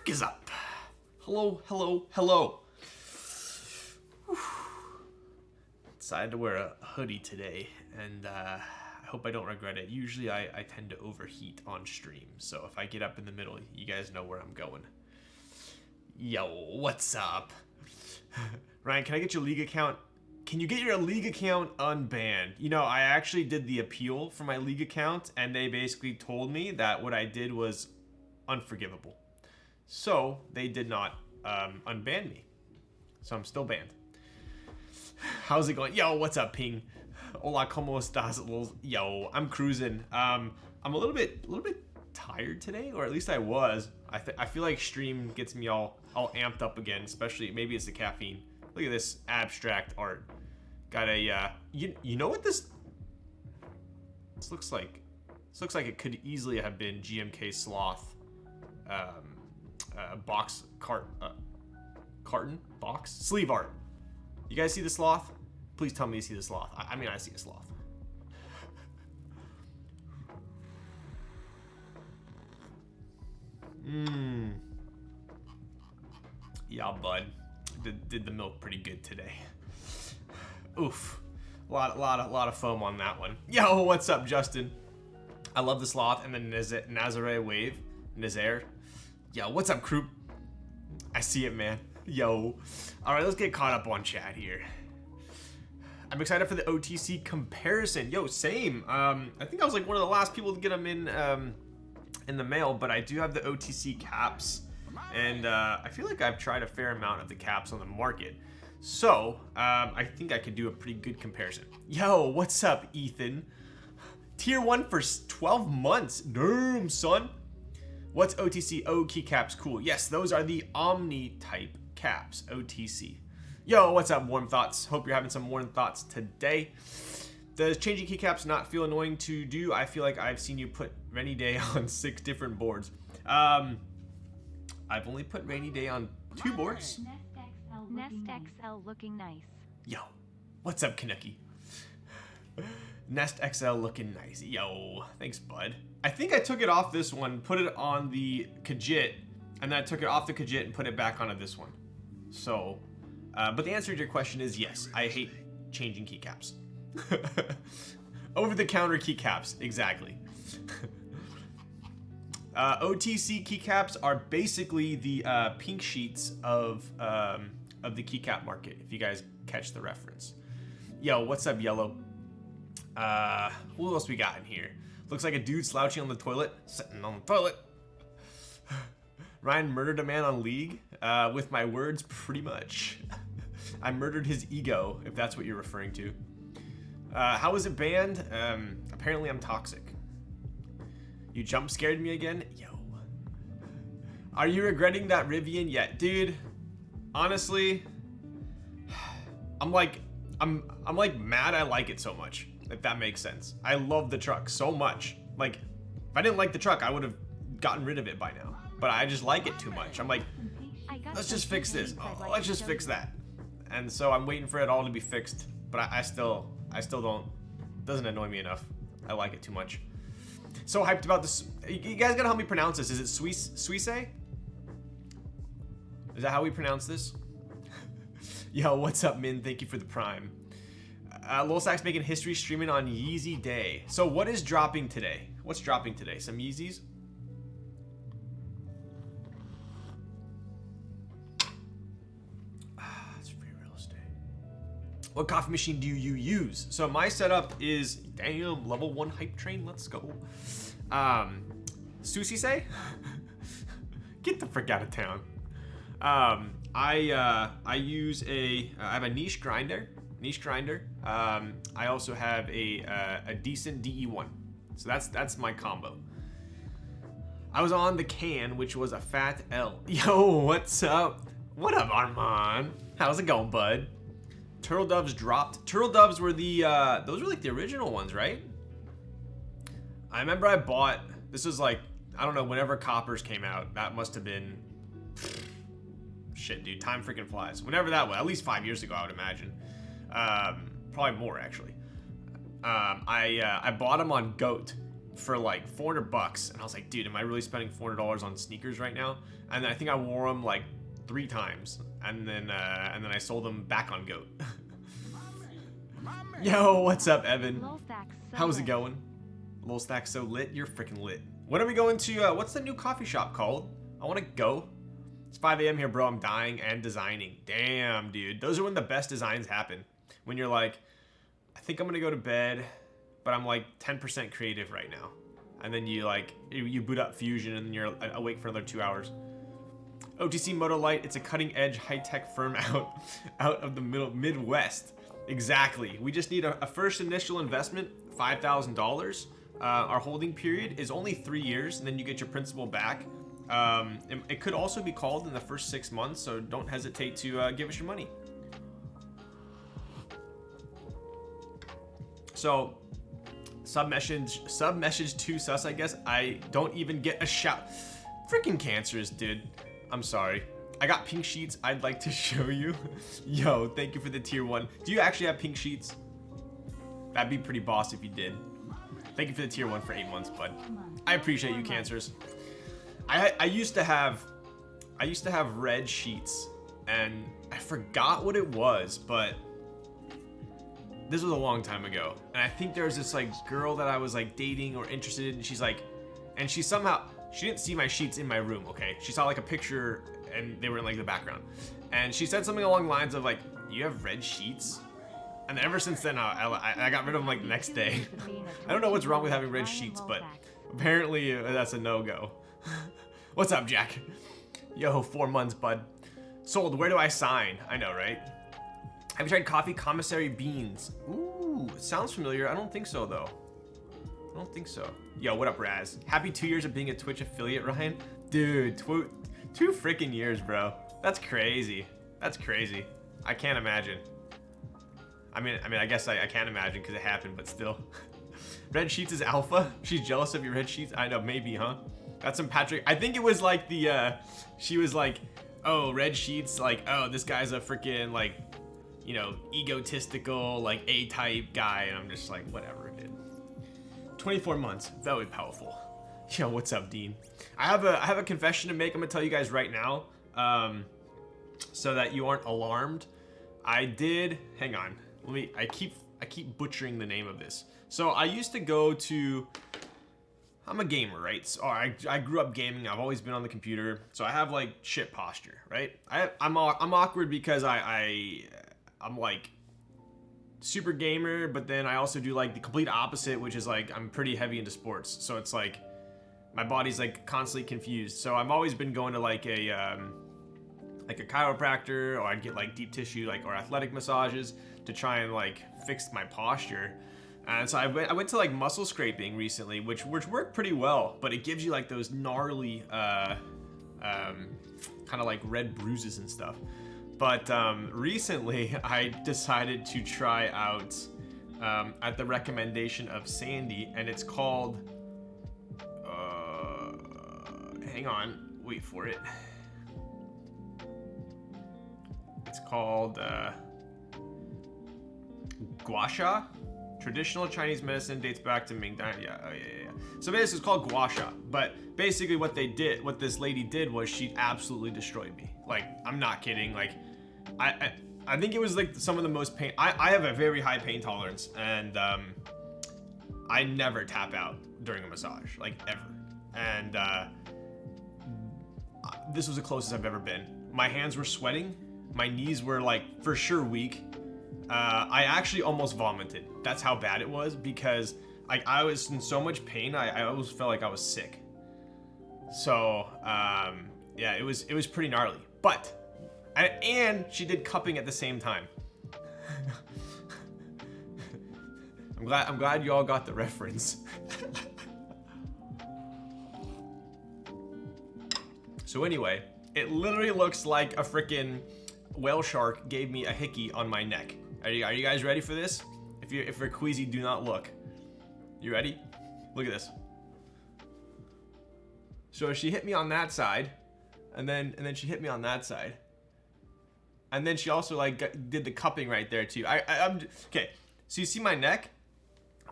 Fuck is up? Hello, hello, hello. Whew. Decided to wear a hoodie today, and I hope I don't regret it. Usually I tend to overheat on stream, so if I get up in the middle, you guys know where I'm going. Yo, what's up? Ryan, can I get your league account? Can you get your league account unbanned? You know, I actually did the appeal for my league account, and they basically told me that what I did was unforgivable. So they did not unban me. So I'm still banned. How's it going? Yo, what's up, Ping? Hola, ¿cómo estás? Yo, I'm cruising. I'm a little bit tired today, or at least I was. I feel like stream gets me all amped up again, especially maybe it's the caffeine. Look at this abstract art. Got a you know what this looks like? This looks like it could easily have been GMK Sloth carton box sleeve art. You guys see the sloth? Please tell me you see the sloth. I mean, I see a sloth. Yeah, bud. Did the milk pretty good today. Oof. A lot of foam on that one. Yo, what's up, Justin? I love the sloth and the Nazare wave. Nazaire. Yo, what's up, Croup? I see it, man. Yo. Alright, let's get caught up on chat here. I'm excited for the OTC comparison. Yo, same. I think I was like one of the last people to get them in the mail, but I do have the OTC caps, and I feel like I've tried a fair amount of the caps on the market. So, I think I could do a pretty good comparison. Yo, what's up, Ethan? Tier 1 for 12 months. Damn, son. What's OTC? Oh, Keycaps, cool. Yes, those are the Omni type caps, OTC. Yo, what's up, Warm Thoughts? Hope you're having some warm thoughts today. Does changing keycaps not feel annoying to do? I feel like I've seen you put Rainy Day on 6 different boards. I've only put Rainy Day on 2 boards. Nest XL looking nice. Yo, what's up, Kanuki? Nest XL looking nice. Yo, thanks, bud. I think I took it off this one, put it on the Kajit, and then I took it off the Kajit and put it back onto this one. So, but the answer to your question is yes, I hate changing keycaps. Over-the-counter keycaps, exactly. OTC keycaps are basicly the pink sheets of the keycap market, if you guys catch the reference. Yo, what's up, Yellow? Who else we got in here? Looks like a dude slouching on the toilet, sitting on the toilet. Ryan murdered a man on League with my words, pretty much. I murdered his ego, if that's what you're referring to. How was it banned? Apparently I'm toxic. You jump scared me again? Yo. Are you regretting that Rivian yet? Dude, honestly, I'm like mad I like it so much, if that makes sense. I love the truck so much. Like, if I didn't like the truck, I would have gotten rid of it by now. But I just like it too much. I'm like, let's just fix this. Oh, let's just fix that. And so I'm waiting for it all to be fixed. But I still don't. Doesn't annoy me enough. I like it too much. So hyped about this. You guys gotta help me pronounce this. Is it Suisei? Is that how we pronounce this? Yo, what's up, Min? Thank you for the prime. Lil Sack's making history streaming on Yeezy Day. So what is dropping today? What's dropping today? Some Yeezys? That's free real estate. What coffee machine do you use? So my setup is, damn, level 1 hype train. Let's go. Suisei? Get the frick out of town. I use I have a niche grinder. I also have a decent DE1. So that's my combo. I was on the can, which was a fat L. Yo, what's up? What up, Armand? How's it going, bud? Turtle Doves dropped. Turtle Doves were the, those were like the original ones, right? I remember I bought, this was like, I don't know, whenever Coppers came out, that must have been, shit, dude, time freaking flies. Whenever that was, at least 5 years ago, I would imagine. Probably more, actually. I bought them on GOAT for like 400 bucks, and I was like, dude, am I really spending $400 on sneakers right now? And then I think I wore them like 3 times, and then I sold them back on Goat. Yo, what's up, Evan? How's it going? Lil Stack so lit, you're freaking lit. When are we going to? What's the new coffee shop called? I want to go. It's 5 a.m. here, bro. I'm dying and designing. Damn, dude, those are when the best designs happen. When you're like, I think I'm gonna go to bed, but I'm like 10% creative right now, and then you like you boot up Fusion and you're awake for another 2 hours. OTC Moto Light, it's a cutting edge high-tech firm out of the Midwest. Exactly. We just need a first initial investment, $5,000. Our holding period is only 3 years, and then you get your principal back. It could also be called in the first 6 months, so don't hesitate to give us your money. So, sub message to sus, I guess. I don't even get a shout. Freaking cancers, dude. I'm sorry. I got pink sheets I'd like to show you. Yo, thank you for the tier 1. Do you actually have pink sheets? That'd be pretty boss if you did. Thank you for the tier 1 for 8 months, bud. I appreciate you, cancers. I used to have red sheets, and I forgot what it was, but this was a long time ago. And I think there was this like girl that I was like dating or interested in, and she's like, and she didn't see my sheets in my room, okay? She saw like a picture and they were in like the background. And she said something along the lines of like, you have red sheets? And ever since then, I got rid of them like the next day. I don't know what's wrong with having red sheets, but apparently that's a no-go. What's up, Jack? Yo, 4 months, bud. Sold, where do I sign? I know, right? Have you tried coffee commissary beans? Ooh, it sounds familiar. I don't think so, though. I don't think so. Yo, what up, Raz? Happy 2 years of being a Twitch affiliate, Ryan. Dude, 2 freaking years, bro. That's crazy. That's crazy. I can't imagine. I mean, I guess I can't imagine because it happened, but still. Red sheets is alpha? She's jealous of your red sheets? I know, maybe, huh? That's some Patrick. I think it was like the, she was like, oh, red sheets, like, oh, this guy's a freaking, like, you know, egotistical, like, A-type guy. And I'm just like, whatever, dude. 24 months, very powerful. Yo, what's up, Dean? I have a confession to make. I'm gonna tell you guys right now, so that you aren't alarmed. I did. Hang on. I keep butchering the name of this. So I used to go to. I'm a gamer, right? So I grew up gaming. I've always been on the computer, so I have like shit posture, right? I'm awkward because I'm like super gamer, but then I also do like the complete opposite, which is like I'm pretty heavy into sports. So it's like my body's like constantly confused. So I've always been going to like a chiropractor, or I'd get like deep tissue like or athletic massages to try and like fix my posture. And so I went to like muscle scraping recently, which worked pretty well, but it gives you like those gnarly kind of like red bruises and stuff. But recently I decided to try out at the recommendation of Sandy, and it's called hang on, wait for it. It's called gua sha. Traditional Chinese medicine, dates back to Ming Dynasty. Yeah. So basically it's called gua sha. But basically what this lady did was she absolutely destroyed me. Like, I'm not kidding. Like, I think it was like some of the most pain. I have a very high pain tolerance, and I never tap out during a massage, like ever. And this was the closest I've ever been. My hands were sweating. My knees were like for sure weak. I actually almost vomited. That's how bad it was, because like I was in so much pain. I almost felt like I was sick. So yeah, it was pretty gnarly. But and she did cupping at the same time. I'm glad you all got the reference. So anyway, it literally looks like a freaking whale shark gave me a hickey on my neck. Are you guys ready for this? If you're queasy, do not look. You ready? Look at this. So she hit me on that side, and then she hit me on that side, and then she also like did the cupping right there too. I'm okay. So you see my neck?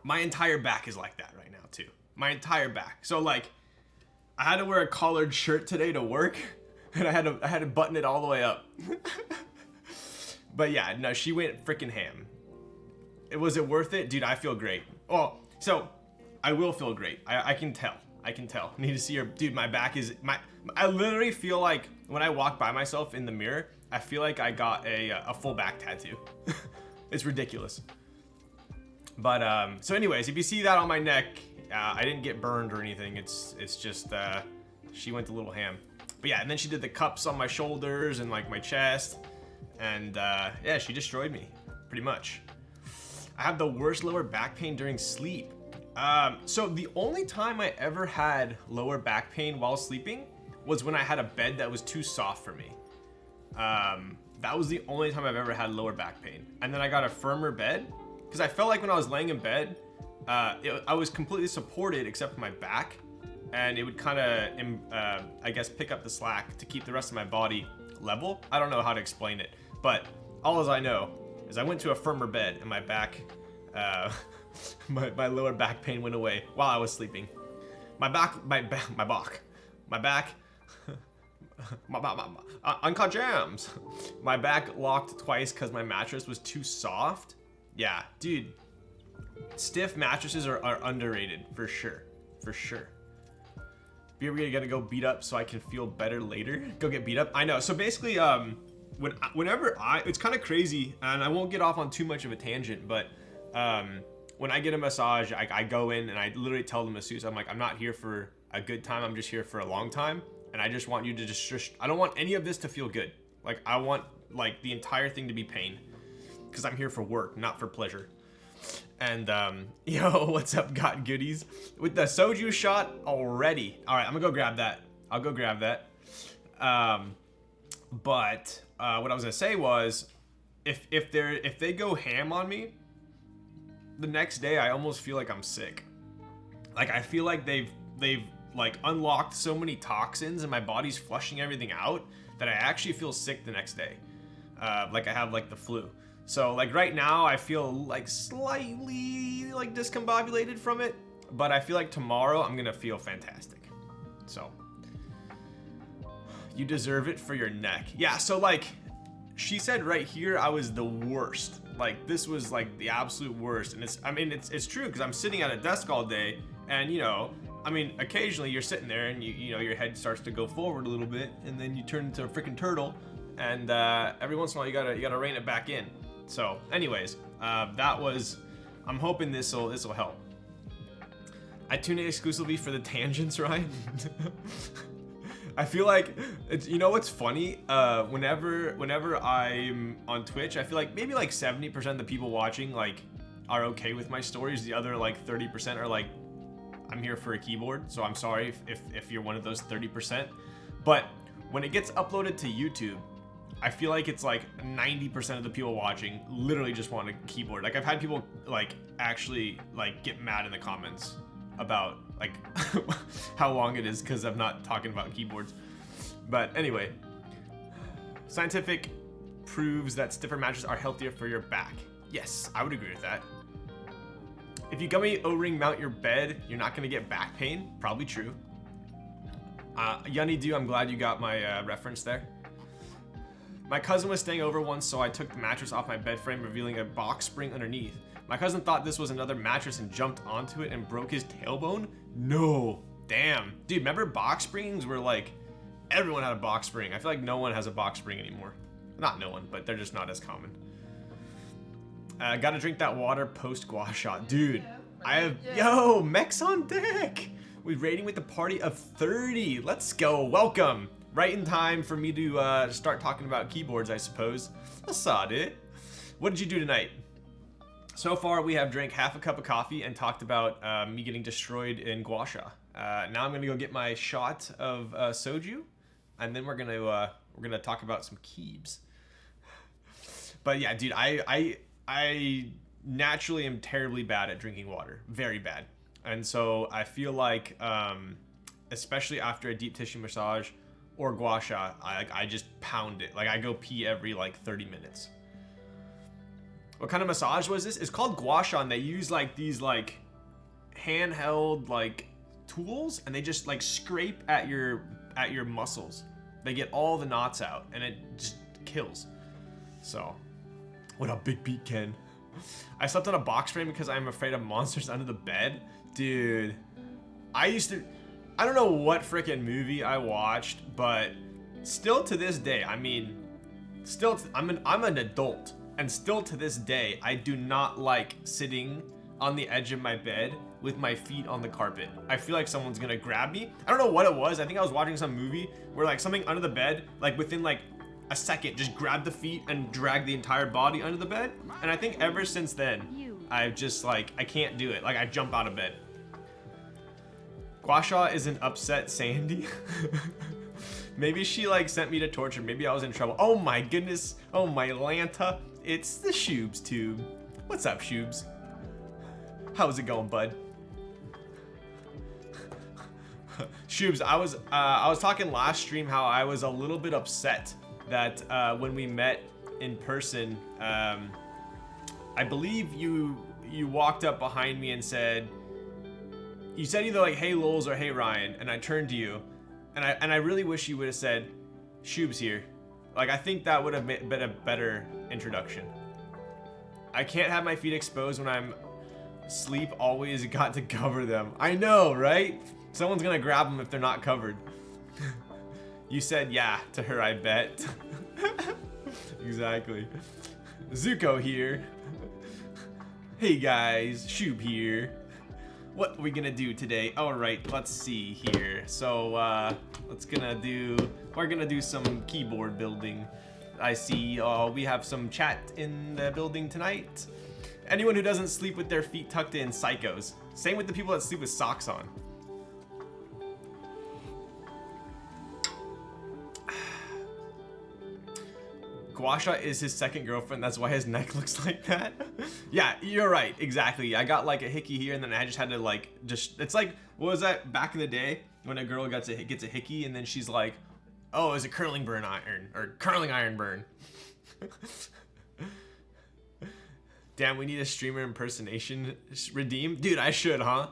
My entire back is like that right now too. my entire back. So like, I had to wear a collared shirt today to work, and I had to button it all the way up. But yeah, no, she went freaking ham. Was it worth it? Dude, I feel great. Well, so I will feel great. I can tell. I can tell. Need to see her. Dude, my back is I literally feel like when I walk by myself in the mirror, I feel like I got a full back tattoo. It's ridiculous. But so anyways, if you see that on my neck, I didn't get burned or anything. It's just she went a little ham. But yeah, and then she did the cups on my shoulders and like my chest, and yeah, she destroyed me pretty much. I have the worst lower back pain during sleep. So the only time I ever had lower back pain while sleeping was when I had a bed that was too soft for me. That was the only time I've ever had lower back pain. And then I got a firmer bed because I felt like when I was laying in bed, I was completely supported except for my back, and it would kind of, I guess, pick up the slack to keep the rest of my body level. I don't know how to explain it, but all as I know is I went to a firmer bed and my back, my lower back pain went away while I was sleeping. My back, uncut jams. My back locked twice because my mattress was too soft. Yeah, dude. Stiff mattresses are underrated for sure. For sure. Be ever gonna go beat up so I can feel better later? Go get beat up? I know. So basically, whenever it's kind of crazy, and I won't get off on too much of a tangent, but when I get a massage, I go in and I literally tell the masseuse, I'm like, I'm not here for a good time. I'm just here for a long time. And I just want you to just, I don't want any of this to feel good. Like, I want, like, the entire thing to be pain. Because I'm here for work, not for pleasure. And, yo, what's up, got goodies? With the soju shot already. All right, I'm gonna go grab that. I'll go grab that. But what I was gonna say was, if they go ham on me, the next day I almost feel like I'm sick. Like, I feel like they've like unlocked so many toxins and my body's flushing everything out that I actually feel sick the next day. Like I have like the flu. So like right now I feel like slightly like discombobulated from it, but I feel like tomorrow I'm gonna feel fantastic. So you deserve it for your neck. Yeah, so like she said right here I was the worst. Like this was like the absolute worst. And it's true because I'm sitting at a desk all day, and you know, I mean, occasionally you're sitting there and you know, your head starts to go forward a little bit, and then you turn into a freaking turtle, and every once in a while you gotta rein it back in. So, anyways, that was. I'm hoping this'll help. I tune in exclusively for the tangents, Ryan. I feel like it's, you know what's funny? Whenever I'm on Twitch, I feel like maybe like 70% of the people watching like are okay with my stories. The other like 30% are like, I'm here for a keyboard, so I'm sorry if you're one of those 30%. But when it gets uploaded to YouTube, I feel like it's like 90% of the people watching literally just want a keyboard. Like I've had people like actually like get mad in the comments about like how long it is because I'm not talking about keyboards. But anyway, scientific proves that stiffer mattresses are healthier for your back. Yes, I would agree with that. If you gummy O-ring mount your bed, you're not gonna get back pain. Probably true. Yunny Do, I'm glad you got my reference there. My cousin was staying over once, so I took the mattress off my bed frame, revealing a box spring underneath. My cousin thought this was another mattress and jumped onto it and broke his tailbone? No. Damn. Dude, remember box springs were like, everyone had a box spring. I feel like no one has a box spring anymore. Not no one, but they're just not as common. Gotta drink that water post gua shot. Dude, I have, yo, Mex on deck. We're raiding with a party of 30. Let's go, welcome. Right in time for me to start talking about keyboards, I suppose. I saw it. What did you do tonight? So far, we have drank half a cup of coffee and talked about me getting destroyed in gua sha. Now I'm gonna go get my shot of soju, and then we're gonna talk about some keybs. But yeah, dude, I naturally am terribly bad at drinking water, very bad, and so I feel like, especially after a deep tissue massage or gua sha, I just pound it. Like I go pee every like 30 minutes. What kind of massage was this? It's called gua sha, and they use like these like handheld like tools, and they just like scrape at your muscles. They get all the knots out, and it just kills. So, what up, Big Pete Ken? I slept on a box frame because I'm afraid of monsters under the bed. Dude, I don't know what freaking movie I watched, but still to this day, I mean, I'm an adult, and still to this day, I do not like sitting on the edge of my bed with my feet on the carpet. I feel like someone's gonna grab me. I don't know what it was. I think I was watching some movie where like something under the bed, like within like a second, just grabbed the feet and dragged the entire body under the bed. And I think ever since then, I've just like, I can't do it. Like I jump out of bed. Guasha is an upset Sandy. Maybe she like sent me to torture. Maybe I was in trouble. Oh my goodness. Oh my Lanta. It's the Shoobs tube. What's up, Shoobs? How's it going, bud? Shoobs, I was talking last stream how I was a little bit upset that when we met in person, I believe you walked up behind me and said, you said either like, hey Lols or hey Ryan, and I turned to you, and I really wish you would have said, Shoobs here. Like, I think that would have been a better introduction. I can't have my feet exposed when I'm asleep, always got to cover them. I know, right? Someone's gonna grab them if they're not covered. You said yeah to her, I bet. Exactly. Zuko here. Hey guys, Shoob here. What are we gonna do today? All right, let's see here. So we're gonna do some keyboard building. I see we have some chat in the building tonight. Anyone who doesn't sleep with their feet tucked in, psychos. Same with the people that sleep with socks on. Guasha is his second girlfriend, that's why his neck looks like that. Yeah, you're right, exactly. I got like a hickey here, and then I just had to like, it's like, what was that back in the day when a girl gets a hickey and then she's like, oh, it's a curling iron burn. Damn, we need a streamer impersonation redeem. Dude, I should, huh?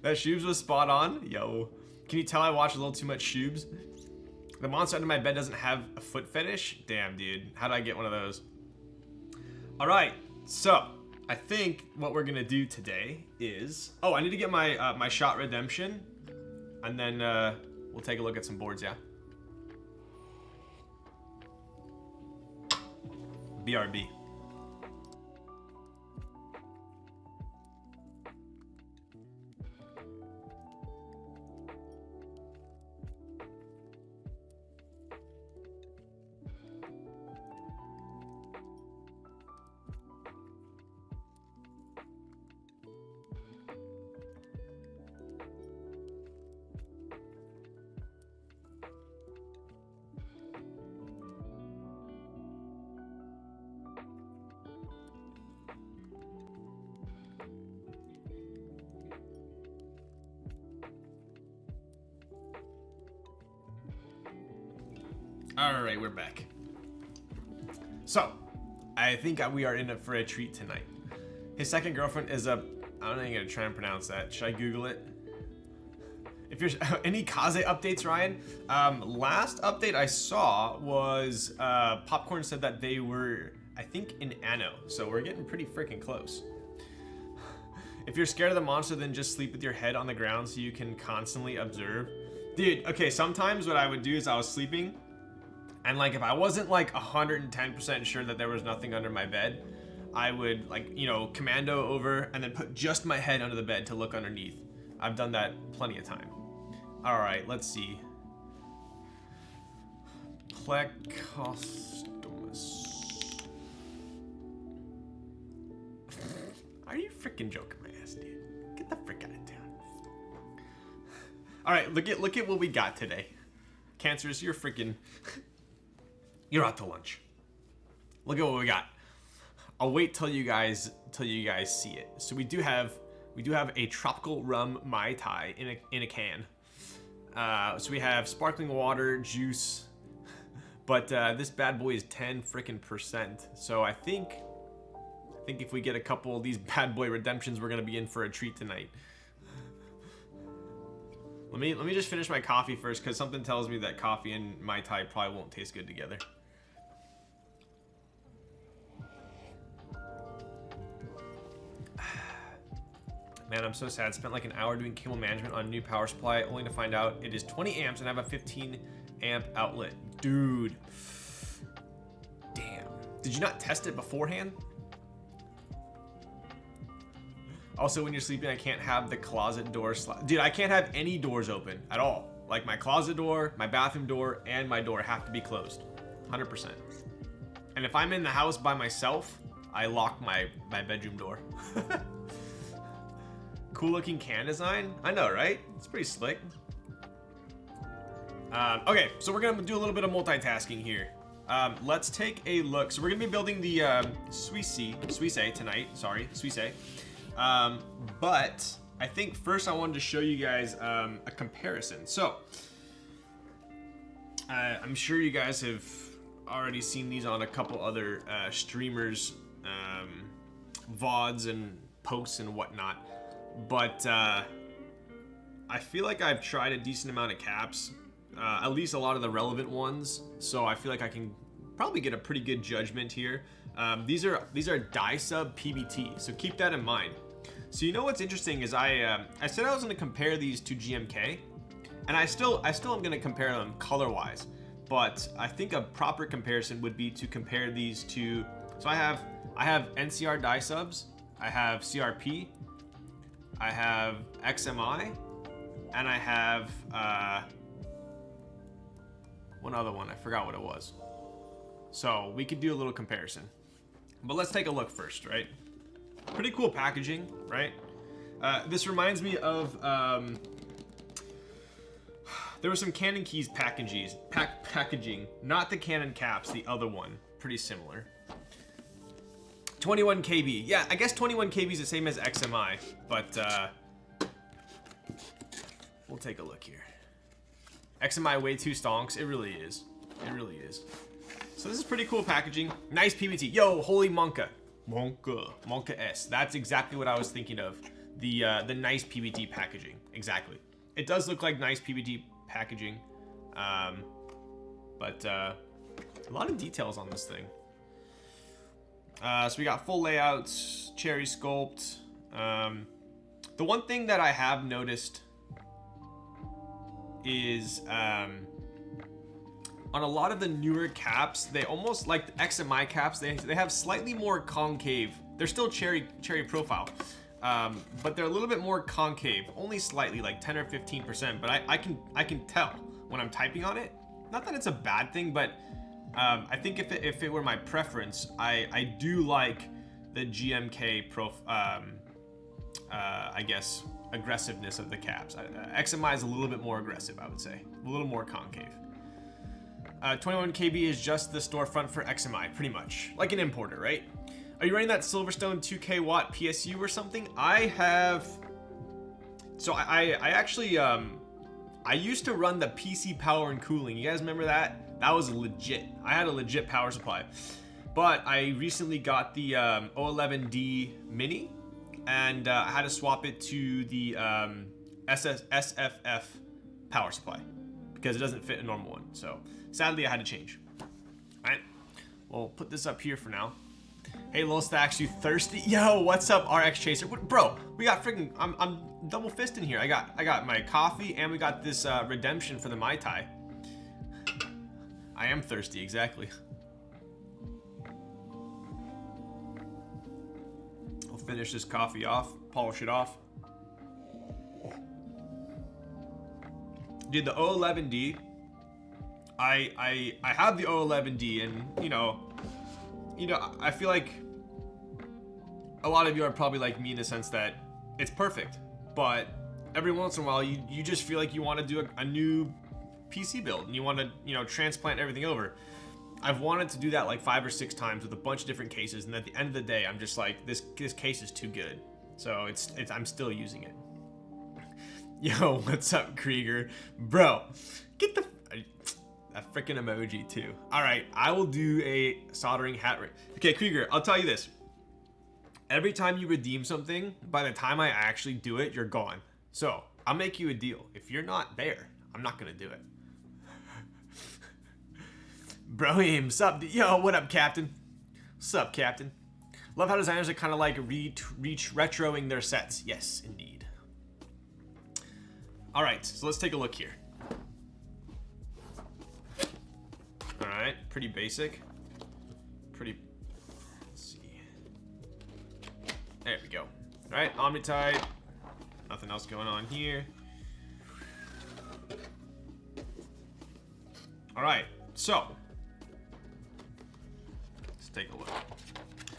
That Shoobs was spot on. Yo, can you tell I watch a little too much Shoobs? The monster under my bed doesn't have a foot fetish? Damn, dude. How do I get one of those? All right, so I think what we're gonna do today is... Oh, I need to get my my shot redemption, and then we'll take a look at some boards, yeah? BRB. Alright, we're back. So, I think we are in for a treat tonight. His second girlfriend is a... I don't know, I'm gonna try and pronounce that. Should I Google it? If you're... Any Kaze updates, Ryan? Last update I saw was... Popcorn said that they were, I think, in Anno. So we're getting pretty freaking close. If you're scared of the monster, then just sleep with your head on the ground so you can constantly observe. Dude, okay, sometimes what I would do is I was sleeping... And like, if I wasn't like 110% sure that there was nothing under my bed, I would like, you know, commando over and then put just my head under the bed to look underneath. I've done that plenty of time. All right, let's see. Plecostomus. Are you freaking joking my ass, dude? Get the frick out of town. All right, look at what we got today. Cancerous, you're freaking... You're out to lunch. Look at what we got. I'll wait till you guys see it. So we do have a tropical rum Mai Tai in a can. So we have sparkling water, juice, but this bad boy is 10 freaking %. So I think think if we get a couple of these bad boy redemptions, we're gonna be in for a treat tonight. Let me just finish my coffee first, because something tells me that coffee and Mai Tai probably won't taste good together. Man, I'm so sad. Spent like an hour doing cable management on a new power supply, only to find out it is 20 amps and I have a 15 amp outlet. Dude. Damn. Did you not test it beforehand? Also, when you're sleeping, I can't have the closet door dude, I can't have any doors open at all. Like my closet door, my bathroom door, and my door have to be closed. 100%. And if I'm in the house by myself, I lock my bedroom door. Cool looking can design. I know, right? It's pretty slick. Okay, so we're gonna do a little bit of multitasking here. Let's take a look. So we're gonna be building the Suisei tonight. Sorry, Suisei. But I think first I wanted to show you guys a comparison. So I'm sure you guys have already seen these on a couple other streamers, VODs and posts and whatnot. But I feel like I've tried a decent amount of caps, at least a lot of the relevant ones. So I feel like I can probably get a pretty good judgment here. These are die sub PBT, so keep that in mind. So you know what's interesting is I said I was going to compare these to GMK, and I still am going to compare them color wise. But I think a proper comparison would be to compare these to. So I have NCR die subs, I have CRP. I have XMI, and I have one other one. I forgot what it was. So we could do a little comparison. But let's take a look first, right? Pretty cool packaging, right? This reminds me of there were some Canon keys packaging, not the Canon caps, the other one. Pretty similar. 21 KB. Yeah, I guess 21 KB is the same as XMI, but we'll take a look here. XMI way too stonks. It really is. It really is. So this is pretty cool packaging. Nice PBT. Yo, holy Monka. Monka S. That's exactly what I was thinking of. The nice PBT packaging. Exactly. It does look like nice PBT packaging, but a lot of details on this thing. So we got full layouts, cherry sculpt. The one thing that I have noticed is on a lot of the newer caps, they almost like the XMI caps, they have slightly more concave. They're still cherry profile, but they're a little bit more concave, only slightly, like 10 or 15%. But I can tell when I'm typing on it. Not that it's a bad thing, but I think if it were my preference, I do like the GMK I guess aggressiveness of the caps. XMI is a little bit more aggressive, I would say, a little more concave. 21 KB is just the storefront for XMI, pretty much like an importer, right? Are you running that Silverstone 2K watt PSU or something? I have. So I actually I used to run the PC power and cooling. You guys remember that? That was legit. I had a legit power supply. But I recently got the O11D Mini, and I had to swap it to the SFF power supply because it doesn't fit a normal one. So sadly, I had to change. All right, we'll put this up here for now. Hey, Lil Stacks, you thirsty? Yo, what's up, RX Chaser? Bro, we got freaking. I'm double fisting here. I got my coffee, and we got this redemption for the Mai Tai. I am thirsty, exactly. I'll finish this coffee off, polish it off. Dude, the O11D, I have the O11D, and you know, I feel like a lot of you are probably like me in the sense that it's perfect, but every once in a while you just feel like you want to do a new PC build and you want to, transplant everything over. I've wanted to do that like 5 or 6 times with a bunch of different cases, and at the end of the day, I'm just like, this case is too good. So I'm still using it. Yo, what's up, Krieger? Bro, get the that freaking emoji too. All right, I will do a soldering hat. Okay, Krieger, I'll tell you this. every time you redeem something, by the time I actually do it, you're gone. So I'll make you a deal. If you're not there, I'm not gonna do it. Brohim, sup? Yo, what up, Captain? Sup, Captain? Love how designers are kind of like retroing their sets. Yes, indeed. All right, so let's take a look here. All right, pretty basic. Let's see. There we go. All right, Omnitype. Nothing else going on here. All right, so let's take a look.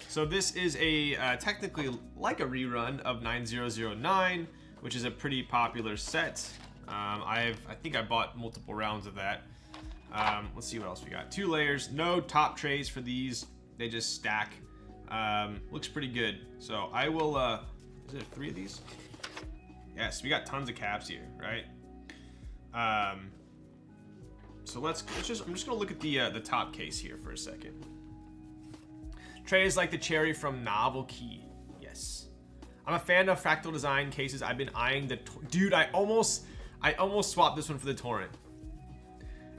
So this is a technically like a rerun of 9009, which is a pretty popular set. I think I bought multiple rounds of that. Let's see what else we got. 2 layers, no top trays for these. They just stack. Looks pretty good. So I will. Is there 3 of these? Yes, we got tons of caps here, right? So I'm just gonna look at the top case here for a second. Trays like the cherry from Novel Key. Yes. I'm a fan of fractal design cases. I've been eyeing the dude. I almost swapped this one for the Torrent.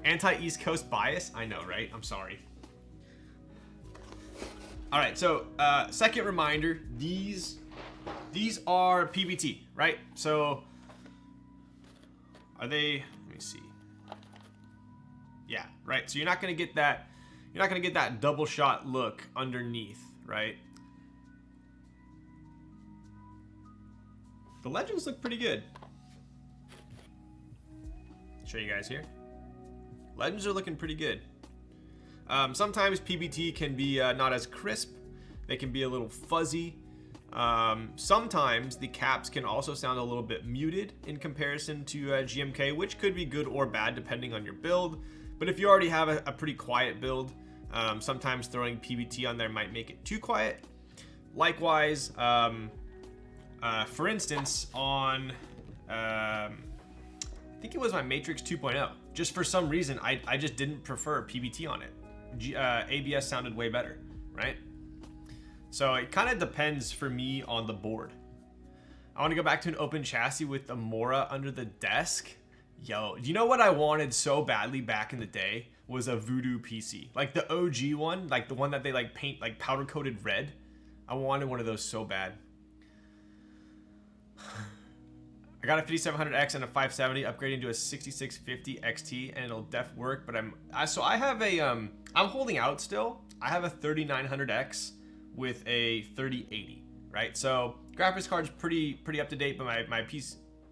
Anti-East Coast bias. I know, right? I'm sorry. All right. So second reminder. These are PBT, right? So are they? Let me see. Yeah, right. So you're not gonna get that. You're not gonna get that double shot look underneath, right? The legends look pretty good. Show you guys here. Legends are looking pretty good. Sometimes PBT can be not as crisp. They can be a little fuzzy. Sometimes the caps can also sound a little bit muted in comparison to GMK, which could be good or bad depending on your build. But if you already have a pretty quiet build, sometimes throwing PBT on there might make it too quiet. Likewise, for instance, on I think it was my Matrix 2.0. Just for some reason, I just didn't prefer PBT on it. ABS sounded way better, right? So it kind of depends for me on the board. I want to go back to an open chassis with the Mora under the desk. Yo, you know what I wanted so badly back in the day was a Voodoo PC. Like the OG one, like the one that they like paint like powder coated red. I wanted one of those so bad. I got a 5700X and a 570 upgrading to a 6650 XT and it'll def work, but I'm holding out still. I have a 3900X with a 3080, right? So graphics card's pretty up to date, but my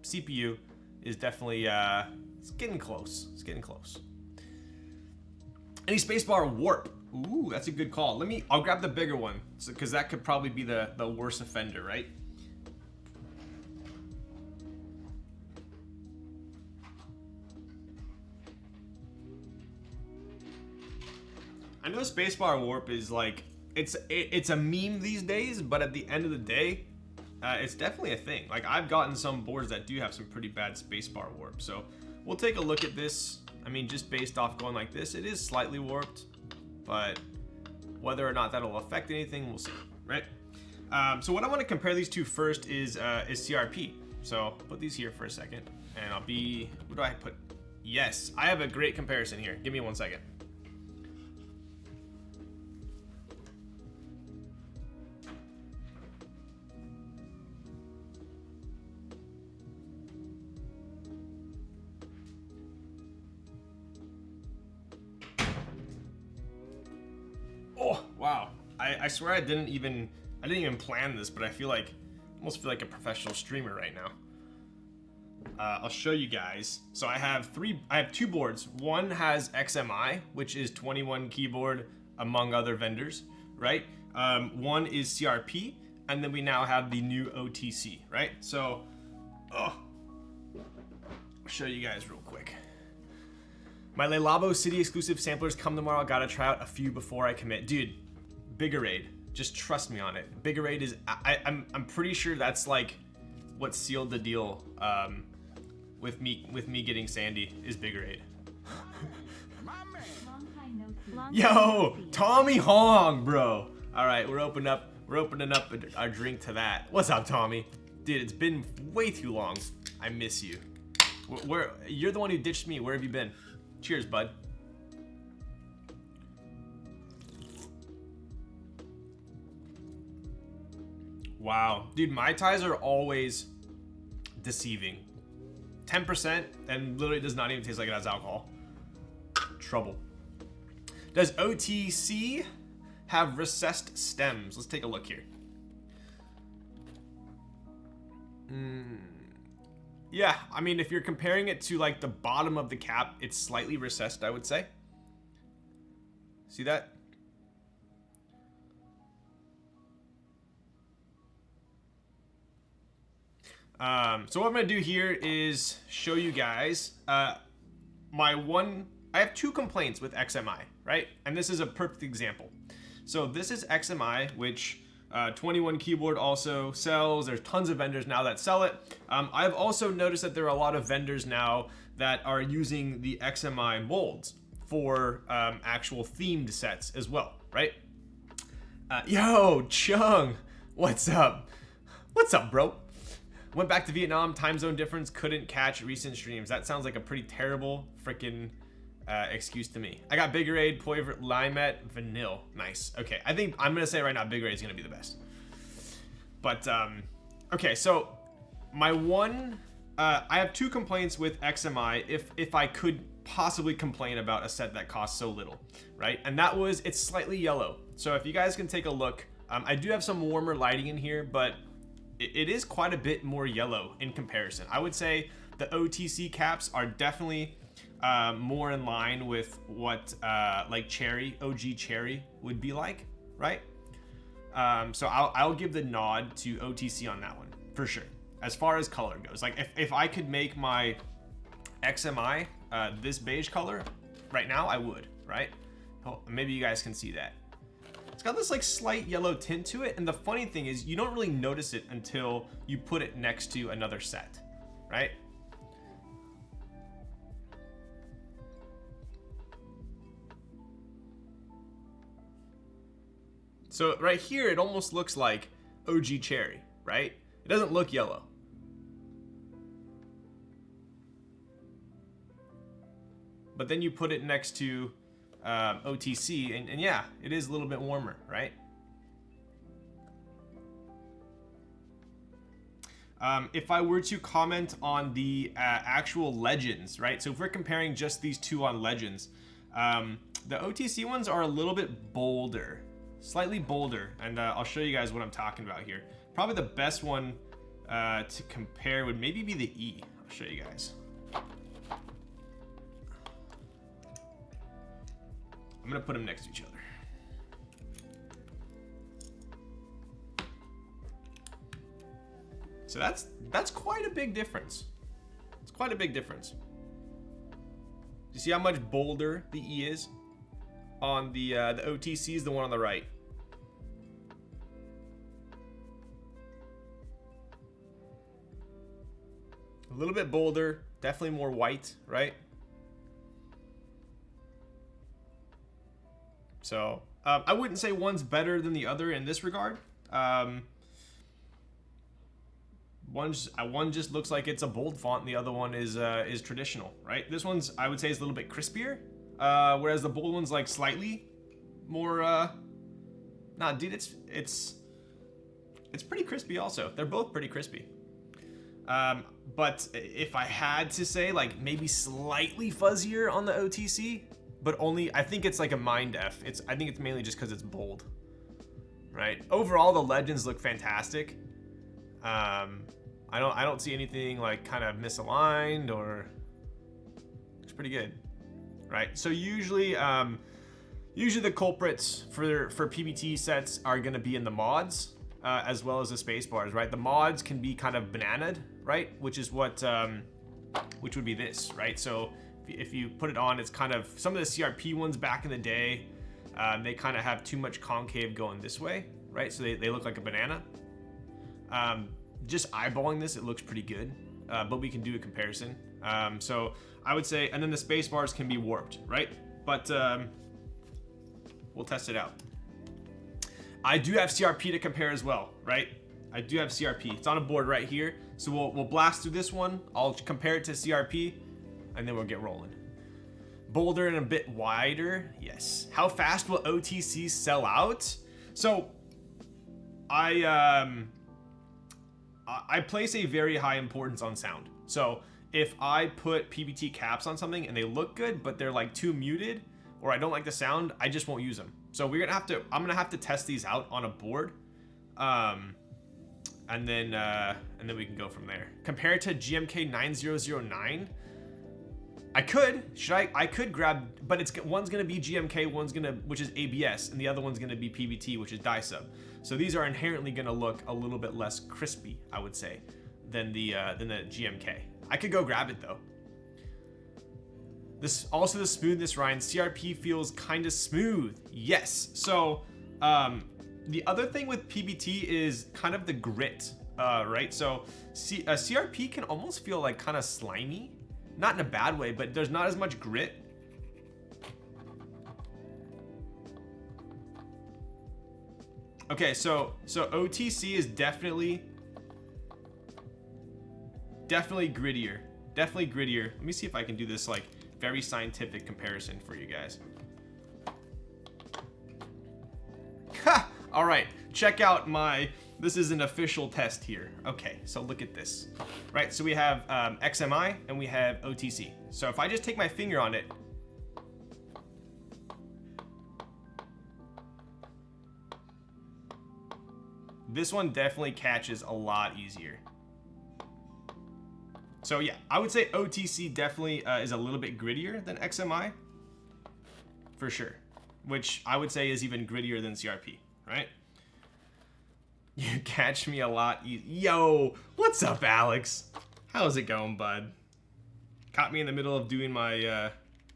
CPU is definitely it's getting close. It's getting close. Any spacebar warp? Ooh, that's a good call. I'll grab the bigger one, because that could probably be the worst offender, right? I know spacebar warp is like it's a meme these days, but at the end of the day, it's definitely a thing. Like I've gotten some boards that do have some pretty bad spacebar warp. So we'll take a look at this. I mean, just based off going like this, it is slightly warped, but whether or not that'll affect anything, we'll see, right? So what I want to compare these two first is CRP. So put these here for a second, and what do I put? Yes, I have a great comparison here. Give me 1 second. Oh, wow. I swear I didn't even plan this, but I almost feel like a professional streamer right now. I'll show you guys. So I have 2 boards. One has XMI, which is 21 keyboard among other vendors, right? One is CRP, and then we now have the new OTC, right? So, I'll show you guys real quick. My Le Labo City exclusive samplers come tomorrow. Gotta try out a few before I commit. Dude, Biggerade. Just trust me on it. Biggerade is, I'm pretty sure that's like what sealed the deal with me getting Sandy is Biggerade. Yo, Tommy Hong, bro. All right, we're opening up We're opening up a drink to that. What's up, Tommy? Dude, it's been way too long. I miss you. You're the one who ditched me. Where have you been? Cheers, bud. Wow. Dude, Mai Tais are always deceiving. 10% and literally does not even taste like it has alcohol. Trouble. Does OTC have recessed stems? Let's take a look here. Yeah, I mean, if you're comparing it to like the bottom of the cap, it's slightly recessed, I would say. See that? So what I'm gonna do here is show you guys I have 2 complaints with XMI, right? And this is a perfect example. So this is XMI, which 21 Keyboard also sells. There's tons of vendors now that sell it. I've also noticed that there are a lot of vendors now that are using the XMI molds for actual themed sets as well, right? Yo, Chung, what's up? What's up, bro? Went back to Vietnam, time zone difference, couldn't catch recent streams. That sounds like a pretty terrible freaking excuse to me. I got Biggerade, Poivre, Limet, Vanille. Nice. Okay, I think I'm gonna say right now Biggerade is gonna be the best. But okay, so my one, I have 2 complaints with XMI. If I could possibly complain about a set that costs so little, right? And that was it's slightly yellow. So if you guys can take a look, I do have some warmer lighting in here, but it is quite a bit more yellow in comparison. I would say the OTC caps are definitely more in line with what like OG cherry would be like, right? So I'll give the nod to OTC on that one for sure. As far as color goes, like if I could make my XMI this beige color right now, I would, right? Oh, maybe you guys can see that. It's got this like slight yellow tint to it, and the funny thing is you don't really notice it until you put it next to another set, right? So right here, it almost looks like OG cherry, right? It doesn't look yellow. But then you put it next to OTC, and yeah, it is a little bit warmer, right? If I were to comment on the actual legends, right? So if we're comparing just these 2 on legends, the OTC ones are a little bit bolder, slightly bolder, and I'll show you guys what I'm talking about here. Probably the best one to compare would maybe be the E. I'll show you guys. I'm gonna put them next to each other. So that's quite a big difference. It's quite a big difference. Do you see how much bolder the E is on the OTC is the one on the right? A little bit bolder, definitely more white, right? So I wouldn't say one's better than the other in this regard. One just looks like it's a bold font, and the other one is traditional, right? This one's I would say is a little bit crispier, whereas the bold one's like slightly more. Nah, dude, it's pretty crispy. Also, they're both pretty crispy. But if I had to say, like maybe slightly fuzzier on the OTC. But only, I think it's like a mind F. I think it's mainly just because it's bold, right? Overall, the legends look fantastic. I don't see anything like kind of misaligned or it's pretty good, right? So usually the culprits for PBT sets are going to be in the mods as well as the space bars, right? The mods can be kind of bananaed, right? Which is what which would be this, right? So if you put it on, it's kind of some of the CRP ones back in the day, they kind of have too much concave going this way, right? So they look like a banana. Just eyeballing this, it looks pretty good, but we can do a comparison. So I would say, and then the space bars can be warped, right? But we'll test it out. I do have CRP to compare as well, right? I do have CRP. It's on a board right here. So we'll blast through this one. I'll compare it to CRP, and then we'll get rolling. Bolder and a bit wider, yes. How fast will OTC sell out? So I place a very high importance on sound. So if I put PBT caps on something and they look good, but they're like too muted, or I don't like the sound, I just won't use them. So I'm gonna have to test these out on a board, and then we can go from there. Compared to GMK 9009, I could grab, but one's gonna be GMK, which is ABS, and the other one's gonna be PBT, which is dye sub. So these are inherently gonna look a little bit less crispy, I would say, than the GMK. I could go grab it though. The smoothness, Ryan. CRP feels kind of smooth. Yes. So the other thing with PBT is kind of the grit, right? So CRP can almost feel like kind of slimy, not in a bad way, but there's not as much grit. Okay, so OTC is definitely grittier. Definitely grittier. Let me see if I can do this like very scientific comparison for you guys. Ha! All right, check out this is an official test here. Okay, so look at this. Right, so we have XMI and we have OTC. So if I just take my finger on it, this one definitely catches a lot easier. So yeah, I would say OTC definitely is a little bit grittier than XMI, for sure. Which I would say is even grittier than CRP, right? You catch me a lot Yo, what's up, Alex? How's it going, bud? Caught me in the middle of doing my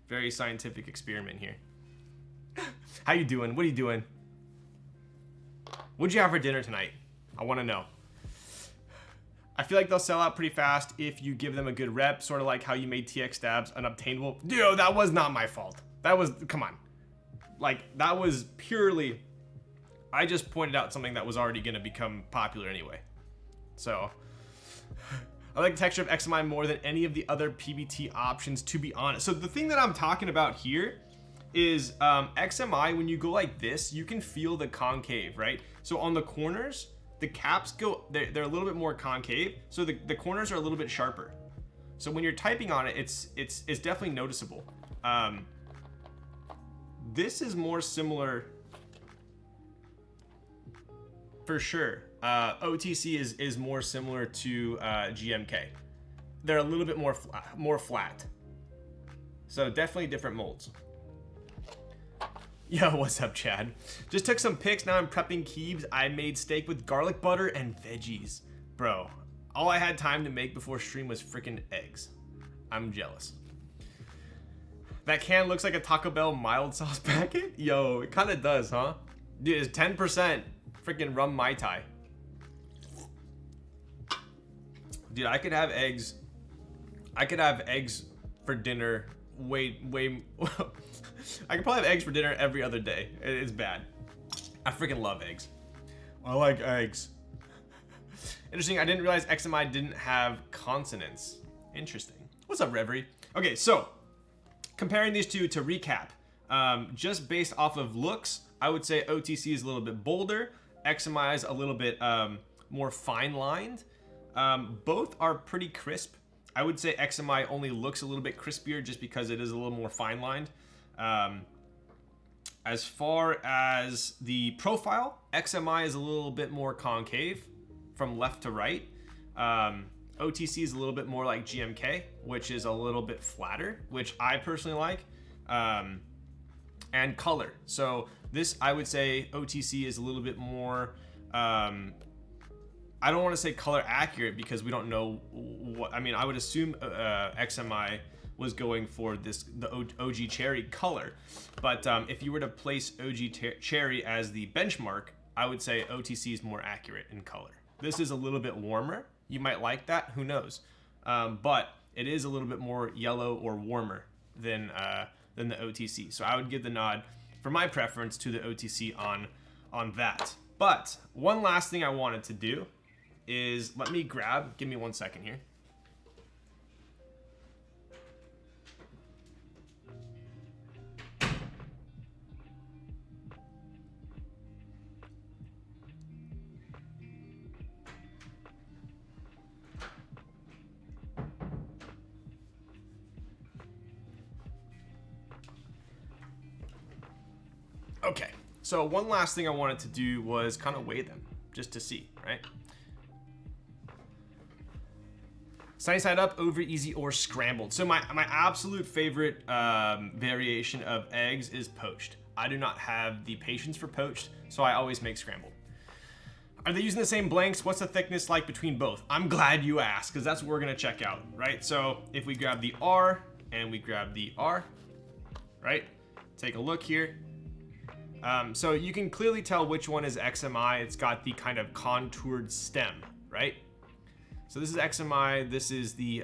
very scientific experiment here. How you doing? What are you doing? What'd you have for dinner tonight? I want to know. I feel like they'll sell out pretty fast if you give them a good rep, sort of like how you made TX stabs unobtainable. Dude, that was not my fault. That was, come on. Like, that was purely, I just pointed out something that was already going to become popular anyway. So, I like the texture of XMI more than any of the other PBT options, to be honest. So the thing that I'm talking about here is XMI, when you go like this, you can feel the concave, right? So on the corners, the caps they're a little bit more concave, so the corners are a little bit sharper. So when you're typing on it, it's definitely noticeable. This is more similar, for sure. OTC is more similar to GMK. They're a little bit more flat. So definitely different molds. Yo, what's up, Chad? Just took some pics, now I'm prepping keebs. I made steak with garlic butter and veggies. Bro, all I had time to make before stream was freaking eggs. I'm jealous. That can looks like a Taco Bell mild sauce packet? Yo, it kind of does, huh? Dude, it's 10% freaking rum Mai Tai. Dude, I could have eggs. I could have eggs for dinner way I could probably have eggs for dinner every other day. It's bad. I freaking love eggs. I like eggs. Interesting, I didn't realize XMI didn't have consonants. Interesting. What's up, Reverie? Okay, so comparing these two to recap, just based off of looks, I would say OTC is a little bit bolder. XMI is a little bit more fine-lined. Both are pretty crisp. I would say XMI only looks a little bit crispier just because it is a little more fine-lined. As far as the profile, XMI is a little bit more concave from left to right. OTC is a little bit more like GMK, which is a little bit flatter, which I personally like. And color. So this, I would say OTC is a little bit more, I don't want to say color accurate because we don't know what, I mean, I would assume XMI was going for the OG Cherry color. But if you were to place OG Cherry as the benchmark, I would say OTC is more accurate in color. This is a little bit warmer. You might like that, who knows? But it is a little bit more yellow or warmer than the OTC. So I would give the nod, for my preference, to the OTC on that. But one last thing I wanted to do is let me grab, give me 1 second here. Okay, so one last thing I wanted to do was kind of weigh them, just to see, right? Sunny side up, over easy, or scrambled. So my absolute favorite variation of eggs is poached. I do not have the patience for poached, so I always make scrambled. Are they using the same blanks? What's the thickness like between both? I'm glad you asked, because that's what we're gonna check out, right? So if we grab the R and we grab the R, right? Take a look here. So you can clearly tell which one is XMI. It's got the kind of contoured stem, right? So this is XMI, this is the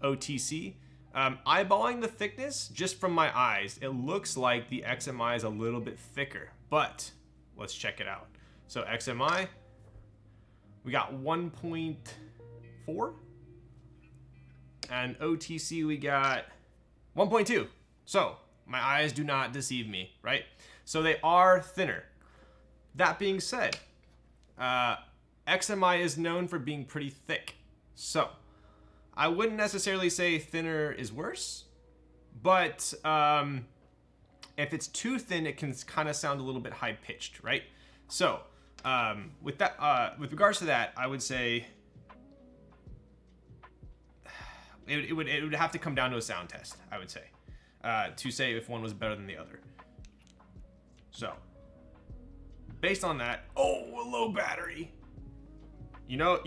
OTC. Eyeballing the thickness, just from my eyes, it looks like the XMI is a little bit thicker, but let's check it out. So XMI, we got 1.4, and OTC we got 1.2. So my eyes do not deceive me, right? So they are thinner. That being said, XMI is known for being pretty thick. So I wouldn't necessarily say thinner is worse, but if it's too thin, it can kind of sound a little bit high pitched, right? So with that, with regards to that, I would say it would have to come down to a sound test, I would say, to say if one was better than the other. So, based on that, oh, a low battery. You know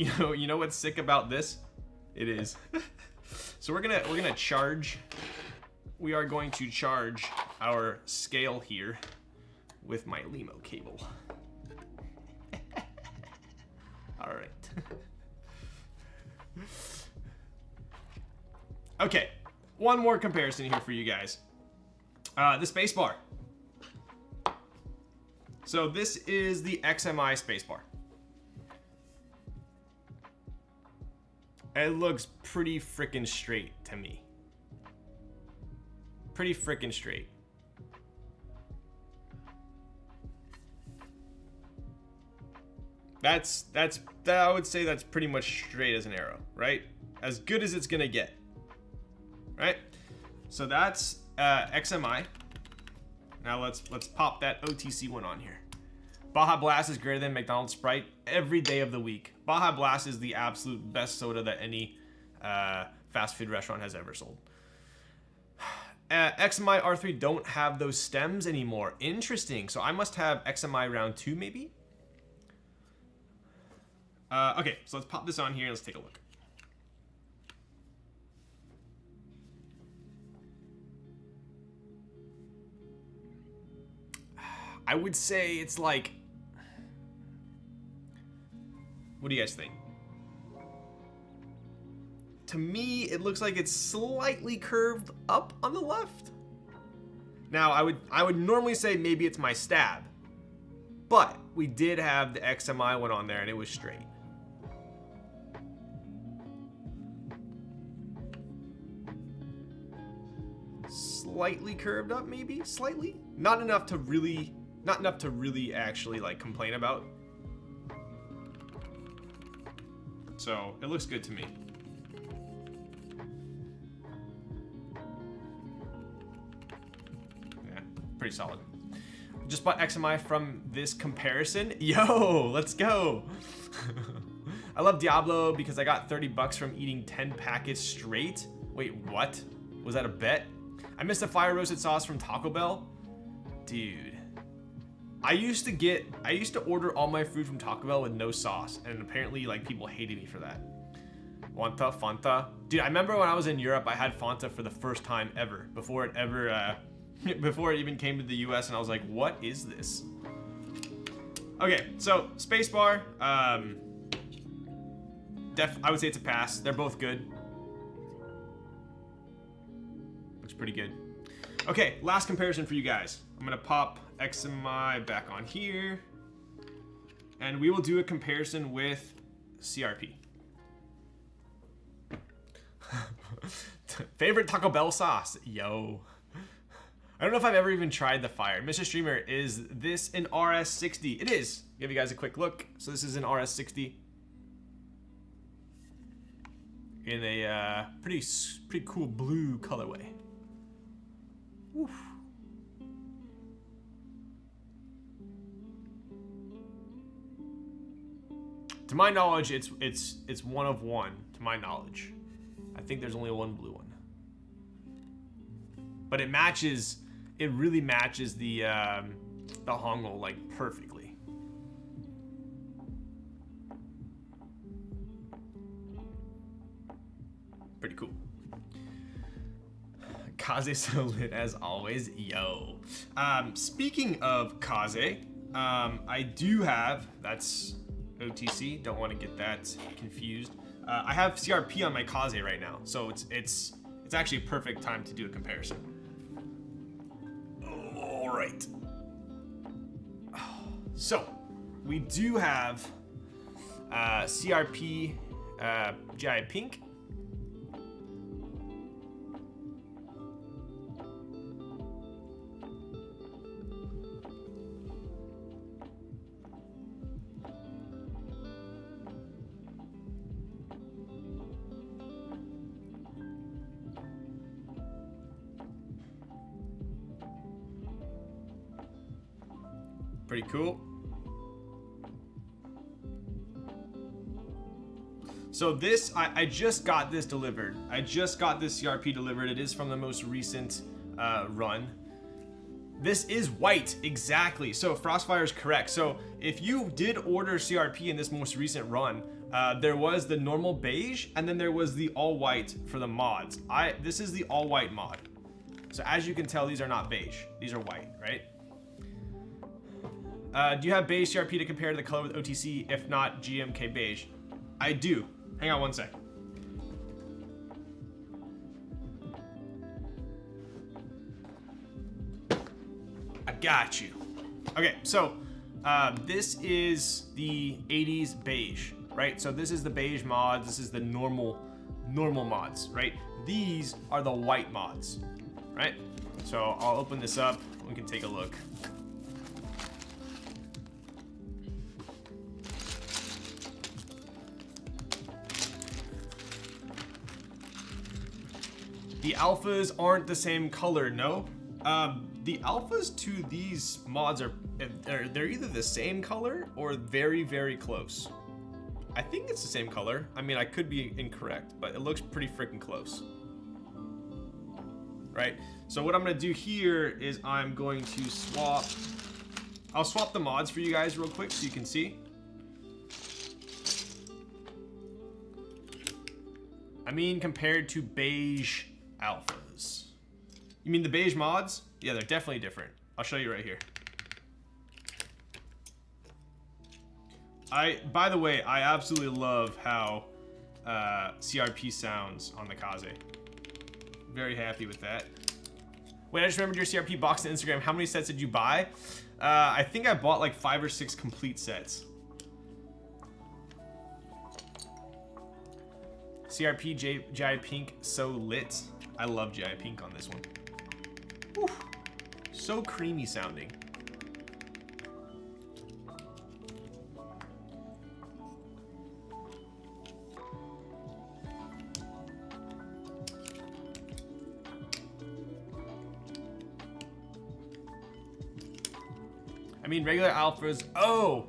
what's sick about this? It is. So we're gonna charge. We are going to charge our scale here with my Limo cable. All right. Okay, one more comparison here for you guys. The space bar. So this is the XMI spacebar. It looks pretty freaking straight to me. Pretty freaking straight. I would say that's pretty much straight as an arrow, right? As good as it's gonna get, right? So that's XMI. Now let's pop that OTC one on here. Baja Blast is greater than McDonald's Sprite every day of the week. Baja Blast is the absolute best soda that any fast food restaurant has ever sold. XMI R3 don't have those stems anymore. Interesting. So I must have XMI round 2 maybe? Okay, so let's pop this on here and let's take a look. I would say it's like, what do you guys think? To me, it looks like it's slightly curved up on the left. Now, I would normally say maybe it's my stab, but we did have the XMI one on there and it was straight. Slightly curved up, maybe? Slightly? Not enough to really actually like complain about. So it looks good to me. Yeah, pretty solid. Just bought XMI from this comparison. Yo, let's go. I love Diablo because I got 30 bucks from eating 10 packets straight. Wait, what? Was that a bet? I missed a fire roasted sauce from Taco Bell. Dude. I used to order all my food from Taco Bell with no sauce, and apparently like people hated me for that. Wanta, Fanta. Dude, I remember when I was in Europe, I had Fanta for the first time ever, before it even came to the US, and I was like, what is this? Okay, so spacebar, I would say it's a pass. They're both good. Looks pretty good. Okay, last comparison for you guys. I'm gonna pop XMI back on here. and we will do a comparison with CRP. Favorite Taco Bell sauce? Yo. I don't know if I've ever even tried the fire. Mr. Streamer, is this an RS60? It is. Give you guys a quick look. So this is an RS60 in a pretty cool blue colorway. Oof. To my knowledge, it's one of one. To my knowledge, I think there's only one blue one, but it matches. It really matches the hongle like perfectly. Pretty cool. Kaze so lit as always, yo. Speaking of Kaze, I do have, that's OTC. Don't want to get that confused. I have CRP on my Kaze right now, so it's actually a perfect time to do a comparison. All right. So we do have CRP GI Pink. Pretty cool. So this, I just got this delivered. I just got this CRP delivered. It is from the most recent run. This is white, exactly. So Frostfire is correct. So if you did order CRP in this most recent run, there was the normal beige, and then there was the all white for the mods. This is the all white mod. So as you can tell, these are not beige. These are white, right? Do you have beige CRP to compare to the color with OTC? If not, GMK beige. I do. Hang on one sec. I got you. Okay, so this is the 80s beige, right? So this is the beige mods. This is the normal mods, right? These are the white mods, right? So I'll open this up. We can take a look. The alphas aren't the same color, no. The alphas to these mods they're either the same color or very, very close. I think it's the same color. I mean, I could be incorrect, but it looks pretty freaking close. Right? So what I'm gonna do here is I'm going to I'll swap the mods for you guys real quick so you can see. I mean, compared to beige alphas. You mean the beige mods? Yeah, they're definitely different. I'll show you right here. By the way, I absolutely love how CRP sounds on the Kaze. Very happy with that. Wait, I just remembered your CRP box on Instagram. How many sets did you buy? I think I bought like 5 or 6 complete sets. CRP GI Pink, so lit. I love GI Pink on this one. Whew. So creamy sounding. I mean, regular alphas. Oh!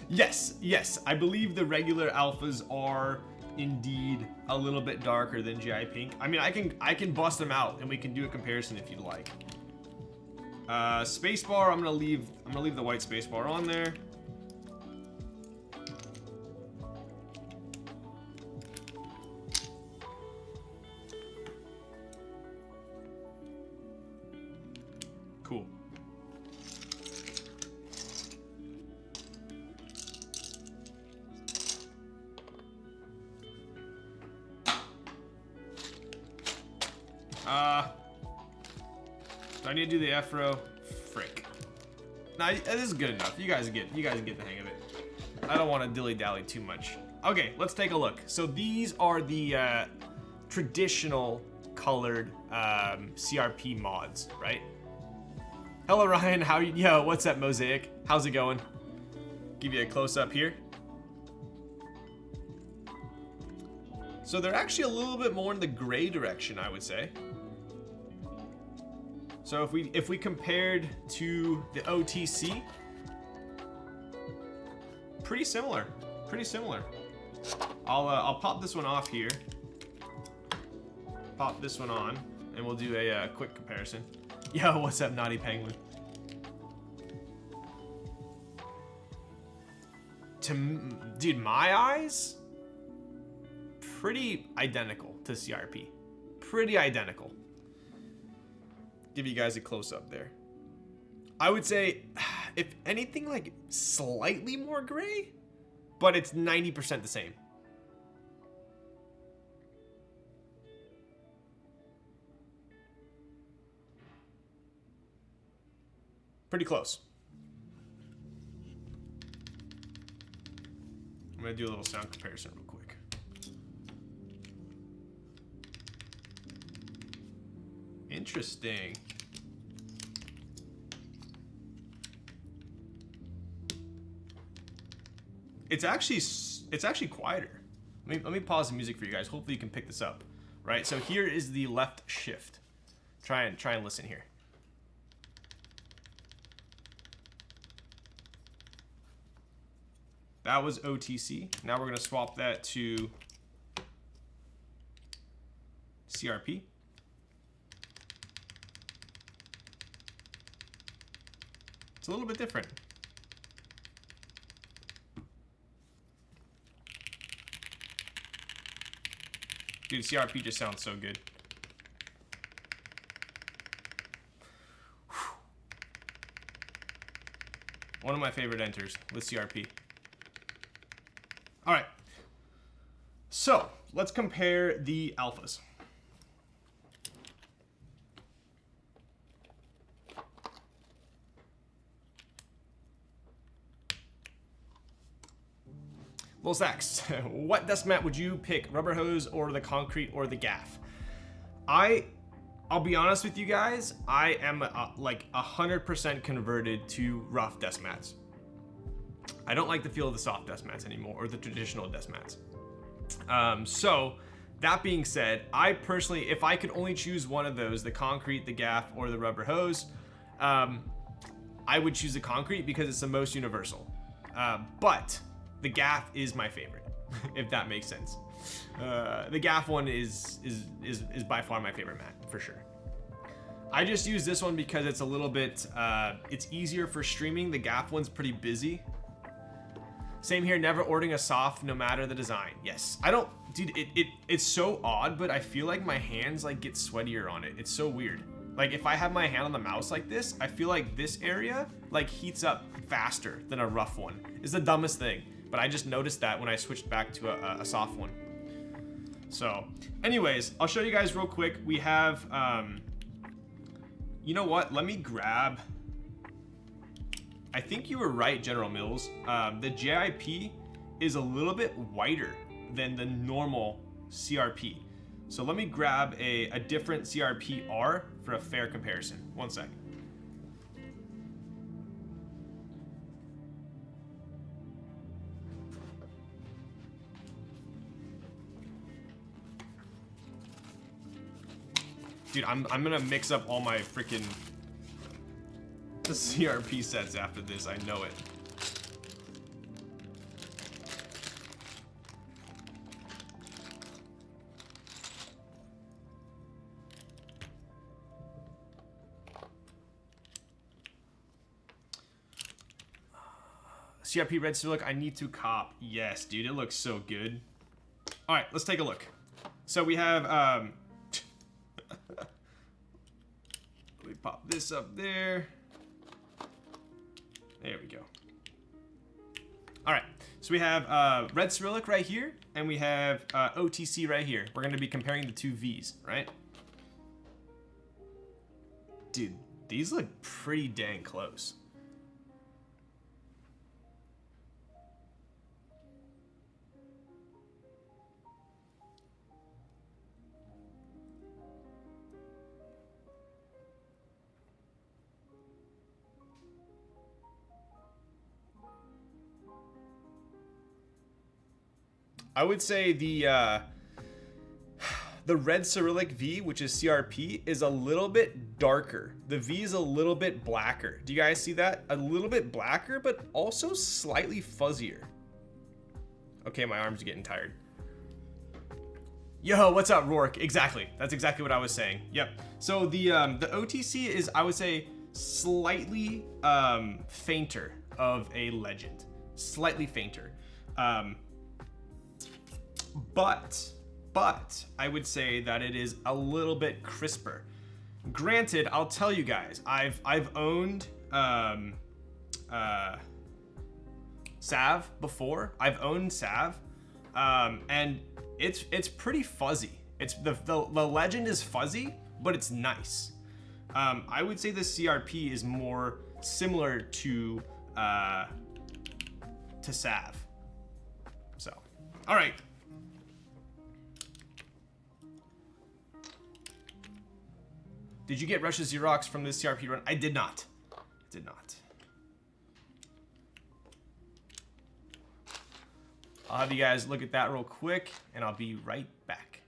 Yes, I believe the regular alphas are indeed a little bit darker than GI Pink. I mean, I can bust them out and we can do a comparison if you'd like. Spacebar, I'm gonna leave the white spacebar on there. Cool. Do I need to do the F-row? Frick. Nah, this is good enough. You guys get the hang of it. I don't want to dilly-dally too much. Okay, let's take a look. So these are the traditional colored CRP mods, right? Hello, Ryan. How you? Yo, what's up, Mosaic? How's it going? Give you a close-up here. So they're actually a little bit more in the gray direction, I would say. So if we compared to the OTC, pretty similar, pretty similar. I'll pop this one off here. Pop this one on, and we'll do a quick comparison. Yo, what's up, Naughty Penguin? Dude, my eyes, pretty identical to CRP. Pretty identical. Give you guys a close-up there. I would say, if anything, like slightly more gray, but it's 90% the same. Pretty close. I'm gonna do a little sound comparison real quick. Interesting. It's actually quieter. Let me pause the music for you guys. Hopefully you can pick this up. Right? So here is the left shift. Try and listen here. That was OTC. Now we're gonna swap that to CRP. It's a little bit different. Dude, CRP just sounds so good. One of my favorite enters with CRP. All right. So let's compare the alphas. Lil Sax, what dust mat would you pick? Rubber hose or the concrete or the gaff? I'll be honest with you guys. I am like 100% converted to rough dust mats. I don't like the feel of the soft dust mats anymore, or the traditional dust mats. So that being said, I personally, if I could only choose one of those, the concrete, the gaff, or the rubber hose, I would choose the concrete because it's the most universal. But the gaff is my favorite, if that makes sense. The gaff one is by far my favorite mat, for sure. I just use this one because it's a little bit, it's easier for streaming. The gaff one's pretty busy. Same here, never ordering a soft no matter the design. Yes, I don't, dude, it's so odd, but I feel like my hands like get sweatier on it. It's so weird. Like if I have my hand on the mouse like this, I feel like this area like heats up faster than a rough one. It's the dumbest thing, but I just noticed that when I switched back to a soft one. So anyways, I'll show you guys real quick. We have, you know what? Let me grab, I think you were right, General Mills. The JIP is a little bit whiter than the normal CRP. So let me grab a different CRP-R for a fair comparison. One sec. Dude, I'm gonna mix up all my freaking CRP sets after this. I know it. CRP Red Cyrillic, I need to cop. Yes, dude, it looks so good. All right, let's take a look. So we have, let me pop this up there. There we go. All right, so we have Red Cyrillic right here, and we have OTC right here. We're gonna be comparing the two Vs, right? Dude, these look pretty dang close. I would say the Red Cyrillic V, which is CRP, is a little bit darker. The V is a little bit blacker. Do you guys see that? A little bit blacker, but also slightly fuzzier. Okay, my arms are getting tired. Yo, what's up, Rourke? Exactly. That's exactly what I was saying. Yep. So the OTC is, I would say, slightly fainter of a legend. Slightly fainter. But I would say that it is a little bit crisper. Granted, I'll tell you guys, I've owned salve before. I've owned salve, and it's pretty fuzzy. It's the legend is fuzzy, but it's nice. I would say the CRP is more similar to salve. So, all right. Did you get Russia's Xerox from this CRP run? I did not. Did not. I'll have you guys look at that real quick, and I'll be right back.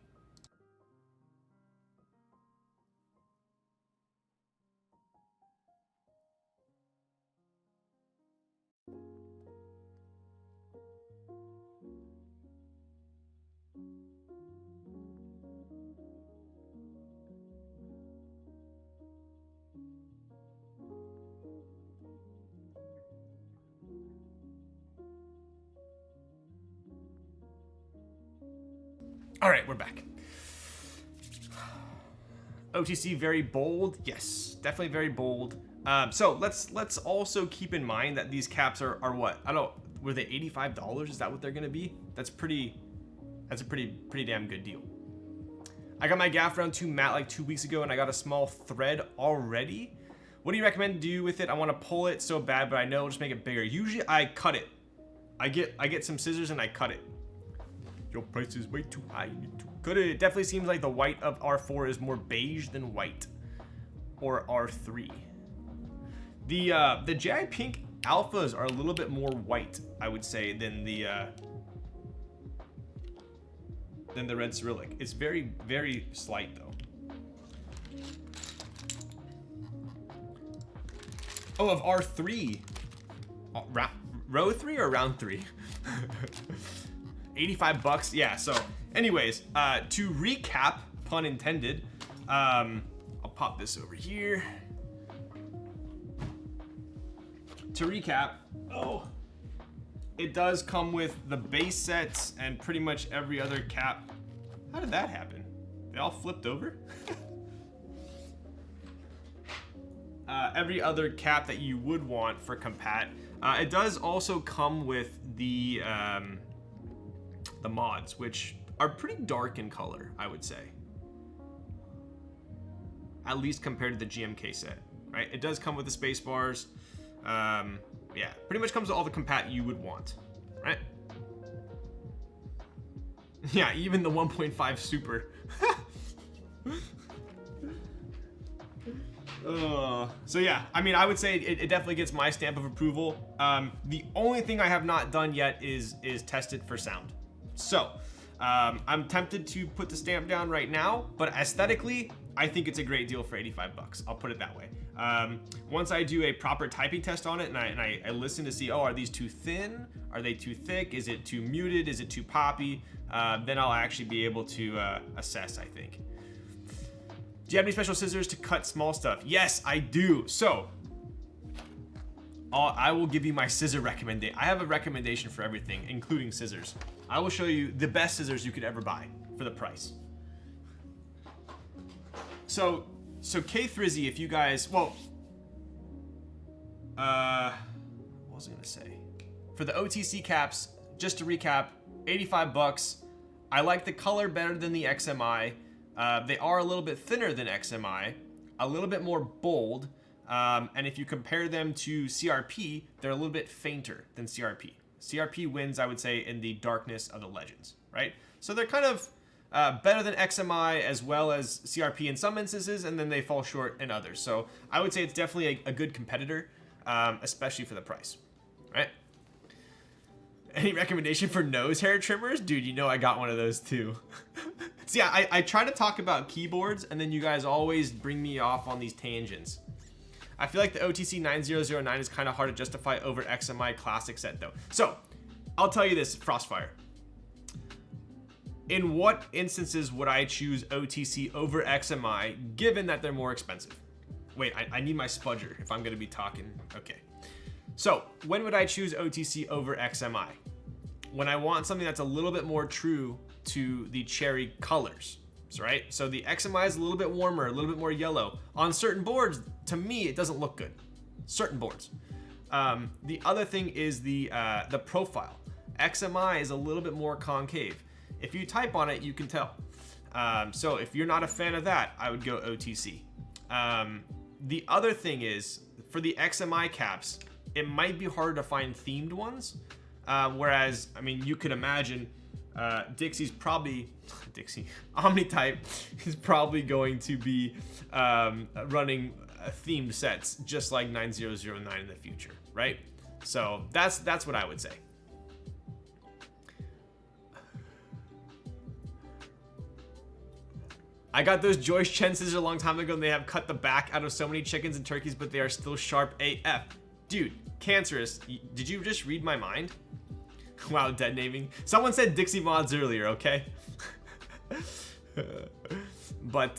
All right, we're back. OTC very bold. Yes, definitely very bold. So let's also keep in mind that these caps are what? I don't. Were they $85? Is that what they're gonna be? That's a pretty damn good deal. I got my gaff round 2 matte like 2 weeks ago, and I got a small thread already. What do you recommend to do with it? I want to pull it so bad, but I know it'll just make it bigger. Usually I cut it. I get some scissors and I cut it. Your price is way too high. You need to cut it. It definitely seems like the white of R4 is more beige than white, or R3. The GI Pink alphas are a little bit more white, I would say, than the Red Cyrillic. It's very, very slight though. Oh, of R3. Row 3 or round 3? 85 bucks. Yeah, so anyways, to recap, pun intended, I'll pop this over here. To recap, it does come with the base sets and pretty much every other cap. How did that happen? They all flipped over? Every other cap that you would want for compat. It does also come with the mods, which are pretty dark in color, I would say. At least compared to the GMK set, right? It does come with the space bars. Yeah, pretty much comes with all the compat you would want, right? Yeah, even the 1.5 Super. So yeah, I mean, I would say it definitely gets my stamp of approval. The only thing I have not done yet is test it for sound. So, I'm tempted to put the stamp down right now, but aesthetically, I think it's a great deal for 85 bucks. I'll put it that way. Once I do a proper typing test on it and I listen to see, oh, are these too thin? Are they too thick? Is it too muted? Is it too poppy? Then I'll actually be able to assess, I think. Do you have any special scissors to cut small stuff? Yes, I do. So, I will give you my scissor recommendation. I have a recommendation for everything, including scissors. I will show you the best scissors you could ever buy for the price. So K-Thrizzy, if you guys, well, what was I gonna say? For the OTC caps, just to recap, 85 bucks. I like the color better than the XMI. They are a little bit thinner than XMI, a little bit more bold, and if you compare them to CRP, they're a little bit fainter than CRP. CRP wins, I would say, in the darkness of the legends, right? So they're kind of better than XMI as well as CRP in some instances, and then they fall short in others. So I would say it's definitely a good competitor, especially for the price, right? Any recommendation for nose hair trimmers? Dude, you know I got one of those too. See, I try to talk about keyboards and then you guys always bring me off on these tangents. I feel like the OTC 9009 is kind of hard to justify over XMI classic set though. So, I'll tell you this, Frostfire. In what instances would I choose OTC over XMI given that they're more expensive? Wait, I need my spudger if I'm gonna be talking. Okay. So, when would I choose OTC over XMI? When I want something that's a little bit more true to the cherry colors, right? So the XMI is a little bit warmer, a little bit more yellow. On certain boards, to me, it doesn't look good. Certain boards. The other thing is the profile. XMI is a little bit more concave. If you type on it, you can tell. So if you're not a fan of that, I would go OTC. The other thing is, for the XMI caps, it might be harder to find themed ones. Whereas, I mean, you could imagine Dixie's probably, Omnitype is probably going to be running themed sets just like 9009 in the future, right? So that's what I would say. I got those Joyce Chen scissors a long time ago and they have cut the back out of so many chickens and turkeys, but they are still sharp AF. Dude, cancerous, did you just read my mind? Wow, dead naming. Someone said Dixie mods earlier, okay? But,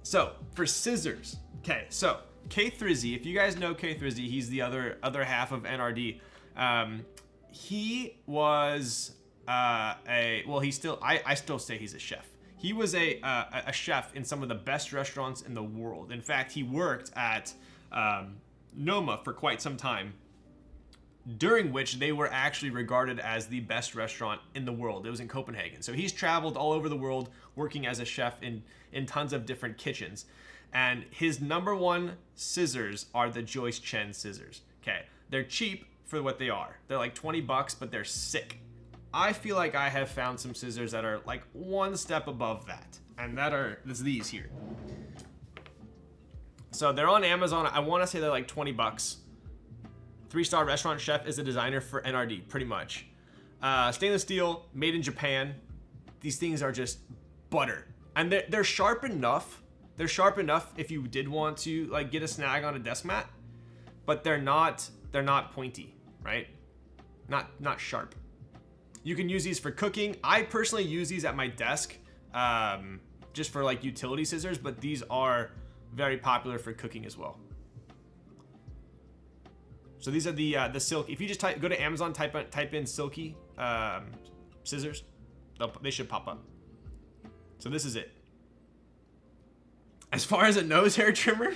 so, for scissors. Okay, so, K3Z, if you guys know K3Z, he's the other half of NRD. He was I still say he's a chef. He was a chef in some of the best restaurants in the world. In fact, he worked at Noma for quite some time, during which they were actually regarded as the best restaurant in the world. It was in Copenhagen. So he's traveled all over the world working as a chef in tons of different kitchens. And his #1 scissors are the Joyce Chen scissors. Okay, they're cheap for what they are. They're like 20 bucks, but they're sick. I feel like I have found some scissors that are like one step above that. And that's these here. So they're on Amazon. I want to say they're like 20 bucks. 3-star restaurant chef is a designer for NRD, pretty much. Stainless steel, made in Japan. These things are just butter. And they're sharp enough. They're sharp enough if you did want to like get a snag on a desk mat. But they're not pointy, right? Not sharp. You can use these for cooking. I personally use these at my desk just for like utility scissors, but these are very popular for cooking as well. So these are the silk. If you just go to Amazon, type in silky scissors, they should pop up. So this is it. As far as a nose hair trimmer,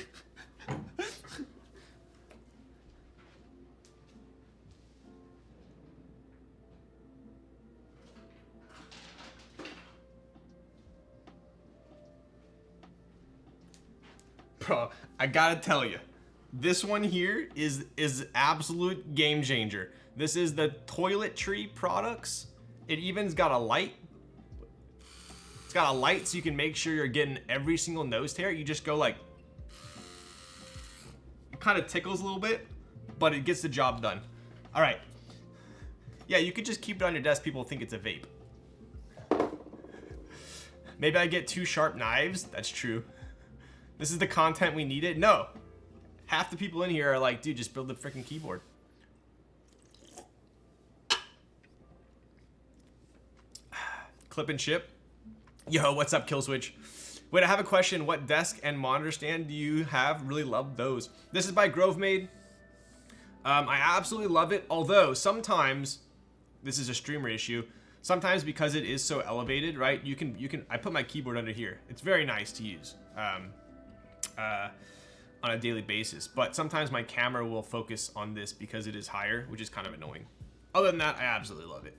bro, I gotta tell you, this one here is absolute game changer. This is the Toiletry Products. It even's got a light. It's got a light so you can make sure you're getting every single nose hair. You just go like, it kind of tickles a little bit, but it gets the job done. All right. Yeah, you could just keep it on your desk. People think it's a vape. Maybe I get 2 sharp knives. That's true. This is the content we needed. No. Half the people in here are like, dude, just build the freaking keyboard. Clip and ship. Yo, what's up, Killswitch? Wait, I have a question. What desk and monitor stand do you have? Really love those. This is by Grovemade. I absolutely love it. Although sometimes, this is a streamer issue. Sometimes because it is so elevated, right? You can. I put my keyboard under here. It's very nice to use on a daily basis. But sometimes my camera will focus on this because it is higher, which is kind of annoying. Other than that, I absolutely love it.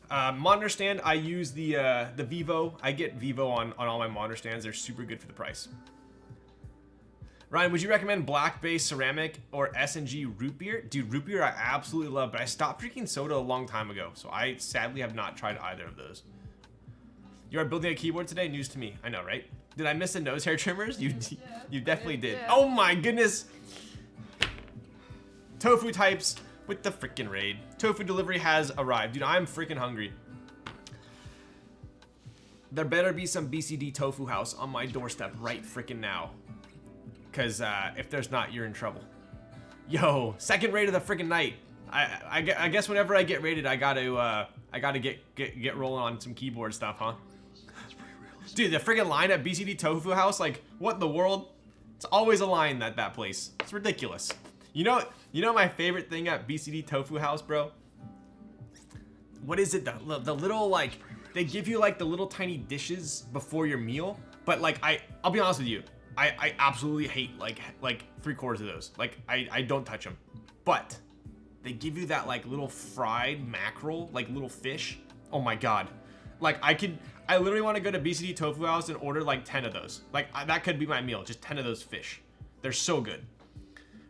Monitor stand, I use the Vivo. I get Vivo on all my monitor stands. They're super good for the price. Ryan, would you recommend black base ceramic or S&G root beer? Dude, root beer I absolutely love, but I stopped drinking soda a long time ago, so I sadly have not tried either of those. You are building a keyboard today? News to me. I know, right? Did I miss the nose hair trimmers? You definitely did. Oh my goodness. Tofu types. with the freaking raid. Tofu delivery has arrived. Dude, I'm freaking hungry. There better be some BCD tofu house on my doorstep right freaking now. Because if there's not, you're in trouble. Yo, second raid of the freaking night. I guess whenever I get raided, I gotta get rolling on some keyboard stuff, huh? Dude, the freaking line at BCD Tofu House, like, what in the world? It's always a line at that place. It's ridiculous. You know my favorite thing at BCD Tofu House, bro? What is it? The little, like, they give you, like, the little tiny dishes before your meal. But, like, I'll be honest with you. I absolutely hate, like 3/4 of those. Like, I don't touch them. But they give you that, like, little fried mackerel, like, little fish. Oh, my God. Like, I literally want to go to BCD Tofu House and order, like, 10 of those. Like, that could be my meal. Just 10 of those fish. They're so good.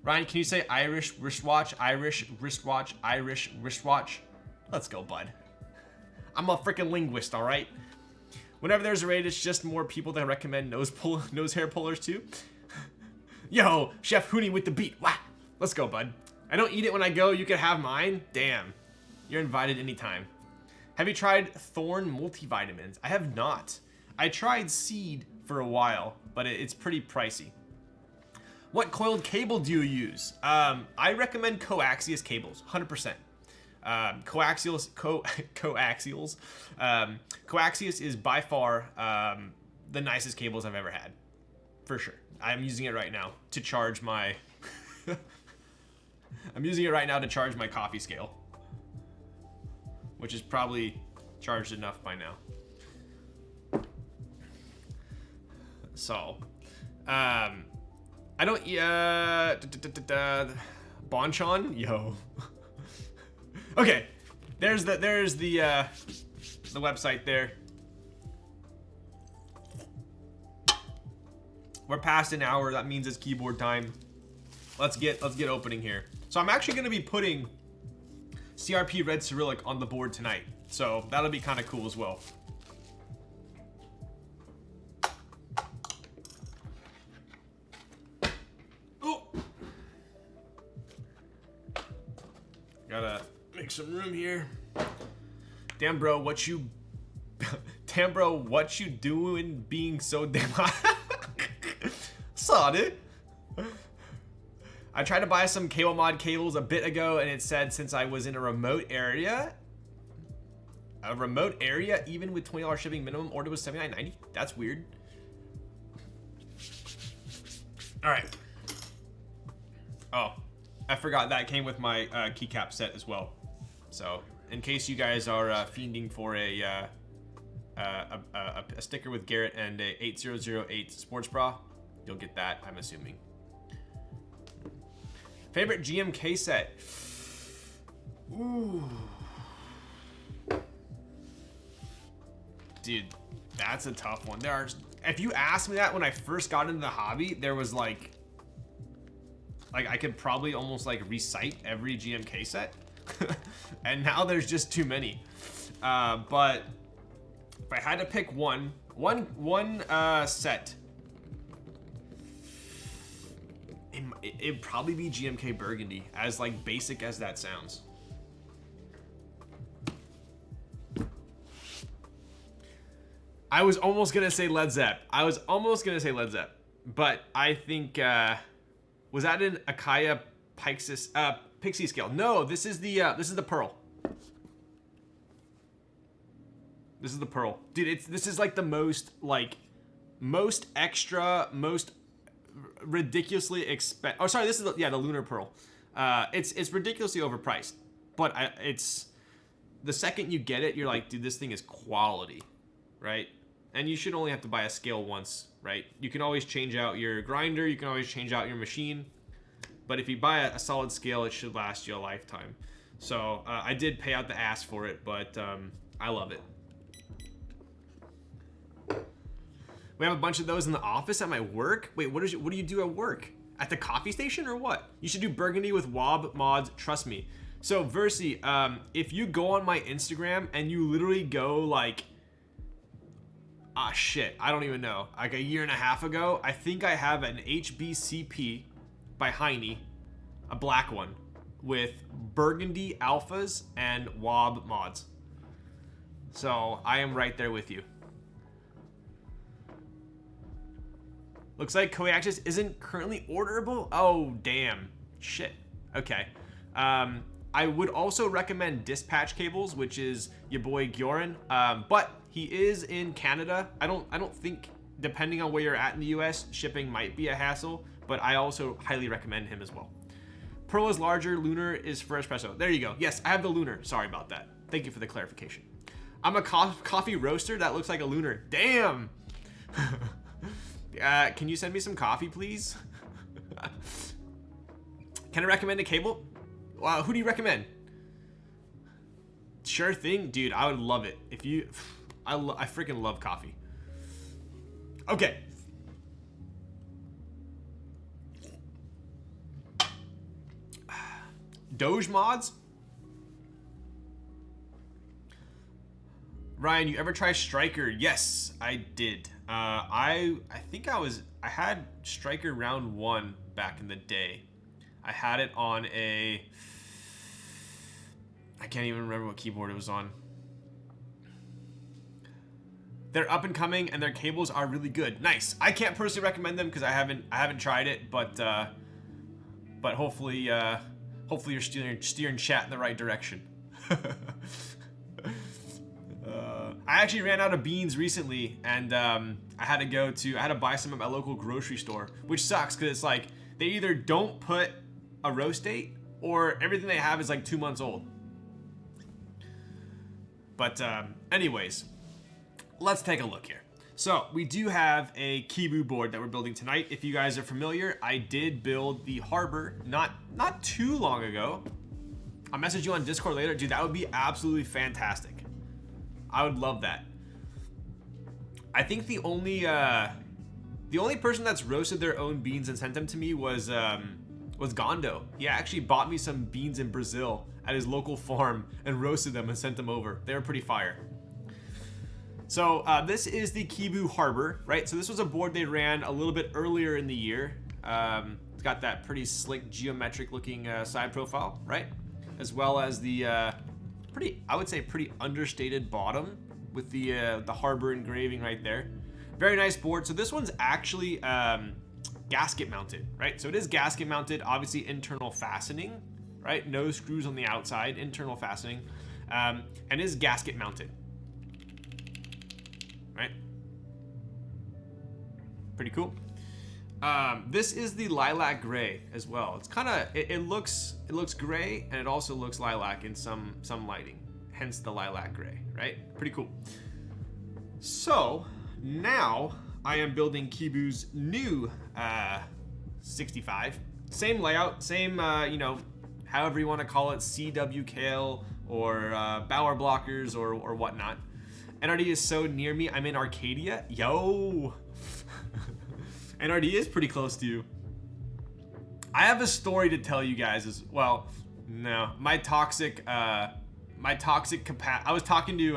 Ryan, can you say Irish wristwatch, Irish wristwatch, Irish wristwatch? Let's go, bud. I'm a freaking linguist, all right? Whenever there's a raid, it's just more people that recommend nose hair pullers too. Yo, Chef Hooney with the beat. Wah! Let's go, bud. I don't eat it when I go. You can have mine. Damn. You're invited anytime. Have you tried Thorn multivitamins? I have not. I tried Seed for a while, but it's pretty pricey. What coiled cable do you use? I recommend coaxial cables, 100%. Coaxials. Coaxius is by far the nicest cables I've ever had, for sure. I'm using it right now to charge my. I'm using it right now to charge my coffee scale, which is probably charged enough by now. So, I don't. Bonchon, yo. Okay, there's the website there. We're past an hour. That means it's keyboard time. Let's get opening here. So I'm actually gonna be putting CRP Red Cyrillic on the board tonight. So that'll be kind of cool as well. Oh, gotta make some room here. Damn, bro, what you doing being so damn hot? Saw it. I tried to buy some cable mod cables a bit ago, and it said since I was in a remote area, even with $20 shipping minimum, order was $79.90. That's weird. All right. Oh, I forgot that came with my keycap set as well. So in case you guys are fiending for a sticker with Garrett and a 8008 sports bra, you'll get that, I'm assuming. Favorite GMK set? Ooh. Dude, that's a tough one. If you asked me that when I first got into the hobby, there was like I could probably almost like recite every GMK set. And now there's just too many. But if I had to pick one set, it'd probably be GMK Burgundy, as like basic as that sounds. I was almost gonna say Led Zepp. But I think was that an Akaya Pixie scale? No, this is the Pearl. This is the Pearl, dude. This is like the most extra, most ridiculously expensive. Oh, sorry, this is the Lunar Pearl. It's ridiculously overpriced, but it's the second you get it, you're like, dude, this thing is quality, right? And you should only have to buy a scale once, right? You can always change out your grinder, you can always change out your machine, but if you buy a solid scale, it should last you a lifetime. So I did pay out the ass for it, but I love it. We have a bunch of those in the office at my work. Wait, what do you do at work? At the coffee station or what? You should do Burgundy with Wob mods, trust me. So Versi, if you go on my Instagram and you literally go like, shit, I don't even know, like a year and a half ago, I think I have an HBCP by Heine, a black one. with burgundy alphas and wob mods. So I am right there with you. Looks like Coaxis isn't currently orderable. Oh, damn. Shit. Okay. I would also recommend Dispatch Cables, which is your boy Gioran. But he is in Canada. I don't think, depending on where you're at in the US, shipping might be a hassle, but I also highly recommend him as well. Pearl is larger, Lunar is for espresso. There you go. Yes, I have the Lunar. Sorry about that. Thank you for the clarification. I'm a coffee roaster that looks like a Lunar. Damn. Can you send me some coffee, please? Can I recommend a cable? Wow, who do you recommend? Sure thing, dude. I would love it if you. I freaking love coffee. Okay. Doge mods. Ryan, you ever try Striker? Yes, I did. I think I had Striker round 1 back in the day. I had it on a, I can't even remember what keyboard it was on. They're up and coming and their cables are really good. Nice. I can't personally recommend them because I haven't tried it, but hopefully you're steering chat in the right direction. I actually ran out of beans recently, and I had to buy some at my local grocery store, which sucks because it's like they either don't put a roast date or everything they have is like 2 months old. But anyways, let's take a look here. So we do have a Kibou board that we're building tonight. If you guys are familiar, I did build the Harbor not too long ago. I'll message you on Discord later. Dude, that would be absolutely fantastic. I would love that. I think the only person that's roasted their own beans and sent them to me was Gondo. He actually bought me some beans in Brazil at his local farm and roasted them and sent them over. They were pretty fire. So this is the Kibou Harbor, right? So this was a board they ran a little bit earlier in the year. It's got that pretty slick geometric looking side profile, right? As well as the I would say pretty understated bottom with the Harbor engraving right there. Very nice board. So this one's actually gasket mounted, right? So it is gasket mounted, obviously internal fastening, right? No screws on the outside, internal fastening, and is gasket mounted, right? Pretty cool. This is the lilac gray as well. It's kind of it looks gray, and it also looks lilac in some lighting, hence the lilac gray, right? Pretty cool. So now I am building Kibou's new 65. Same layout, same however you want to call it, CWKL or Bower blockers or whatnot. NRD is so near me. I'm in Arcadia. Yo. NRD is pretty close to you. I have a story to tell you guys as well. No, my toxic I was talking to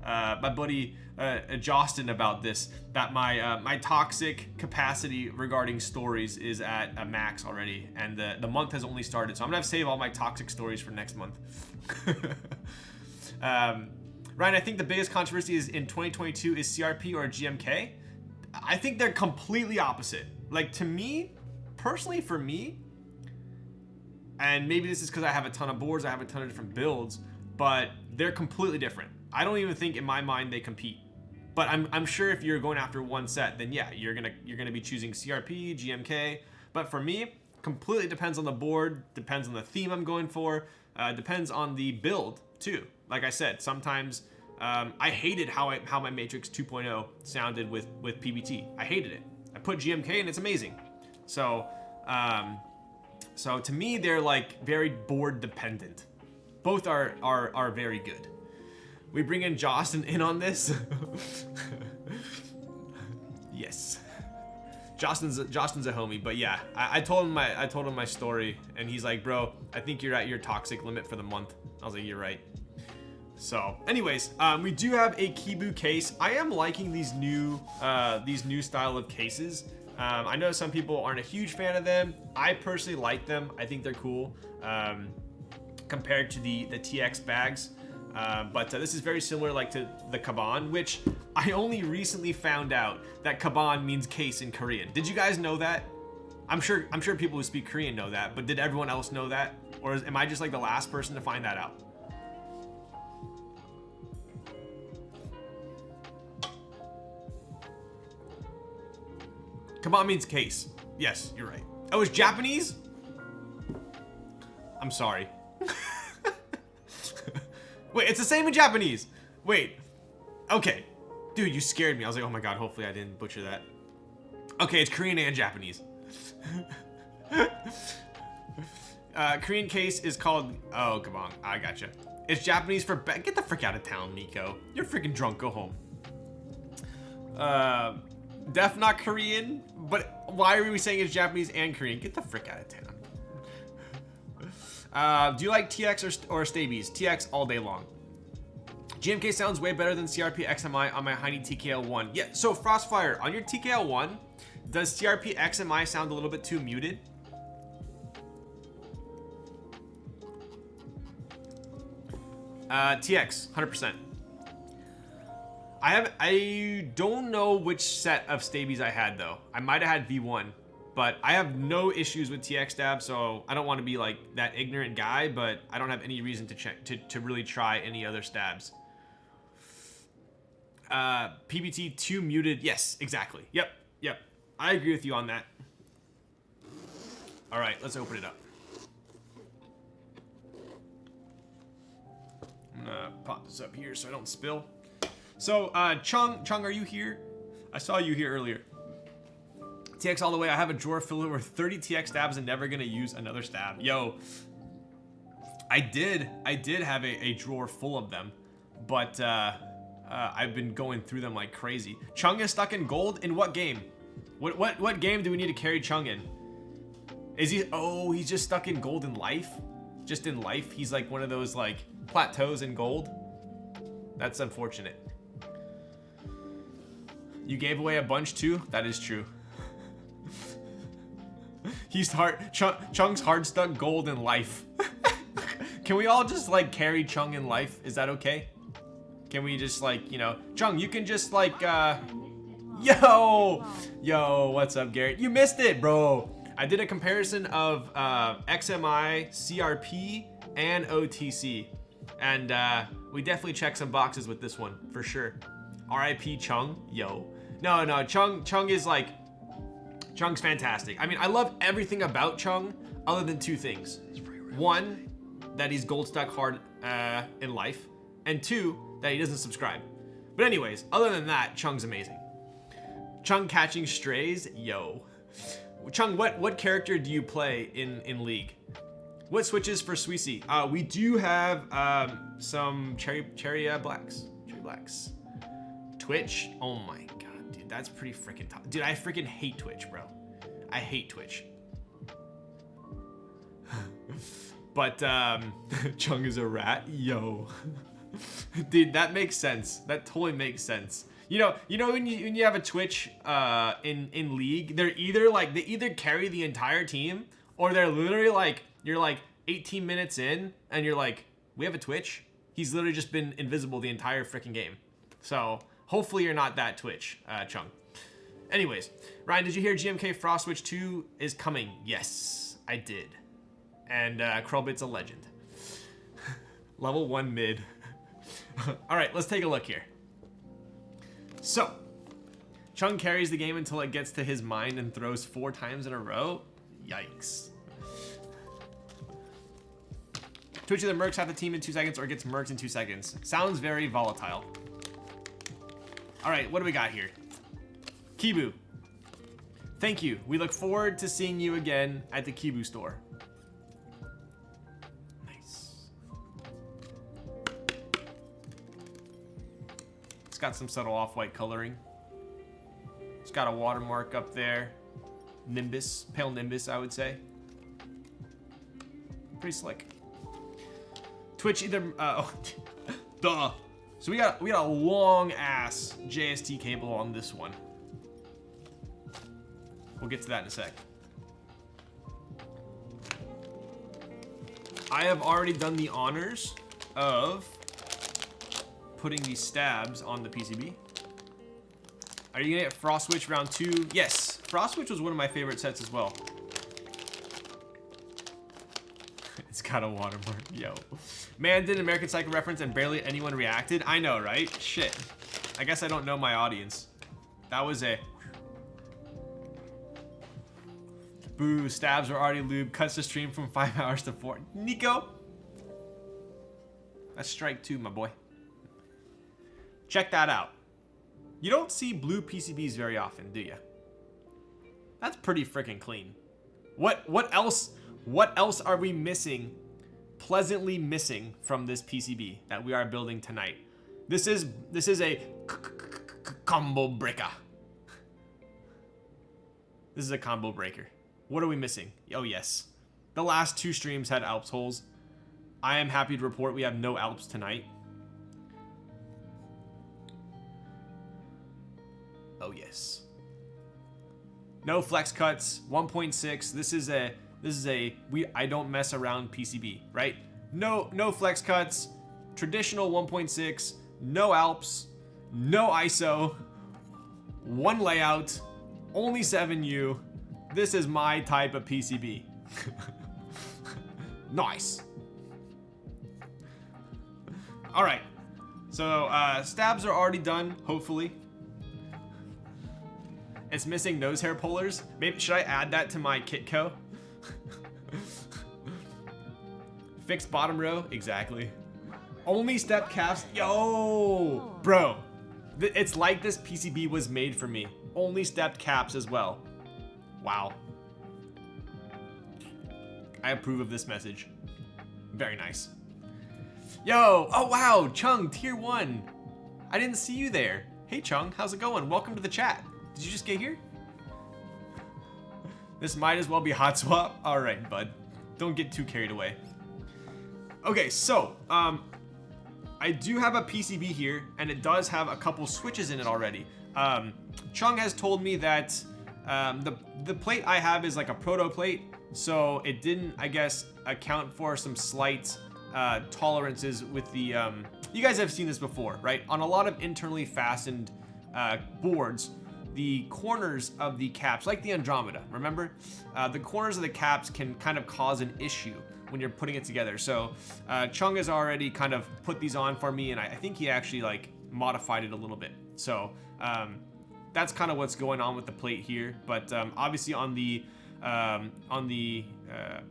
my buddy Jostin about this, that my toxic capacity regarding stories is at a max already, and the month has only started, so I'm gonna have to save all my toxic stories for next month. Ryan, I think the biggest controversy is in 2022 is CRP or GMK. I think they're completely opposite. Like, to me, personally, for me, and maybe this is because I have a ton of boards, I have a ton of different builds, but they're completely different. I don't even think in my mind they compete. But I'm sure if you're going after one set, then yeah, you're gonna be choosing CRP, GMK. But for me, completely depends on the board, depends on the theme I'm going for, depends on the build too. Like I said, sometimes I hated how my Matrix 2.0 sounded with PBT. I hated it. I put GMK and it's amazing. So to me, they're like very board dependent. Both are very good. We bring in Justin in on this. Yes, Justin's a homie. But yeah, I told him my story, and he's like, bro, I think you're at your toxic limit for the month. I was like, you're right. So anyways, we do have a Kibou case. I am liking these new style of cases. I know some people aren't a huge fan of them. I personally like them. I think they're cool compared to the TX bags. But this is very similar like to the Kaban, which I only recently found out that Kaban means case in Korean. Did you guys know that? I'm sure people who speak Korean know that, but did everyone else know that? Or am I just like the last person to find that out? Kaban means case. Yes, you're right. Oh, it's Japanese? I'm sorry. Wait, it's the same in Japanese. Wait. Okay. Dude, you scared me. I was like, oh my god, hopefully I didn't butcher that. Okay, it's Korean and Japanese. Korean case is called... Oh, come on. I gotcha. It's Japanese for... Get the frick out of town, Nico. You're freaking drunk. Go home. Def not Korean, but why are we saying it's Japanese and Korean? Get the frick out of town. Do you like TX or Stabies? TX all day long. GMK sounds way better than CRP XMI on my Heine TKL1. Yeah, so Frostfire, on your TKL1, does CRP XMI sound a little bit too muted? TX, 100%. I don't know which set of Stabies I had though. I might have had V1, but I have no issues with TX stab, so I don't want to be like that ignorant guy, but I don't have any reason to check to really try any other stabs. PBT 2 muted. Yes, exactly. Yep. I agree with you on that. All right, let's open it up. I'm gonna pop this up here so I don't spill. So, Chung, are you here? I saw you here earlier. TX all the way. I have a drawer filled with 30 TX stabs and never gonna use another stab. Yo, I did have a drawer full of them, but I've been going through them like crazy. Chung is stuck in gold. In what game? What game do we need to carry Chung in? Is he? Oh, he's just stuck in gold in life. Just in life, he's like one of those like plateaus in gold. That's unfortunate. You gave away a bunch too? That is true. He's Chung's hard stuck gold in life. Can we all just like carry Chung in life? Is that okay? Can we just like, you know, Chung, you can just like, yo, what's up, Garrett? You missed it, bro. I did a comparison of XMI, CRP, and OTC. And we definitely checked some boxes with this one, for sure. RIP Chung, yo. No, Chung is like, Chung's fantastic. I mean, I love everything about Chung other than two things. One, that he's gold stuck hard in life. And two, that he doesn't subscribe. But anyways, other than that, Chung's amazing. Chung catching strays, yo. Chung, what character do you play in League? What switches for Suisei? We do have some cherry blacks. Twitch, oh my god, dude, that's pretty freaking tough. Dude, I freaking hate Twitch, bro. I hate Twitch. But Chung is a rat, yo. Dude, that makes sense. That totally makes sense. You know when you have a Twitch in League, they either carry the entire team, or they're literally like, you're like 18 minutes in and you're like, we have a Twitch? He's literally just been invisible the entire freaking game. So hopefully you're not that Twitch, Chung. Anyways, Ryan, did you hear GMK Frost Switch 2 is coming? Yes, I did. And Krulbit's a legend. Level 1 mid. All right, let's take a look here. So, Chung carries the game until it gets to his mind and throws 4 times in a row. Yikes. Twitch either murks half the team in 2 seconds or gets murked in 2 seconds. Sounds very volatile. All right, what do we got here? Kibou. Thank you. We look forward to seeing you again at the Kibou store. Nice. It's got some subtle off-white coloring. It's got a watermark up there. Nimbus, pale Nimbus, I would say. Pretty slick. Twitch either, duh. So we got a long ass JST cable on this one. We'll get to that in a sec. I have already done the honors of putting these stabs on the PCB. Are you gonna get Frost Witch round 2? Yes, Frost Witch was one of my favorite sets as well. It's got a watermark, yo. Man did an American Psycho reference and barely anyone reacted. I know, right? Shit. I guess I don't know my audience. That was a... Boo, stabs are already lubed. Cuts the stream from 5 hours to 4. Nico! That's strike 2, my boy. Check that out. You don't see blue PCBs very often, do you? That's pretty freaking clean. What else are we missing, pleasantly missing from this PCB that we are building tonight? This is a combo breaker. This is a combo breaker. What are we missing? Oh yes. The last 2 streams had Alps holes. I am happy to report we have no Alps tonight. Oh yes. No flex cuts, 1.6. This is a I don't mess around PCB, right? No flex cuts, traditional 1.6, no Alps, no ISO, 1 layout, only 7U. This is my type of PCB. Nice. All right. So stabs are already done, hopefully. It's missing nose hair pullers. Maybe should I add that to my Kitco? Fixed bottom row, exactly. Only step caps. Yo, bro. It's like this PCB was made for me. Only stepped caps as well. Wow. I approve of this message. Very nice. Yo, oh wow, Chung, tier 1. I didn't see you there. Hey Chung, how's it going? Welcome to the chat. Did you just get here? This might as well be hot swap. All right, bud. Don't get too carried away. Okay, so I do have a PCB here, and it does have a couple switches in it already. Chung has told me that the plate I have is like a proto plate, so it didn't, I guess, account for some slight tolerances with the. You guys have seen this before, right? On a lot of internally fastened boards, the corners of the caps, like the Andromeda, remember? The corners of the caps can kind of cause an issue when you're putting it together. So Chung has already kind of put these on for me, and I think he actually like modified it a little bit. So that's kind of what's going on with the plate here. But obviously on the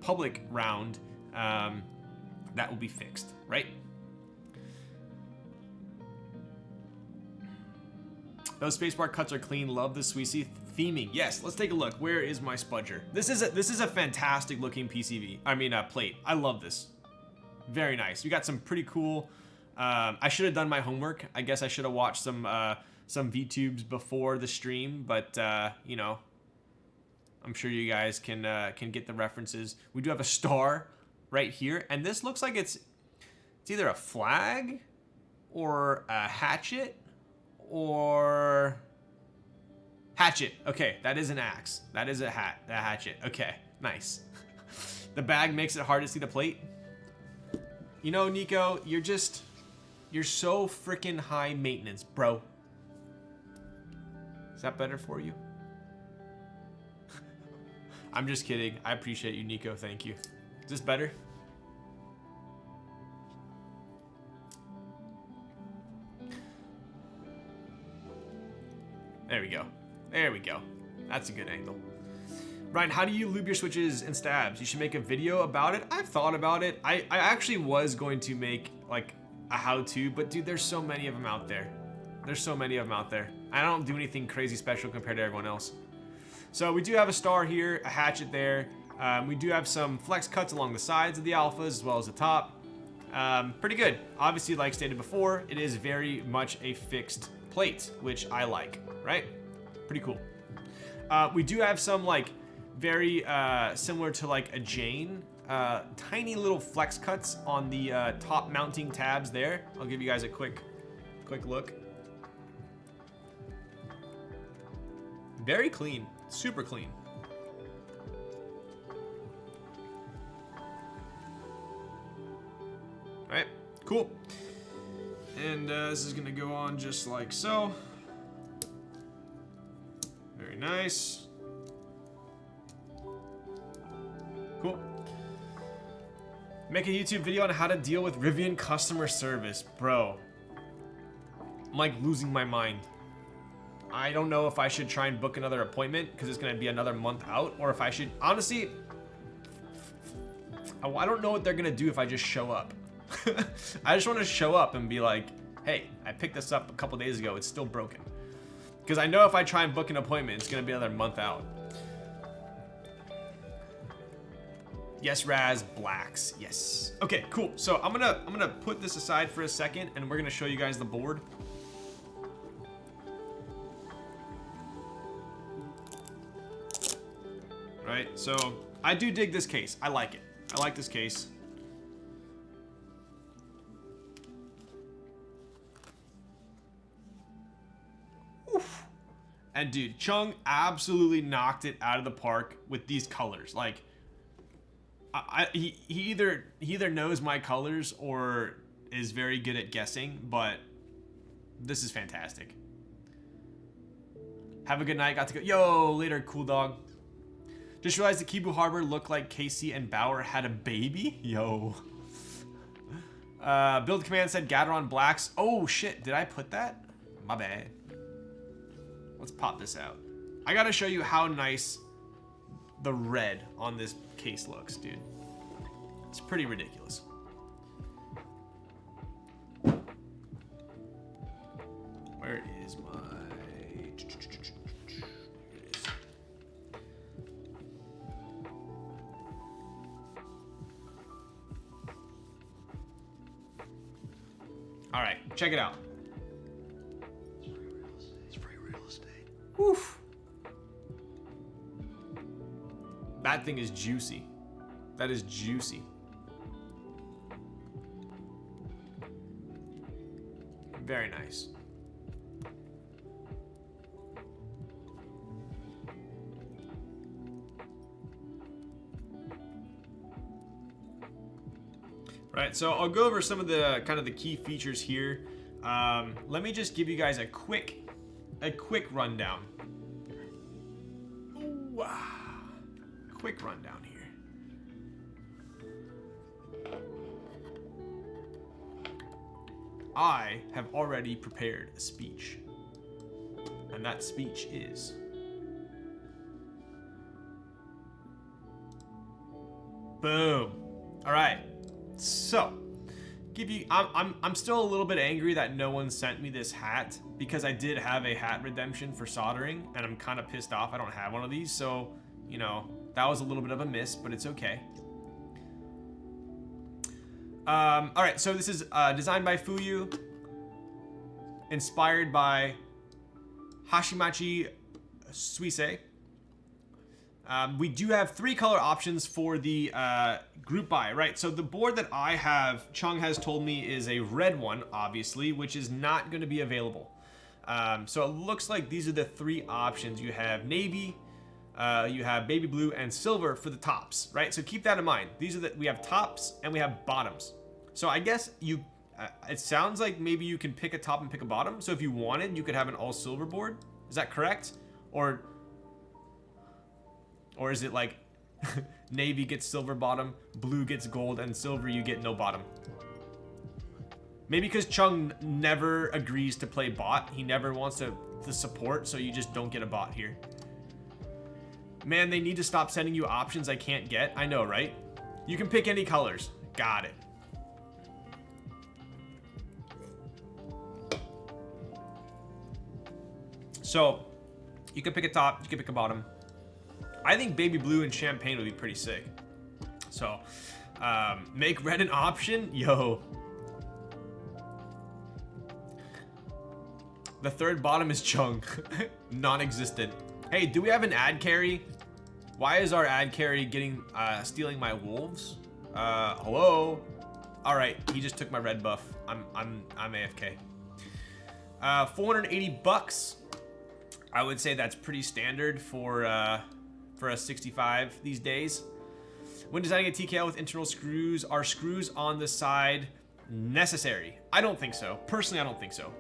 public round, that will be fixed, right? Those spacebar cuts are clean. Love the Suisei theming. Yes, let's take a look. Where is my spudger? This is a fantastic looking PCB. I mean, plate. I love this. Very nice. We got some pretty cool. I should have done my homework. I guess I should have watched some VTubes before the stream, but you know, I'm sure you guys can get the references. We do have a star right here, and this looks like it's either a flag or a hatchet. Or hatchet. Okay, that is an axe. That is a hatchet. Okay, nice. The bag makes it hard to see the plate. You know, Nico, you're so freaking high maintenance, bro. Is that better for you? I'm just kidding. I appreciate you, Nico. Thank you. Is this better? There we go. There we go. That's a good angle. Ryan, how do you lube your switches and stabs? You should make a video about it. I've thought about it. I actually was going to make like a how-to, but dude, there's so many of them out there. There's so many of them out there. I don't do anything crazy special compared to everyone else. So we do have a star here, a hatchet there. We do have some flex cuts along the sides of the alphas as well as the top. Pretty good. Obviously, like stated before, it is very much a fixed plate, which I like. Right? Pretty cool. We do have some like very similar to like a Jane, tiny little flex cuts on the top mounting tabs there. I'll give you guys a quick look. Very clean, super clean. Cool. And this is gonna go on just like so. Very nice. Cool. Make a YouTube video on how to deal with Rivian customer service. Bro, I'm like losing my mind. I don't know if I should try and book another appointment because it's gonna be another month out, or if I should, honestly, I don't know what they're gonna do if I just show up. I just want to show up and be like, hey, I picked this up a couple days ago, it's still broken. Because I know if I try and book an appointment, it's gonna be another month out. Yes, Raz, blacks, yes. Okay, cool. So I'm gonna put this aside for a second, and we're gonna show you guys the board. Right, so I do dig this case. I like it. I like this case. Oof. And dude, Chung absolutely knocked it out of the park with these colors. Like, he either knows my colors or is very good at guessing, but this is fantastic. Have a good night. Got to go. Yo, later, cool dog. Just realized the Kibou Harbor looked like Casey and Bauer had a baby. Yo. Build command said Gateron blacks. Oh shit, did I put that? My bad. Let's pop this out. I gotta show you how nice the red on this case looks, dude. It's pretty ridiculous. Where is my... All right, check it out. It's free real estate. Woof. That thing is juicy. That is juicy. Very nice. Right, so I'll go over some of the kind of the key features here. Let me just give you guys a quick rundown. Ooh, quick rundown here. I have already prepared a speech, and that speech is boom. All right. So, I'm still a little bit angry that no one sent me this hat, because I did have a hat redemption for soldering, and I'm kind of pissed off I don't have one of these. So, you know, that was a little bit of a miss, but it's okay. All right, so this is designed by Fuyu, inspired by Hashimachi Suisei. We do have 3 color options for the group buy, right? So the board that I have, Chung has told me, is a red one, obviously, which is not going to be available. So it looks like these are the 3 options. You have navy, you have baby blue, and silver for the tops, right? So keep that in mind. These are we have tops and we have bottoms. So I guess you, it sounds like maybe you can pick a top and pick a bottom. So if you wanted, you could have an all silver board. Is that correct? Or is it like navy gets silver bottom, blue gets gold, and silver you get no bottom? Maybe because Chung never agrees to play bot. He never wants to support, so you just don't get a bot here. Man, they need to stop sending you options I can't get. I know, right? You can pick any colors. Got it. So, you can pick a top, you can pick a bottom. I think baby blue and champagne would be pretty sick. So, make red an option? Yo. The third bottom is Chung. Non-existent. Hey, do we have an ad carry? Why is our ad carry getting, stealing my wolves? Hello? All right, he just took my red buff. I'm AFK. 480 bucks. I would say that's pretty standard for a 65 these days. When designing a TKL with internal screws, are screws on the side necessary? I don't think so. Personally, I don't think so.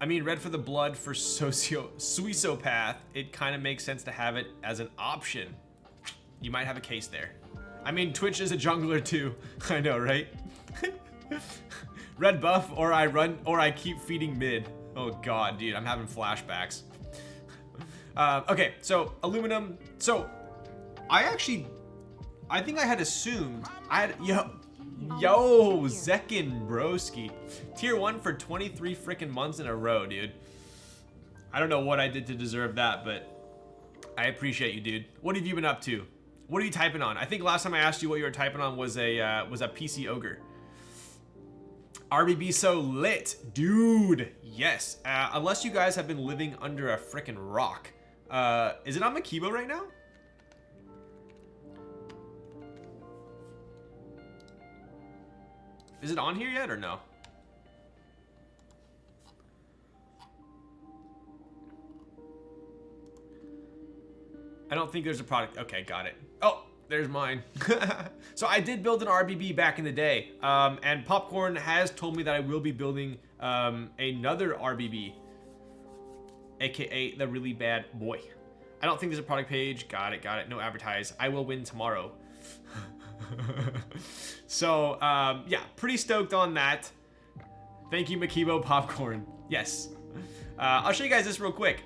I mean, red for the blood for Suisopath, it kind of makes sense to have it as an option. You might have a case there. I mean, Twitch is a jungler too. I know, right? Red buff, or I run, or I keep feeding mid. Oh god, dude, I'm having flashbacks. Okay, so aluminum. So I think I had assumed Yo, Zekin broski. Tier 1 for 23 freaking months in a row, dude. I don't know what I did to deserve that, but I appreciate you, dude. What have you been up to? What are you typing on? I think last time I asked you what you were typing on was a PC ogre. RBB so lit, dude. Yes. Unless you guys have been living under a freaking rock. Is it on my Kibou right now? Is it on here yet or no? I don't think there's a product. Okay, got it. Oh, there's mine. So I did build an RBB back in the day. And Popcorn has told me that I will be building another RBB. AKA the really bad boy. I don't think there's a product page. Got it, got it. No advertise. I will win tomorrow. So, yeah, pretty stoked on that. Thank you, Makibo Popcorn. Yes. I'll show you guys this real quick.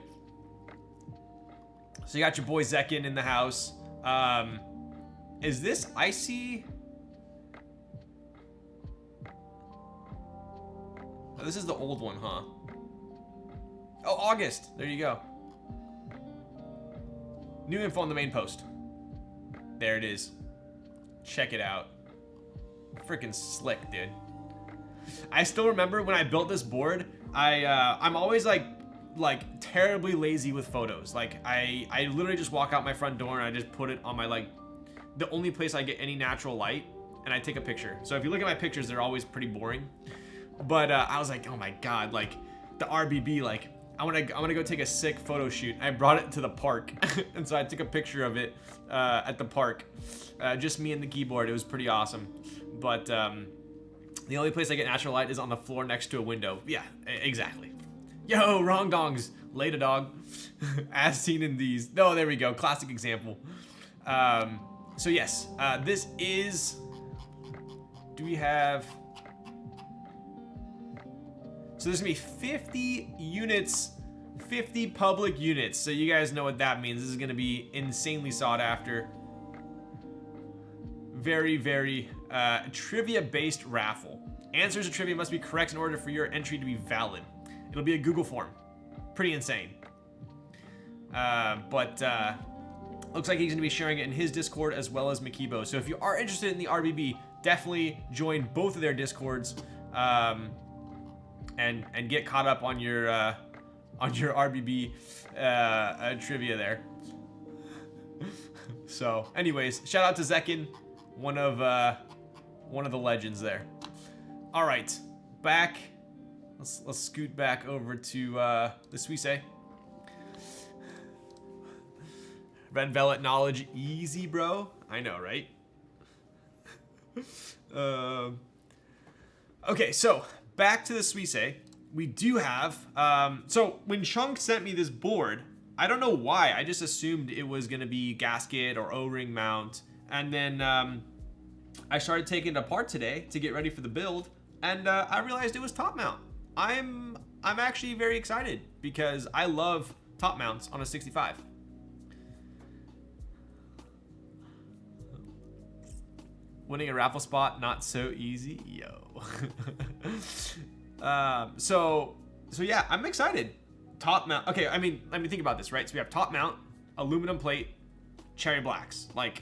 So you got your boy Zekin in the house. Is this icy? Oh, this is the old one, huh? Oh, August. There you go. New info on the main post. There it is. Check it out. Freaking slick, dude. I still remember when I built this board, I'm always like terribly lazy with photos. Like I literally just walk out my front door and I just put it on my the only place I get any natural light, and I take a picture. So if you look at my pictures, they're always pretty boring. But I was like, oh my god, like the RBB, like I wanna go take a sick photo shoot. I brought it to the park, and so I took a picture of it at the park. Just me and the keyboard. It was pretty awesome. But the only place I get natural light is on the floor next to a window. Yeah, exactly. Yo, wrong dongs. Later, dog. As seen in these. No, there we go. Classic example. So yes, this is. Do we have? So there's gonna be 50 units, 50 public units. So you guys know what that means. This is gonna be insanely sought after. Very, very trivia-based raffle. Answers to trivia must be correct in order for your entry to be valid. It'll be a Google form. Pretty insane. But looks like he's gonna be sharing it in his Discord as well as Makibo. So if you are interested in the RBB, definitely join both of their Discords and get caught up on your RBB trivia there. So, anyways, shout out to Zekin, one of the legends there. All right, back. Let's scoot back over to the Suisei. Red Velvet knowledge, easy, bro. I know, right? Okay, so back to the Suisei. We do have. So when Chunk sent me this board, I don't know why. I just assumed it was gonna be gasket or O-ring mount, and then I started taking it apart today to get ready for the build, and I realized it was top mount. I'm actually very excited because I love top mounts on a 65. Winning a raffle spot, not so easy, yo. So yeah, I'm excited. Top mount. Okay, I mean, let me think about this, right? So we have top mount, aluminum plate, cherry blacks. Like,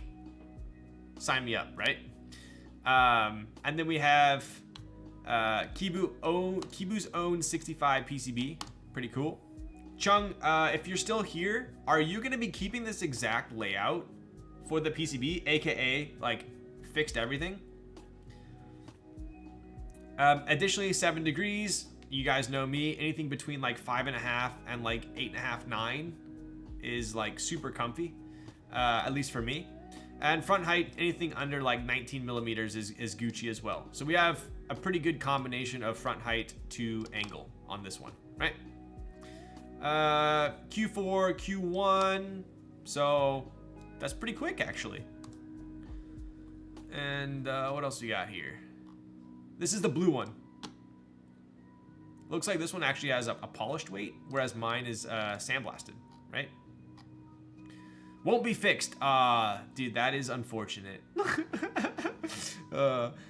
sign me up, right? And then we have Kibou's own 65 PCB. Pretty cool. Chung, if you're still here, are you gonna be keeping this exact layout for the PCB, aka like fixed everything? Additionally, 7 degrees. You guys know me. Anything between like 5.5 and like 8.5, 9 is like super comfy, at least for me. And front height, anything under like 19 millimeters is Gucci as well. So we have a pretty good combination of front height to angle on this one, right? Q4, Q1, so that's pretty quick actually. And what else we got here? This is the blue one. Looks like this one actually has a polished weight, whereas mine is sandblasted, right? Won't be fixed. Dude, that is unfortunate. Chung,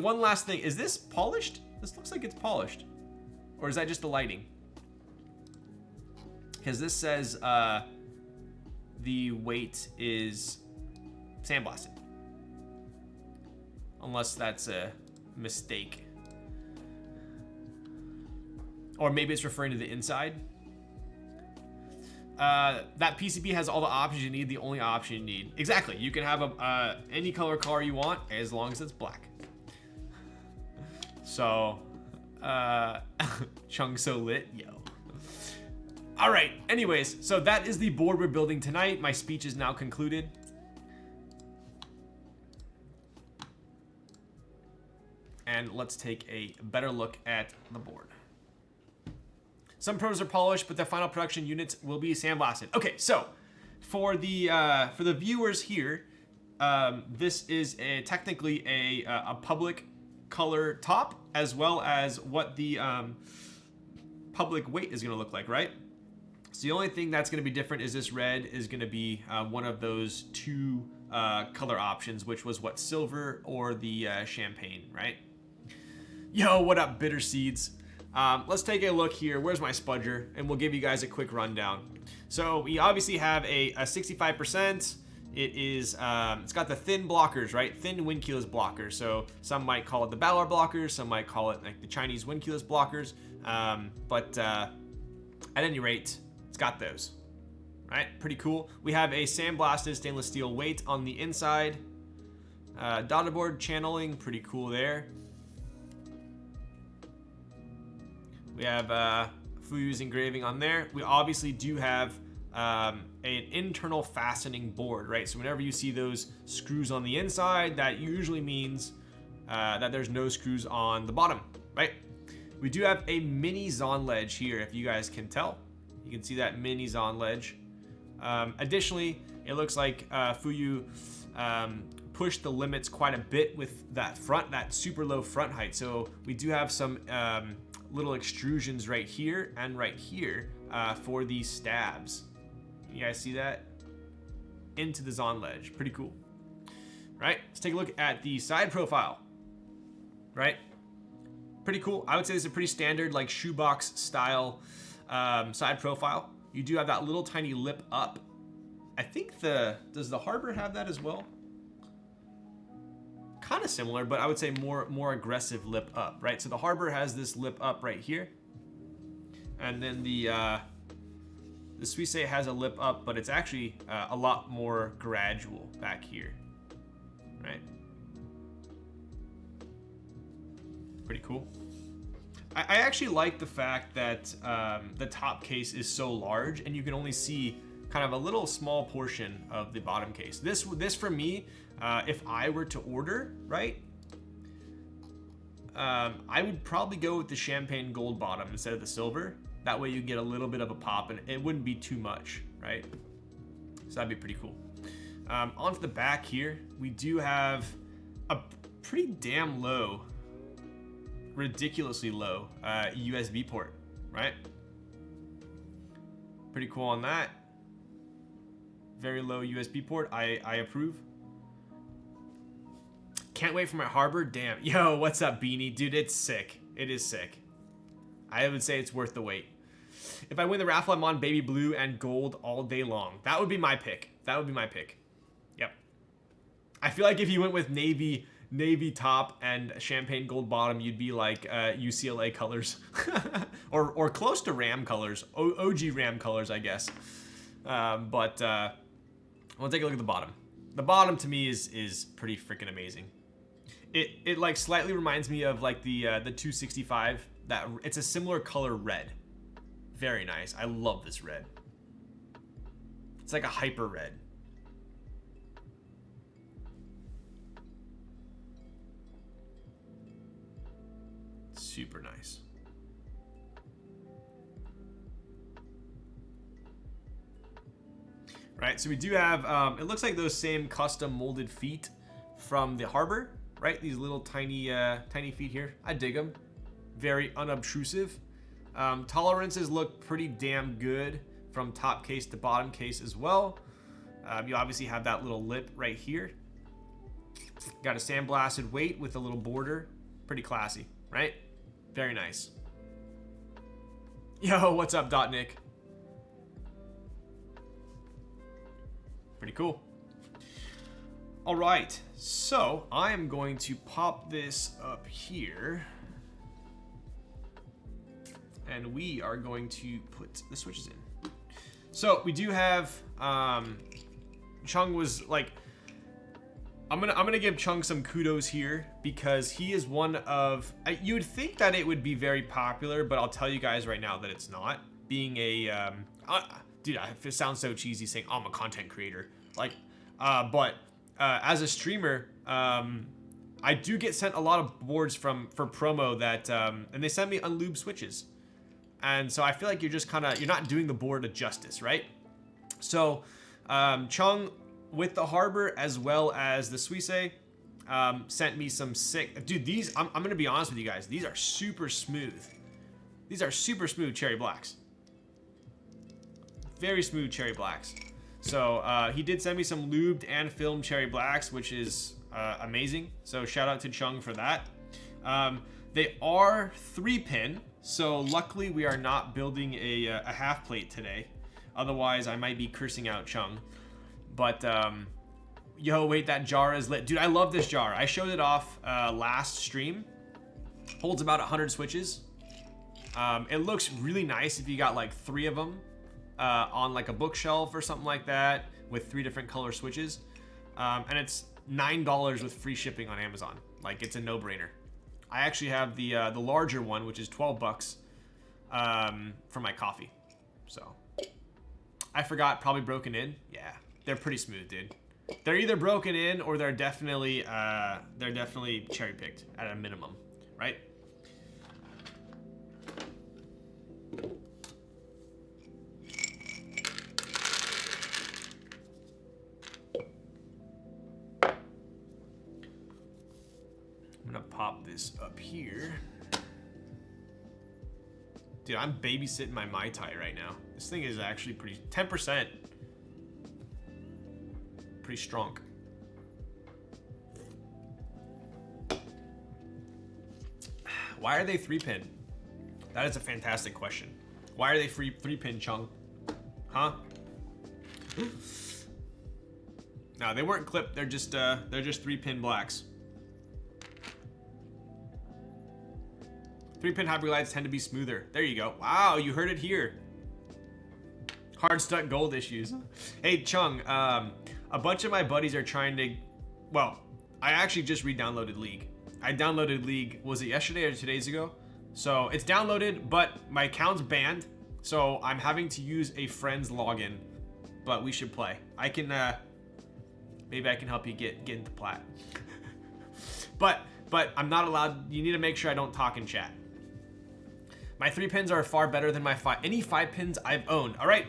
one last thing. Is this polished? This looks like it's polished. Or is that just the lighting? Because this says the weight is sandblasted. Unless that's a mistake. Or maybe it's referring to the inside. That PCB has all the options you need. The only option you need. Exactly. You can have any color car you want as long as it's black. So, Chung so lit, yo. All right. Anyways, so that is the board we're building tonight. My speech is now concluded. And let's take a better look at the board. Some pros are polished, but the final production units will be sandblasted. Okay, so for the viewers here, this is technically a public color top, as well as what the public weight is going to look like, right? So the only thing that's going to be different is this red is going to be one of those two color options, which was what, silver or the champagne, right? Yo, what up, bitter seeds? Let's take a look here. Where's my spudger? And we'll give you guys a quick rundown. So we obviously have a 65%. It is, it's got the thin blockers, right? Thin wind keyless blockers. So some might call it the Balor blockers. Some might call it like the Chinese wind keyless blockers. But at any rate, it's got those, right? Pretty cool. We have a sandblasted stainless steel weight on the inside. Dotted board channeling, pretty cool there. We have Fuyu's engraving on there. We obviously do have an internal fastening board, right? So whenever you see those screws on the inside, that usually means that there's no screws on the bottom, right? We do have a mini Zon ledge here, if you guys can tell. You can see that mini Zon ledge. Additionally, it looks like Fuyu pushed the limits quite a bit with that super low front height. So we do have some little extrusions right here and right here for these stabs. You guys see that? Into the Zon ledge. Pretty cool. Right? Let's take a look at the side profile. Right? Pretty cool. I would say this is a pretty standard like shoebox style side profile. You do have that little tiny lip up. I think does the Harbor have that as well? Kind of similar, but I would say more aggressive lip up, right? So the Harbor has this lip up right here, and then the Suisei has a lip up, but it's actually a lot more gradual back here, right? Pretty cool. I actually like the fact that the top case is so large, and you can only see kind of a little small portion of the bottom case. This for me, if I were to order, right, I would probably go with the champagne gold bottom instead of the silver. That way you get a little bit of a pop and it wouldn't be too much, right? So that'd be pretty cool. Onto the back here, we do have a pretty damn low, ridiculously low USB port, right? Pretty cool on that. Very low USB port. I approve. Can't wait for my Harbor. Damn. Yo, what's up, Beanie? Dude, it's sick. It is sick. I would say it's worth the wait. If I win the raffle, I'm on baby blue and gold all day long. That would be my pick. That would be my pick. Yep. I feel like if you went with navy top and champagne gold bottom, you'd be like UCLA colors. or close to Ram colors. OG Ram colors, I guess. But we'll take a look at the bottom. The bottom to me is pretty freaking amazing. It like slightly reminds me of like the 265. That it's a similar color red. Very nice. I love this red. It's like a hyper red. Super nice. Right, so we do have, it looks like those same custom molded feet from the harbor, right? These little tiny, tiny feet here. I dig them. Very unobtrusive. Tolerances look pretty damn good from top case to bottom case as well. You obviously have that little lip right here. Got a sandblasted weight with a little border. Pretty classy, right? Very nice. Yo, what's up, Nick? Pretty cool. All right, so I am going to pop this up here. And we are going to put the switches in. So we do have, Chung was like, I'm gonna give Chung some kudos here because he is one of, you would think that it would be very popular, but I'll tell you guys right now that it's not. Being a, dude, it sounds so cheesy saying I'm a content creator, like, but as a streamer, I do get sent a lot of boards for promo that, and they send me unlubed switches, and so I feel like you're just kind of, you're not doing the board a justice, right? So, Chung with the harbor as well as the Suisei sent me some sick, dude. These, I'm gonna be honest with you guys, these are super smooth. These are super smooth cherry blacks. Very smooth cherry blacks. So he did send me some lubed and filmed cherry blacks, which is amazing. So shout out to Chung for that. They are 3-pin, so luckily we are not building a half plate today. Otherwise, I might be cursing out Chung. But yo, wait, that jar is lit, dude. I love this jar. I showed it off last stream. Holds about 100 switches. It looks really nice if you got like 3 of them. On like a bookshelf or something like that with 3 different color switches, and it's $9 with free shipping on Amazon. Like, it's a no-brainer. I actually have the larger one, which is $12 for my coffee. So I forgot, probably broken in. Yeah, they're pretty smooth, dude. They're either broken in or they're definitely cherry picked at a minimum, right? I'm gonna pop this up here. Dude, I'm babysitting my Mai Tai right now. This thing is actually pretty, 10%. Pretty strong. Why are they 3-pin? That is a fantastic question. Why are they 3-pin, Chung? Huh? No, they weren't clipped. They're just 3-pin blacks. 3-pin hyperglides tend to be smoother. There you go. Wow, you heard it here. Hard stuck gold issues. Hey, Chung, a bunch of my buddies are trying to, well, I actually just re-downloaded League. I downloaded League, was it yesterday or 2 days ago? So it's downloaded, but my account's banned. So I'm having to use a friend's login, but we should play. I can, maybe I can help you get into plat. but I'm not allowed, you need to make sure I don't talk in chat. My 3-pins are far better than my any 5-pins I've owned. All right,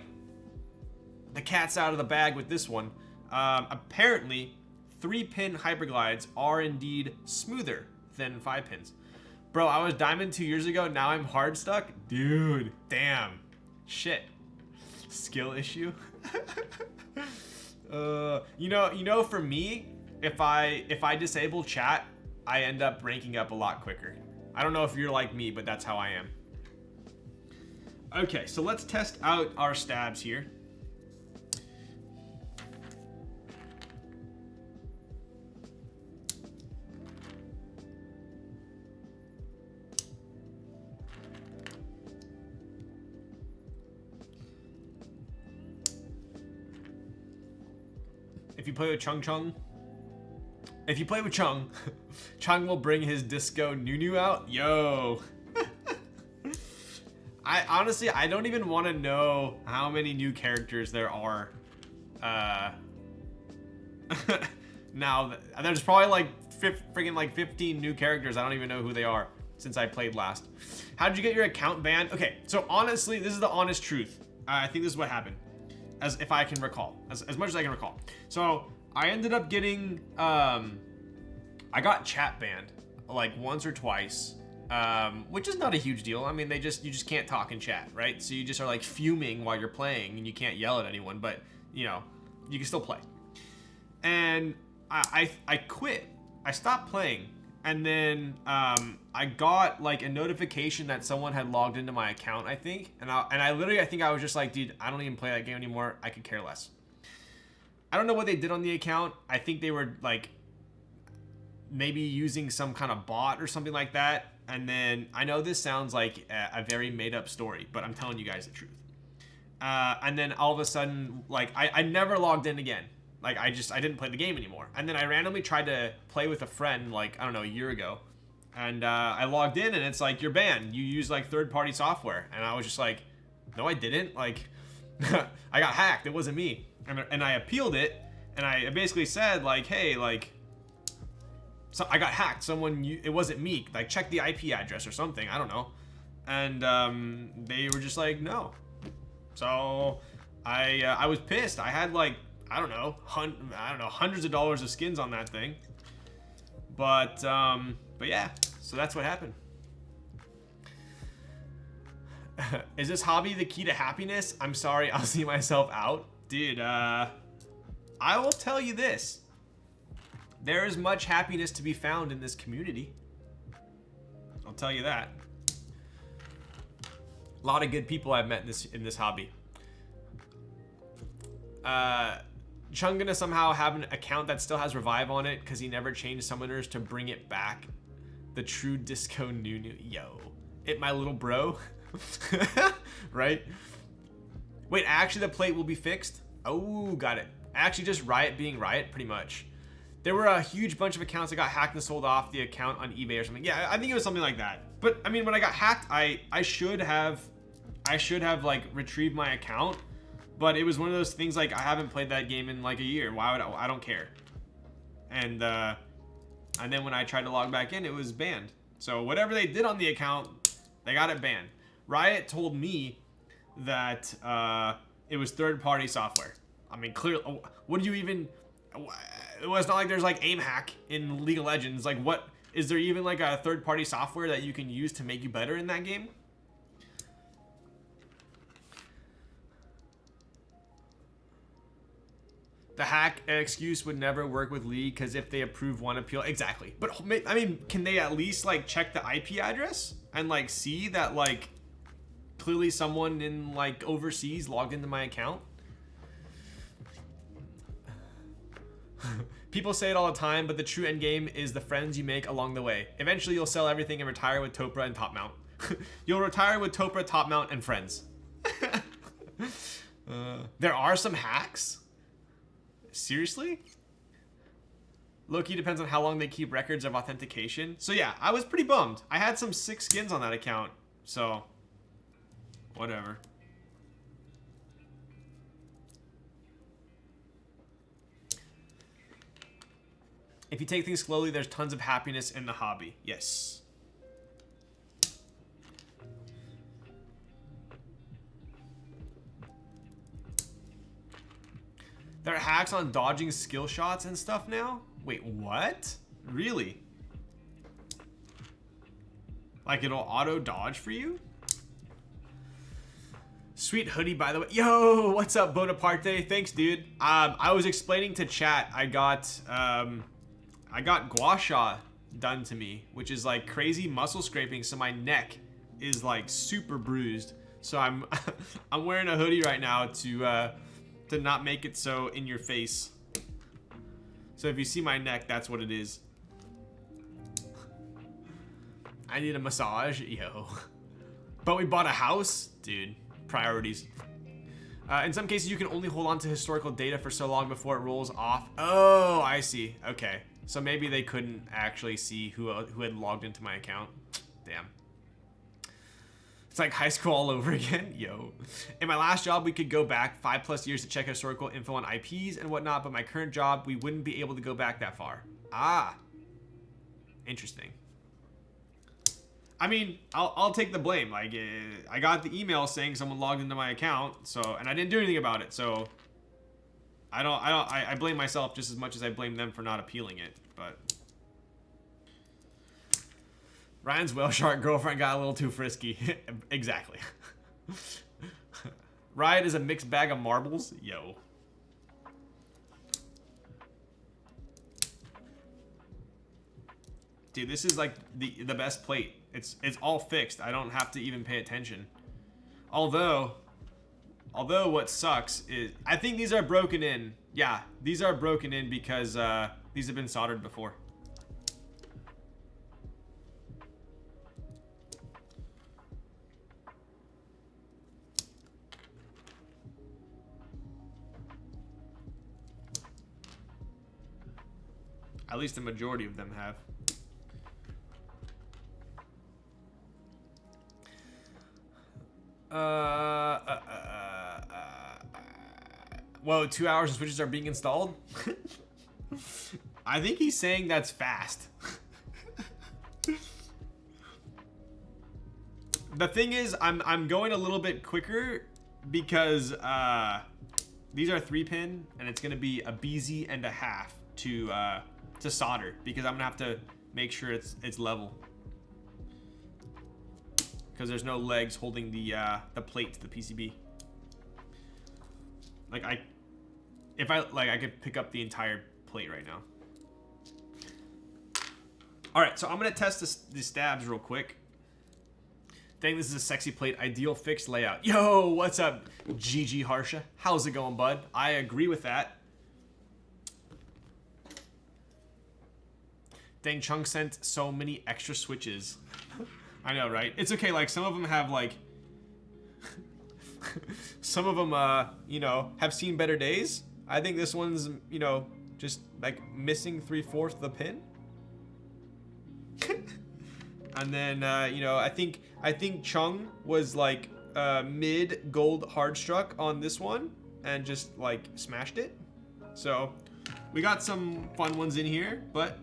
the cat's out of the bag with this one. Apparently, 3-pin hyperglides are indeed smoother than 5-pins. Bro, I was diamond 2 years ago. Now I'm hard stuck. Dude, damn. Shit. Skill issue. You know, for me, if I disable chat, I end up ranking up a lot quicker. I don't know if you're like me, but that's how I am. Okay, so let's test out our stabs here. If you play with Chung, if you play with Chung, Chung will bring his disco Nunu out. Yo. I honestly, I don't even want to know how many new characters there are Now, there's probably like freaking like 15 new characters. I don't even know who they are since I played last. How did you get your account banned? Okay, so honestly, this is the honest truth. I think this is what happened, as if I can recall, as much as I can recall. So I ended up getting, I got chat banned like once or twice, which is not a huge deal. I mean, you just can't talk in chat, right? So you just are like fuming while you're playing and you can't yell at anyone, but you know, you can still play. And I quit. I stopped playing. And then I got like a notification that someone had logged into my account, I think. And I literally, I think I was just like, dude, I don't even play that game anymore. I could care less. I don't know what they did on the account. I think they were like maybe using some kind of bot or something like that. And then I know this sounds like a very made up story, but I'm telling you guys the truth. And then all of a sudden, like I never logged in again. Like I didn't play the game anymore. And then I randomly tried to play with a friend like, I don't know, a year ago. And I logged in and it's like, you're banned. You use like third-party software. And I was just like, no, I didn't. Like, I got hacked. It wasn't me. And I appealed it. And I basically said like, hey, like, so I got hacked. It wasn't me. Like, check the IP address or something. I don't know. And they were just like, no. So I was pissed. I had like, I don't know, hundreds of dollars of skins on that thing. But yeah, so that's what happened. Is this hobby the key to happiness? I'm sorry, I'll see myself out. Dude, I will tell you this. There is much happiness to be found in this community. I'll tell you that. A lot of good people I've met in this hobby. Chung gonna somehow have an account that still has revive on it because he never changed summoners to bring it back. The true disco Nunu. Yo, it my little bro. Right? Wait, actually the plate will be fixed? Oh, got it. Actually just Riot being Riot, pretty much. There were a huge bunch of accounts that got hacked and sold off the account on eBay or something. Yeah, I think it was something like that. But I mean, when I got hacked, I should have like retrieved my account. But it was one of those things like I haven't played that game in like a year. Why would I don't care. And then when I tried to log back in, it was banned. So whatever they did on the account, they got it banned. Riot told me that it was third-party software. I mean, clearly, what do you even? It was not like there's like aim hack in League of Legends. Like, what is there even like a third-party software that you can use to make you better in that game? The hack excuse would never work with League because if they approve one appeal, exactly. But I mean, can they at least like check the IP address and like see that like clearly someone in like overseas logged into my account? People say it all the time, but the true end game is the friends you make along the way. Eventually, you'll sell everything and retire with Topra and Top Mount. You'll retire with Topra, Top Mount, and friends. There are some hacks. Seriously? Low-key depends on how long they keep records of authentication. So yeah, I was pretty bummed. I had some sick skins on that account, so whatever. If you take things slowly, there's tons of happiness in the hobby. Yes. There are hacks on dodging skill shots and stuff now? Wait, what? Really? Like it'll auto dodge for you? Sweet hoodie, by the way. Yo, what's up, Bonaparte? Thanks, dude. I was explaining to chat, I got gua sha done to me, which is like crazy muscle scraping, so my neck is like super bruised. So I'm I'm wearing a hoodie right now to not make it so in your face. So if you see my neck, that's what it is. I need a massage, yo. But we bought a house, dude. Priorities. In some cases, you can only hold on to historical data for so long before it rolls off. Oh, I see. Okay. So maybe they couldn't actually see who had logged into my account. Damn. It's like high school all over again. Yo. In my last job, we could go back 5+ years to check historical info on IPs and whatnot, but my current job, we wouldn't be able to go back that far. Ah. Interesting. I mean, I'll take the blame. Like, I got the email saying someone logged into my account, so, and I didn't do anything about it, so I blame myself just as much as I blame them for not appealing it, but Ryan's whale shark girlfriend got a little too frisky. Exactly. Riot is a mixed bag of marbles. Yo. Dude, this is like the best plate. It's all fixed. I don't have to even pay attention. Although what sucks is I think these are broken in. Yeah, these are broken in because these have been soldered before. At least the majority of them have. Whoa, 2 hours of switches are being installed? I think he's saying that's fast. The thing is, I'm going a little bit quicker because these are 3-pin and it's gonna be a BZ and a half to solder because I'm gonna have to make sure it's level. Because there's no legs holding the plate to the PCB. Like I could pick up the entire plate right now. All right, so I'm gonna test the stabs real quick. Dang, this is a sexy plate, ideal fixed layout. Yo, what's up, GG Harsha? How's it going, bud? I agree with that. Dang, Chung sent so many extra switches. I know, right? It's okay, like, some of them have, like... some of them, you know, have seen better days. I think this one's, you know, just, like, missing 3/4 of the pin. And then, you know, I think Chung was, like, mid gold hard struck on this one. And just, like, smashed it. So, we got some fun ones in here, but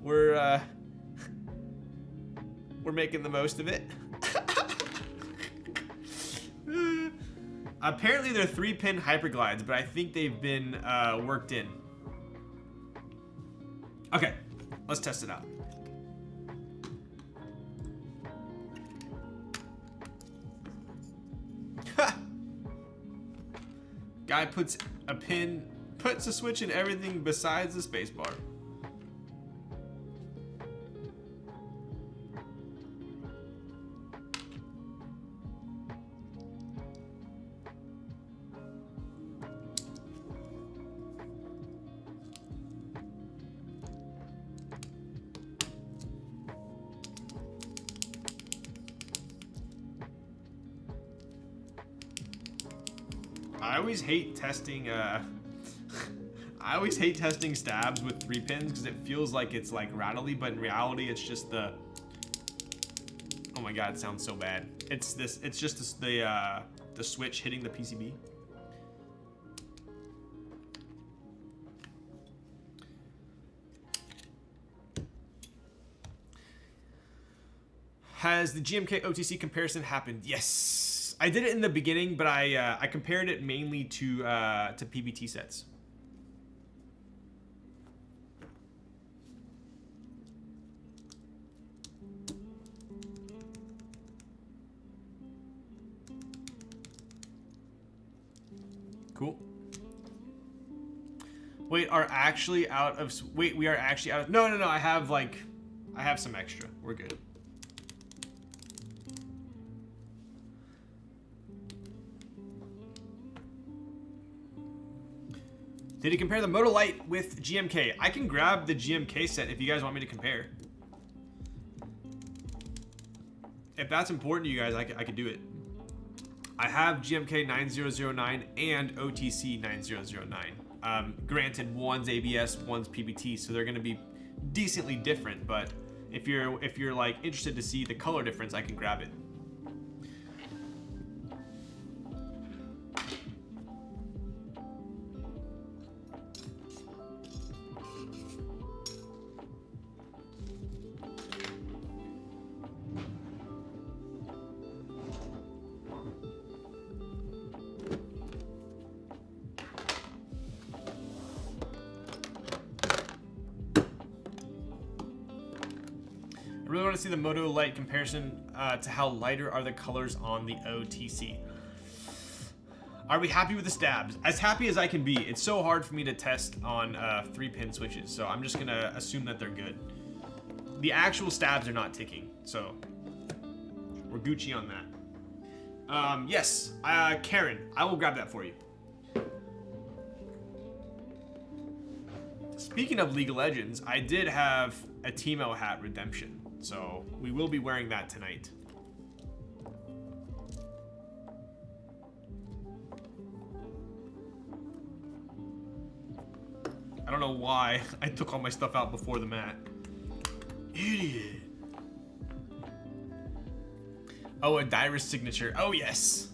we're making the most of it. Apparently they're 3-pin hyperglides, but I think they've been worked in. Okay, let's test it out. Guy puts a switch in everything besides the spacebar. I always hate testing I always hate testing stabs with 3 pins because it feels like it's like rattly, but in reality it's just the, oh my god, it sounds so bad. It's just the switch hitting the PCB. Has the GMK OTC comparison happened? Yes. I did it in the beginning, but I compared it mainly to PBT sets. Cool. Wait, we are actually out of... No, I have some extra. We're good. Did he compare the Moto Light with GMK? I can grab the GMK set if you guys want me to compare. If that's important to you guys, I could do it. I have GMK 9009 and OTC 9009. Granted, one's ABS, one's PBT, so they're gonna be decently different. But if you're like interested to see the color difference, I can grab it. I really want to see the Moto Light comparison to how lighter are the colors on the OTC. Are we happy with the stabs? As happy as I can be. It's so hard for me to test on 3-pin switches, so I'm just gonna assume that they're good. The actual stabs are not ticking, so we're Gucci on that. Yes, Karen, I will grab that for you. Speaking of League of Legends, I did have a Teemo hat redemption, so we will be wearing that tonight. I don't know why I took all my stuff out before the mat. Idiot. Oh, a Dyrus signature. Oh, yes.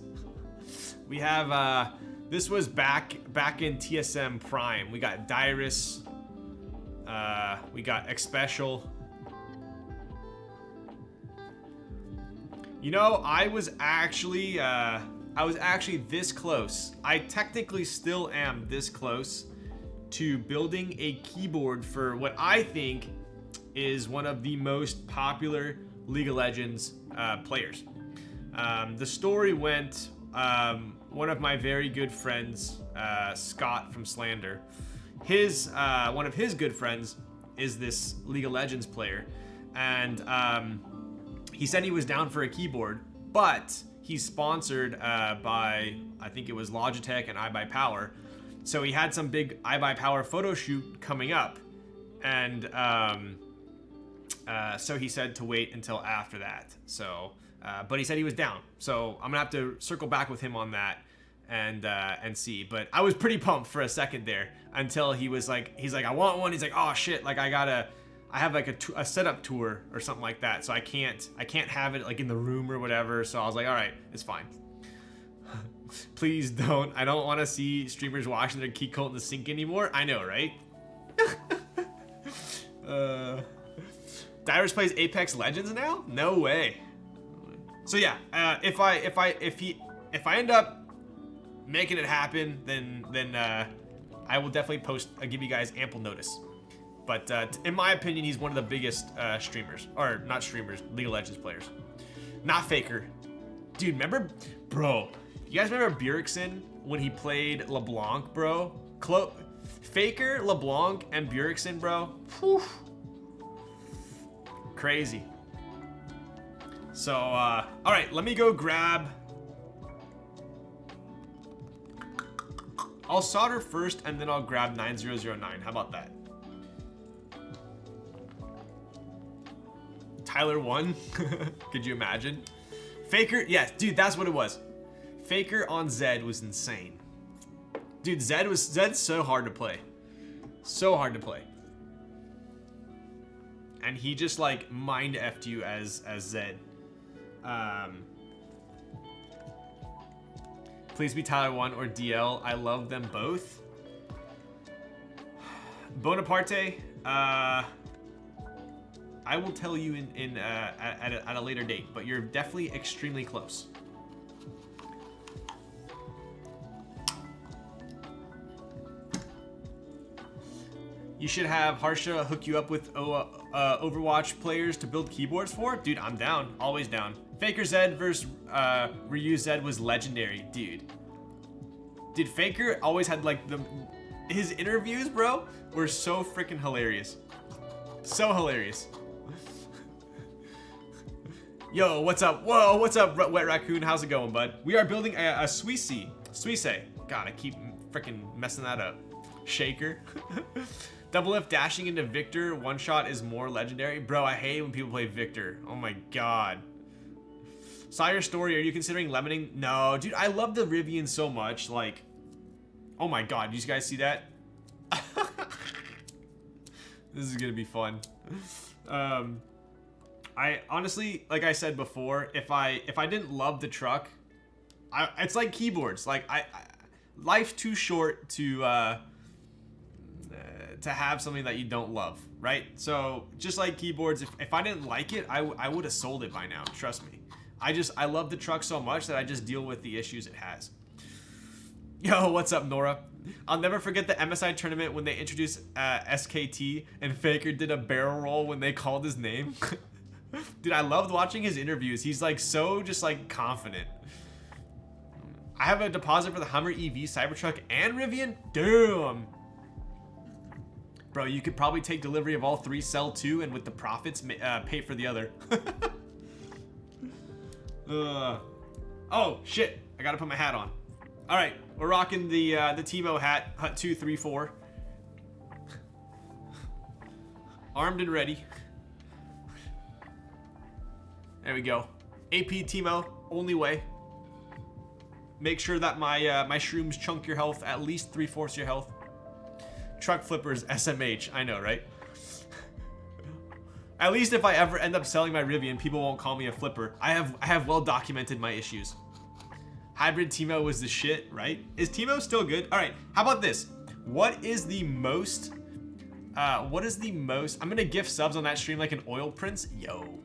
We have, this was back in TSM Prime. We got Dyrus. We got X Special. You know, I was actually this close. I technically still am this close to building a keyboard for what I think is one of the most popular League of Legends players. The story went, one of my very good friends, Scott from Slander, one of his good friends is this League of Legends player, and he said he was down for a keyboard, but he's sponsored by, I think it was Logitech and iBuyPower. So he had some big iBuyPower photo shoot coming up, and so he said to wait until after that. So, but he said he was down. So I'm gonna have to circle back with him on that and see. But I was pretty pumped for a second there until he's like, I want one. He's like, oh shit, like I have like a setup tour or something like that. So I can't have it like in the room or whatever. So I was like, all right, it's fine. Please don't. I don't want to see streamers washing their key cult in the sink anymore. I know, right? Dyrus plays Apex Legends now? No way. So yeah, if I end up making it happen, then I will definitely give you guys ample notice. But in my opinion, he's one of the biggest streamers, or not streamers, League of Legends players. Not Faker, dude. Remember, bro? You guys remember Bjergsen when he played LeBlanc, bro? Faker, LeBlanc, and Bjergsen, bro. Whew. Crazy. So, all right, let me go grab. I'll solder first, and then I'll grab 9009. How about that? Tyler won. Could you imagine? Faker, yeah, dude, that's what it was. Faker on Zed was insane. Dude, Zed's so hard to play. So hard to play. And he just like mind effed you as Zed. Please be Tyler 1 or DL. I love them both. Bonaparte, I will tell you at a later date, but you're definitely extremely close. You should have Harsha hook you up with Overwatch players to build keyboards for? Dude, I'm down. Always down. Faker Zed versus Ryu Zed was legendary, dude. Dude, Faker always had like his interviews, bro, were so freaking hilarious. So hilarious. Yo, what's up? Whoa, what's up, Wet Raccoon? How's it going, bud? We are building a Suisei. God, I keep freaking messing that up. Shaker. Double F dashing into Victor one shot is more legendary. Bro, I hate when people play Victor. Oh my god. Saw your story. Are you considering lemoning? No, dude, I love the Rivian so much. Like, oh my god, did you guys see that? This is gonna be fun. I honestly, like I said before, if I didn't love the truck, it's like keyboards. Like life's too short to have something that you don't love, right? So just like keyboards, if I didn't like it, I would have sold it by now. Trust me. I love the truck so much that I just deal with the issues it has. Yo, what's up, Nora? I'll never forget the MSI tournament when they introduced SKT and Faker did a barrel roll when they called his name. Dude, I loved watching his interviews. He's like so just like confident. I have a deposit for the Hummer EV, Cybertruck, and Rivian. Damn. Bro, you could probably take delivery of all 3, sell 2, and with the profits, pay for the other. Oh, shit. I gotta put my hat on. All right, we're rocking the Timo hat, Hut 2, 3, 4. Armed and ready. There we go. AP Timo, only way. Make sure that my my shrooms chunk your health, at least 3/4 your health. Truck flippers, SMH. I know, right? At least if I ever end up selling my Rivian, people won't call me a flipper. I have well documented my issues. Hybrid Timo was the shit, right? Is Timo still good? All right, how about this? What is the most, I'm gonna gift subs on that stream like an oil prince. Yo.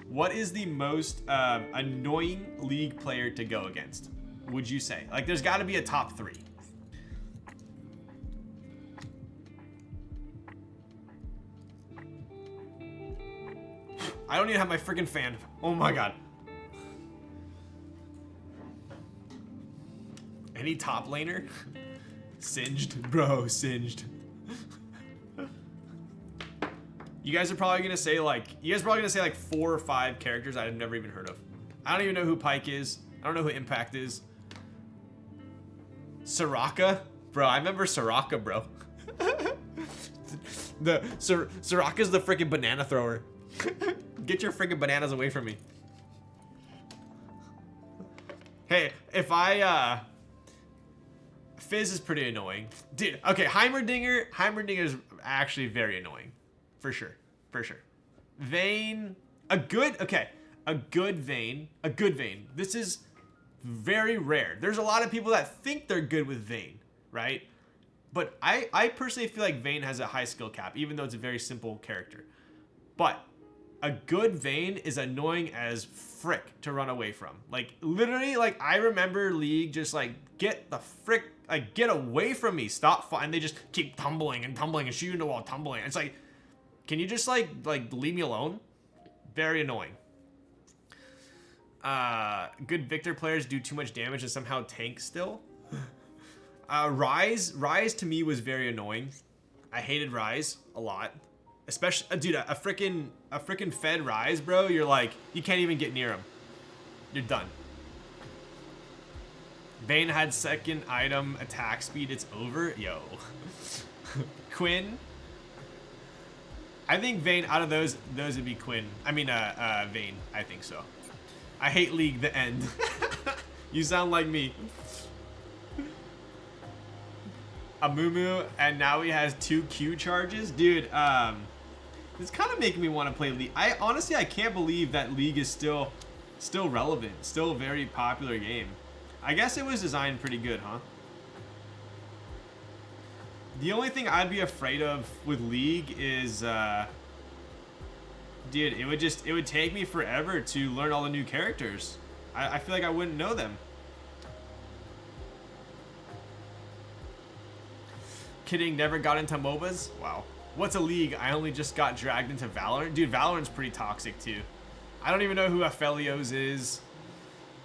What is the most annoying League player to go against, would you say? Like, there's gotta be a top 3. I don't even have my freaking fan. Oh my god. Any top laner? Singed, bro, singed. You guys are probably gonna say like 4 or 5 characters I've never even heard of. I don't even know who Pyke is. I don't know who Impact is. Soraka? Bro, I remember Soraka, bro. Soraka's the freaking banana thrower. Get your freaking bananas away from me. Hey, if Fizz is pretty annoying. Dude, okay, Heimerdinger is actually very annoying. For sure. Vayne, a good Vayne. This is very rare. There's a lot of people that think they're good with Vayne, right? But I personally feel like Vayne has a high skill cap, even though it's a very simple character. But a good Vayne is annoying as frick to run away from. Like, literally, like, I remember League just like, get the frick, like, get away from me, stop, and they just keep tumbling and shooting the wall, tumbling. It's like, can you just like leave me alone? Very annoying. Good Victor players do too much damage and somehow tank still. Rise to me was very annoying. I hated Rise a lot. Especially, dude, a freaking fed Rise, bro. You're like, you can't even get near him. You're done. Vayne had second item attack speed. It's over. Yo. Quinn. I think Vayne, out of those would be Quinn. I mean, Vayne. I think so. I hate League, the end. You sound like me. Amumu, and now he has 2 Q charges. Dude, it's kind of making me want to play League. Honestly, I can't believe that League is still relevant. Still a very popular game. I guess it was designed pretty good, huh? The only thing I'd be afraid of with League is, dude, it would take me forever to learn all the new characters. I feel like I wouldn't know them. Kidding, never got into MOBAs? Wow. What's a League? I only just got dragged into Valorant. Dude, Valorant's pretty toxic too. I don't even know who Aphelios is.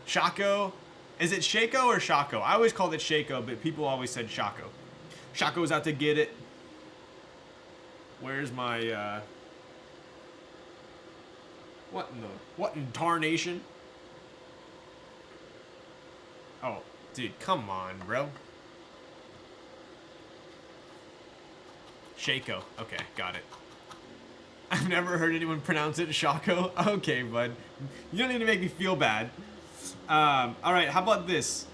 Shaco? Is it Shaco or Shaco? I always called it Shaco, but people always said Shaco. Shaco's out to get it. Where's my, what in tarnation? Oh, dude, come on, bro. Shaco. Okay, got it. I've never heard anyone pronounce it Shaco. Okay, bud. You don't need to make me feel bad. All right, how about this?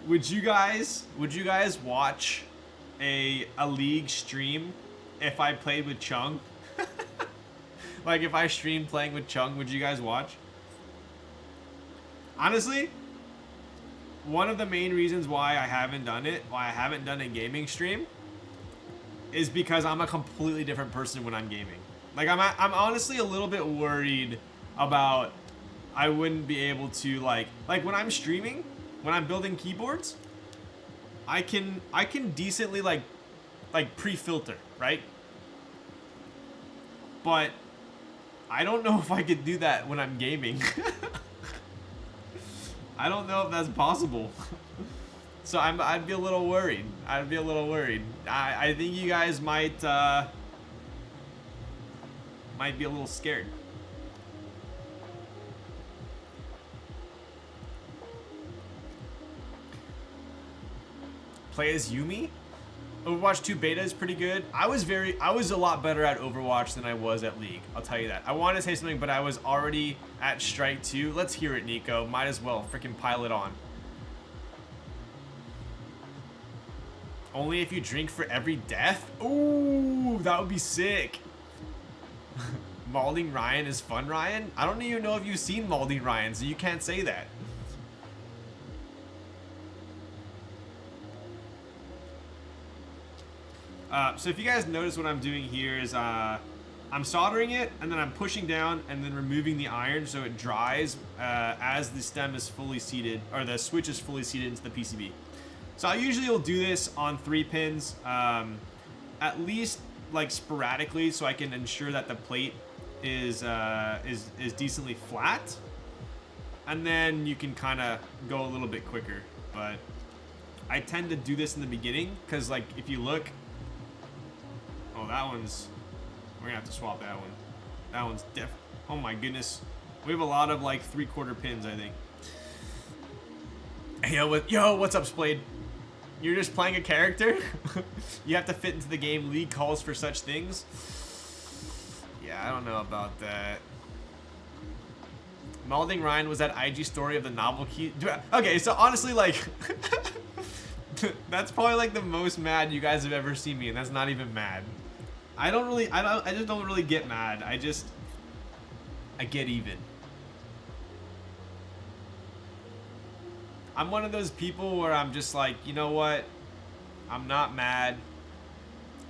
Would you guys watch a League stream if I played with Chung? Like, if I streamed playing with Chung, would you guys watch? Honestly, one of the main reasons why I haven't done a gaming stream, is because I'm a completely different person when I'm gaming. Like, I'm honestly a little bit worried about I wouldn't be able to like when I'm streaming, when I'm building keyboards, I can decently like pre-filter, right? But I don't know if I could do that when I'm gaming. I don't know if that's possible. So I'd be a little worried. I'd be a little worried. I think you guys might be a little scared. Play as Yumi? Overwatch 2 beta is pretty good. I was a lot better at Overwatch than I was at League. I'll tell you that. I wanted to say something, but I was already at Strike 2. Let's hear it, Nico. Might as well freaking pile it on. Only if you drink for every death? Ooh, that would be sick. Malding Ryan is fun, Ryan? I don't even know if you've seen Malding Ryan, so you can't say that. So if you guys notice what I'm doing here is I'm soldering it and then I'm pushing down and then removing the iron so it dries as the stem is fully seated, or the switch is fully seated into the PCB. So I usually will do this on 3 pins, at least like sporadically, so I can ensure that the plate is decently flat, and then you can kind of go a little bit quicker. But I tend to do this in the beginning because, like, if you look. Oh, that one's... We're gonna have to swap that one. That one's oh my goodness. We have a lot of, like, 3/4 pins, I think. Hey, yo, what's up, Splade? You're just playing a character? You have to fit into the game. League calls for such things. Yeah, I don't know about that. Malding Ryan was that IG story of the novel key. Okay, so honestly, like... that's probably, like, the most mad you guys have ever seen me, and that's not even mad. I just don't really get mad. I get even. I'm one of those people where I'm just like, you know what? I'm not mad.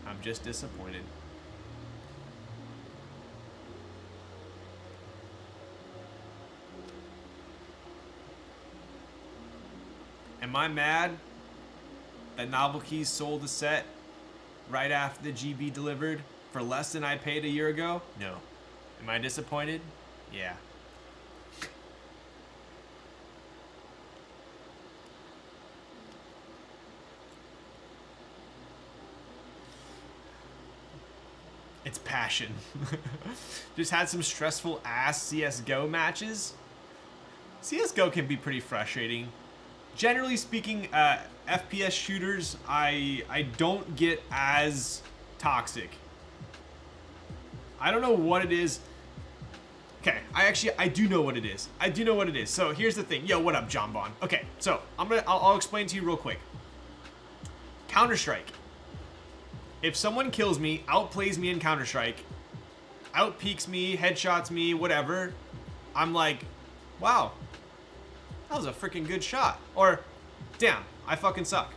I'm just disappointed. Am I mad that Novel Keys sold a set right after the GB delivered for less than I paid a year ago? No. Am I disappointed? Yeah. It's passion. Just had some stressful ass CSGO matches. CSGO can be pretty frustrating. Generally speaking, FPS shooters, I don't get as toxic. I don't know what it is. Okay, I do know what it is. I do know what it is. So here's the thing. Yo, what up, John Bond? Okay, so I'll explain to you real quick. Counter-Strike. If someone kills me, outplays me in Counter-Strike, outpeaks me, headshots me, whatever, I'm like, wow, that was a freaking good shot. Or, damn, I fucking suck.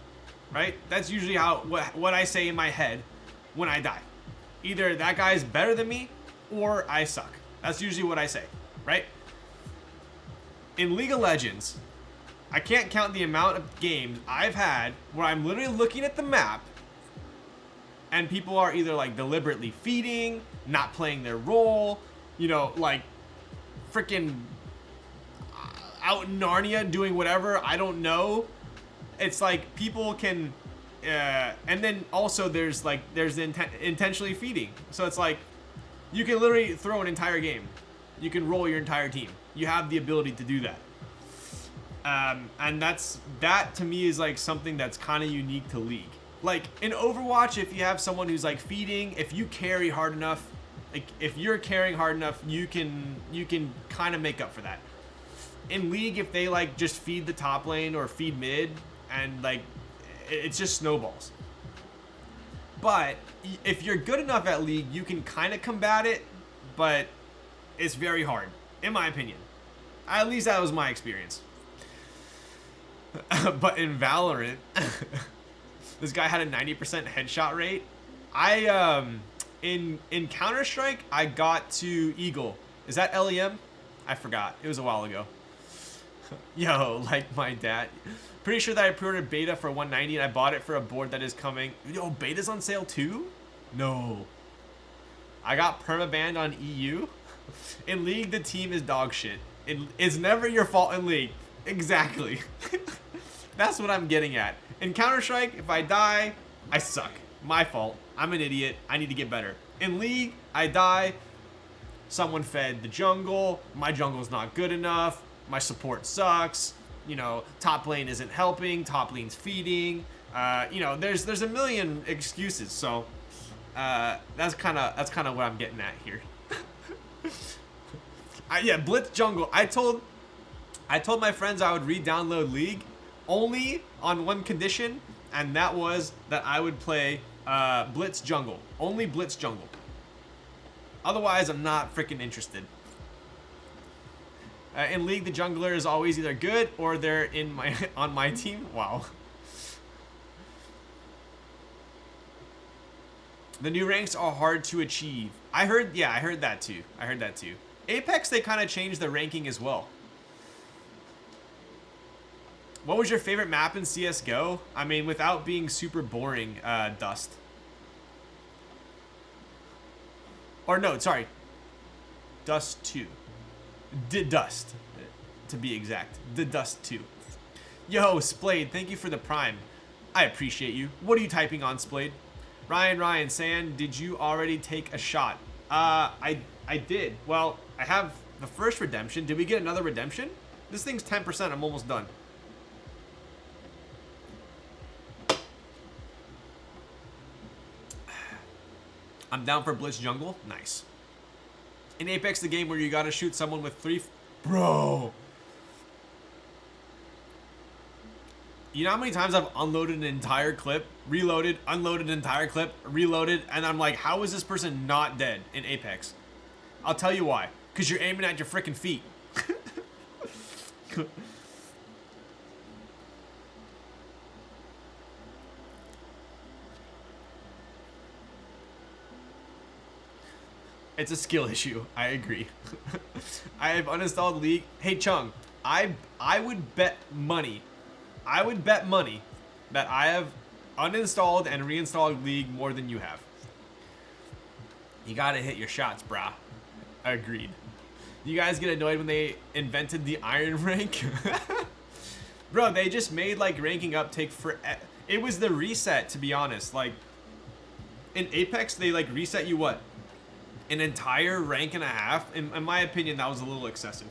Right? That's usually what I say in my head when I die. Either that guy's better than me, or I suck. That's usually what I say, right? In League of Legends, I can't count the amount of games I've had where I'm literally looking at the map and people are either like deliberately feeding, not playing their role, you know, like freaking out in Narnia doing whatever, I don't know. It's like people can, and then also there's intentionally feeding. So it's like, you can literally throw an entire game. You can roll your entire team. You have the ability to do that. And that to me is like something that's kind of unique to League. Like in Overwatch, if you have someone who's like feeding, if you carry hard enough, like if you're carrying hard enough, you can kind of make up for that. In League, if they like just feed the top lane or feed mid, and like it's just snowballs. But if you're good enough at League, you can kind of combat it, but it's very hard, in my opinion. At least that was my experience. But in Valorant, this guy had a 90% headshot rate. In Counter-Strike, I got to Eagle. Is that LEM? I forgot. It was a while ago. Yo, like my dad. Pretty sure that I pre-ordered beta for 190 and I bought it for a board that is coming. Yo, beta's on sale too? No. I got permabanned on EU. In League, the team is dog shit. It's never your fault in League. Exactly. That's what I'm getting at. In Counter-Strike, if I die, I suck. My fault. I'm an idiot. I need to get better. In League, I die. Someone fed the jungle. My jungle's not good enough. My support sucks. You know, top lane isn't helping. Top lane's feeding. You know, there's a million excuses. So that's kind of what I'm getting at here. Yeah, Blitz jungle. I told my friends I would re-download League only on one condition, and that was that I would play Blitz jungle. Only Blitz jungle. Otherwise, I'm not freaking interested. In League, the jungler is always either good or they're on my team. Wow. The new ranks are hard to achieve. I heard that too. Apex, they kind of changed the ranking as well. What was your favorite map in CSGO? I mean, without being super boring, Dust. Or no, sorry. Dust 2. Dust, to be exact. The Dust 2. Yo, Splade, thank you for the Prime. I appreciate you. What are you typing on, Splade? Ryan, Sand, did you already take a shot? I did. Well, I have the first redemption. Did we get another redemption? This thing's 10%. I'm almost done. I'm down for Blitz jungle. Nice. In Apex, the game where you gotta shoot someone with 3... Bro. You know how many times I've unloaded an entire clip, reloaded, unloaded an entire clip, reloaded, and I'm like, how is this person not dead in Apex? I'll tell you why. Because you're aiming at your freaking feet. It's a skill issue. I agree. I have uninstalled League. Hey, Chung, I would bet money. I would bet money that I have uninstalled and reinstalled League more than you have. You gotta hit your shots, brah. Agreed. You guys get annoyed when they invented the iron rank? Bro, they just made like ranking up take for... It was the reset, to be honest. Like, in Apex, they like reset you what? An entire rank and a half? In my opinion, that was a little excessive.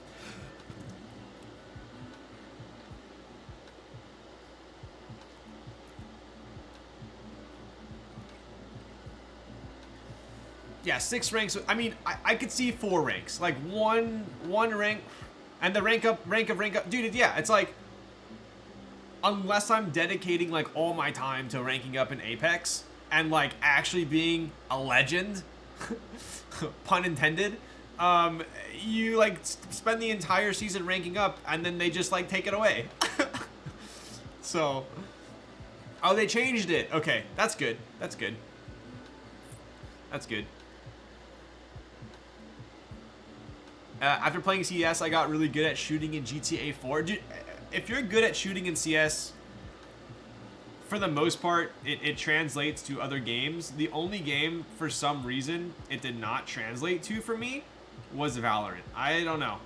Yeah, 6 ranks. I mean, I could see 4 ranks. Like one rank and the rank up. Dude, yeah, it's like, unless I'm dedicating like all my time to ranking up in Apex and like actually being a legend, pun intended, you like spend the entire season ranking up and then they just like take it away. So, oh, they changed it. Okay, that's good. That's good. That's good. After playing CS, I got really good at shooting in GTA 4. Dude, if you're good at shooting in CS, for the most part, it translates to other games. The only game, for some reason, it did not translate to for me was Valorant. I don't know.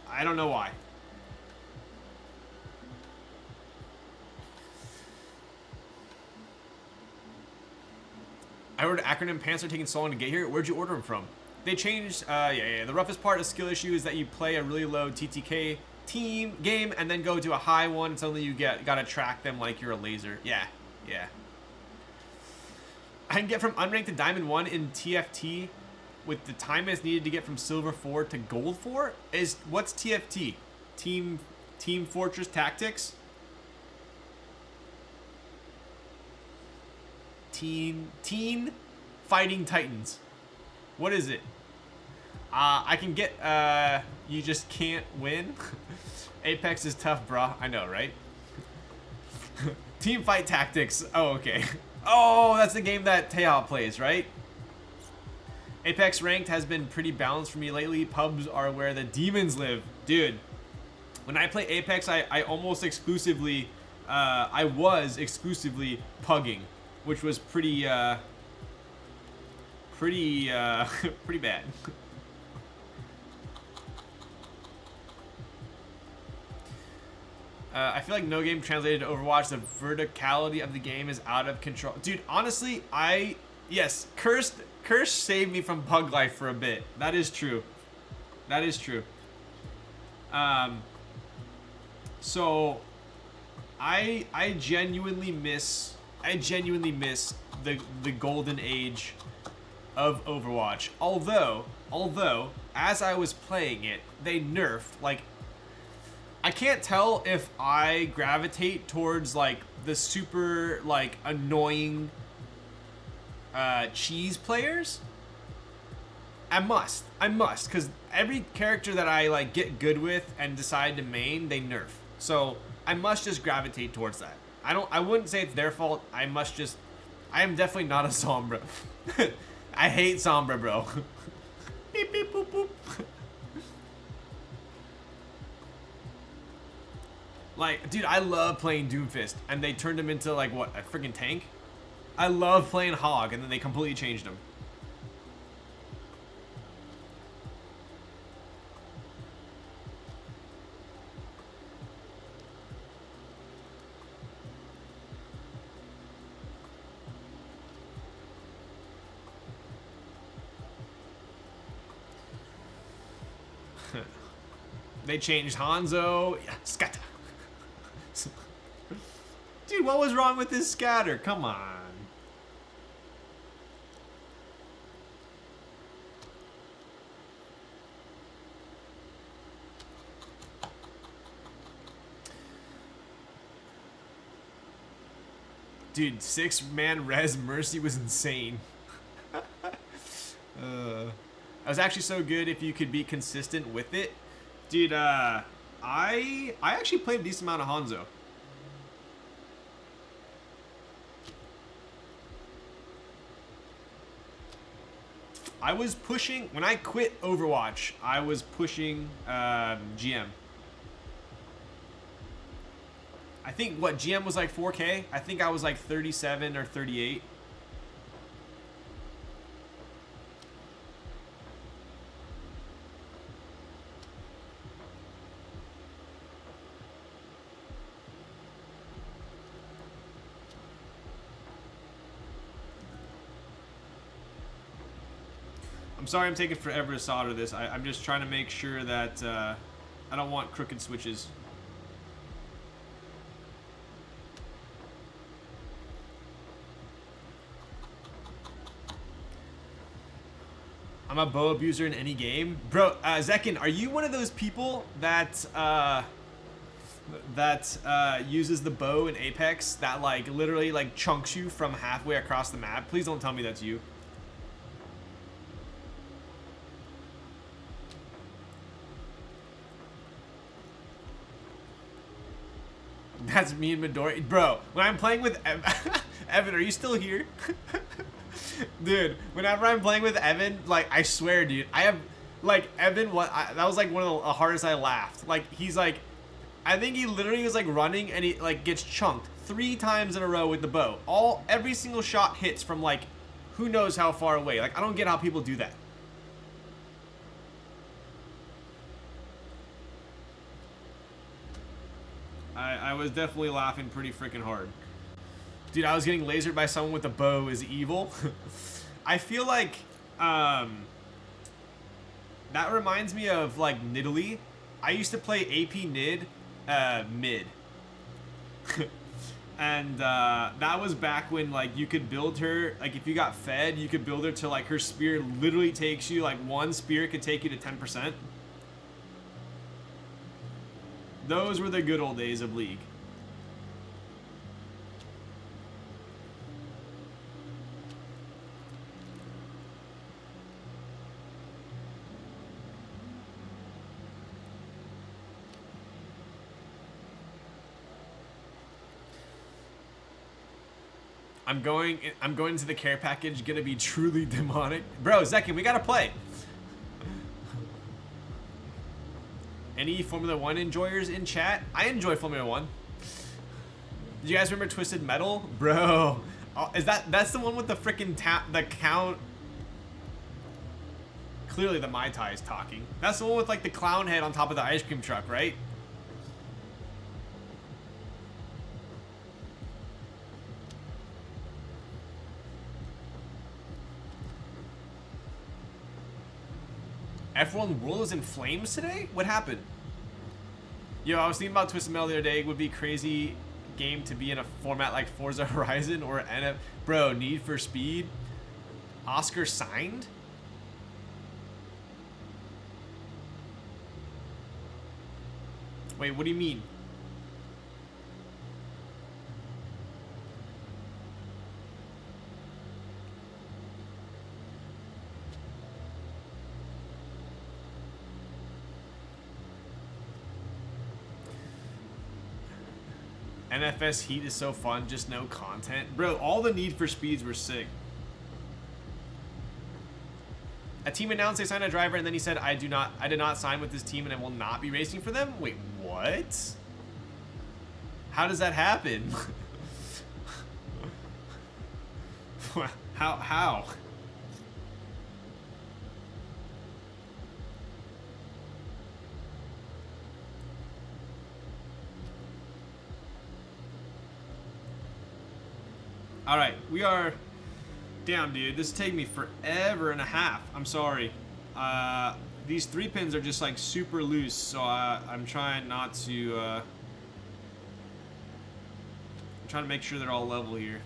I don't know why. I ordered acronym pants are taking so long to get here. Where'd you order them from? They changed, yeah. The roughest part of skill issue is that you play a really low TTK team game and then go to a high one. Suddenly you gotta track them like you're a laser. Yeah. I can get from unranked to diamond 1 in TFT with the time it's needed to get from silver 4 to gold 4. What's TFT? Team Fortress Tactics? Teen Fighting Titans. What is it? I can get, you just can't win. Apex is tough, brah. I know, right? Team Fight Tactics. Oh, okay. Oh, that's the game that Teja plays, right? Apex Ranked has been pretty balanced for me lately. Pubs are where the demons live. Dude, when I play Apex, I almost exclusively, I was exclusively pugging, which was pretty bad. I feel like no game translated to Overwatch. The verticality of the game is out of control. Dude, honestly, yes, Curse saved me from Pug Life for a bit. That is true. That is true. So I genuinely miss the golden age of Overwatch. Although as I was playing it, they nerfed, like, I can't tell if I gravitate towards like the super like annoying cheese players. I must, because every character that I like get good with and decide to main, they nerf. So I must just gravitate towards that. I wouldn't say it's their fault. I am definitely not a Sombra. I hate Sombra, bro. Beep beep boop boop. Like, dude, I love playing Doomfist, and they turned him into like what, a freaking tank? I love playing Hog, and then they completely changed him. They changed Hanzo. Yeah, scatter. Dude, what was wrong with this scatter? Come on. Dude, 6-man res Mercy was insane. It was actually so good if you could be consistent with it. Dude, I actually played a decent amount of Hanzo. I was pushing, when I quit Overwatch, I was pushing GM. I think, what, GM was like 4K? I think I was like 37 or 38. I'm sorry I'm taking forever to solder this. I'm just trying to make sure that I don't want crooked switches. I'm a bow abuser in any game. Bro, Zekin, are you one of those people that uses the bow in Apex that like literally like chunks you from halfway across the map? Please don't tell me that's you. That's me and Midori. Bro, when I'm playing with Evan, are you still here? Dude, whenever I'm playing with Evan, like, I swear, dude, I have, like, Evan, that was, like, one of the hardest I laughed. Like, he's, like, I think he literally was, like, running, and he, like, gets chunked 3 times in a row with the bow. Every single shot hits from, like, who knows how far away. Like, I don't get how people do that. I was definitely laughing pretty freaking hard. Dude, I was getting lasered by someone with a bow is evil. I feel like that reminds me of like Nidalee. I used to play AP Nid mid. And that was back when like you could build her, like if you got fed, you could build her to like her spear literally takes you, like one spear could take you to 10%. Those were the good old days of League. I'm going to the care package, gonna be truly demonic. Bro, Zekin, we gotta play. Any Formula 1 enjoyers in chat? I enjoy Formula 1. Do you guys remember Twisted Metal? Bro, that's the one with the freaking the count. Clearly the Mai Tai is talking. That's the one with like the clown head on top of the ice cream truck, right? F1 World is in flames today? What happened? Yo, I was thinking about Twisted Metal the other day. It would be crazy game to be in a format like Forza Horizon or NF. Bro, Need for Speed. Oscar signed? Wait, what do you mean? NFS Heat is so fun, just no content. Bro, all the Need for Speeds were sick. A team announced they signed a driver and then he said, I did not sign with this team and I will not be racing for them? Wait, what? How does that happen? How? All right, we are. Damn, dude, this is taking me forever and a half. I'm sorry. These 3 pins are just like super loose, so I'm trying not to. I'm trying to make sure they're all level here.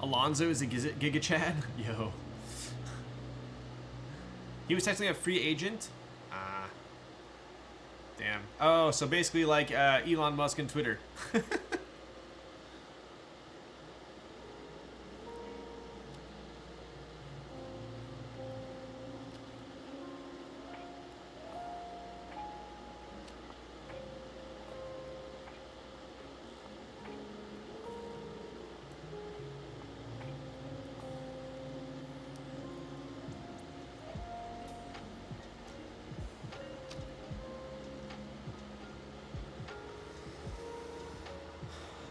Alonso is a Giga Chad? Yo. He was technically a free agent. Damn. Oh, so basically like Elon Musk and Twitter.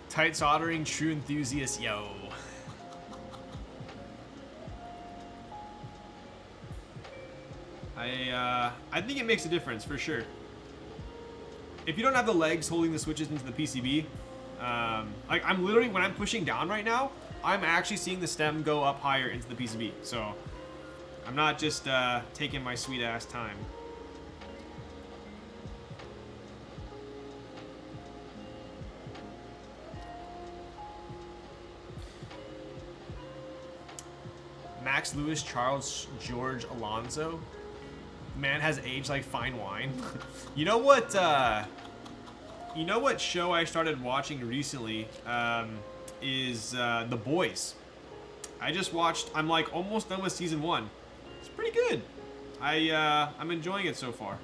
Tight soldering, true enthusiast, yo. I think it makes a difference for sure. If you don't have the legs holding the switches into the PCB, like I'm literally, when I'm pushing down right now, I'm actually seeing the stem go up higher into the PCB. So I'm not just taking my sweet ass time. Max Lewis, Charles George Alonso. Man has aged like fine wine. You know what show I started watching recently is The Boys. I just watched, I'm like almost done with season 1. It's pretty good. I'm enjoying it so far.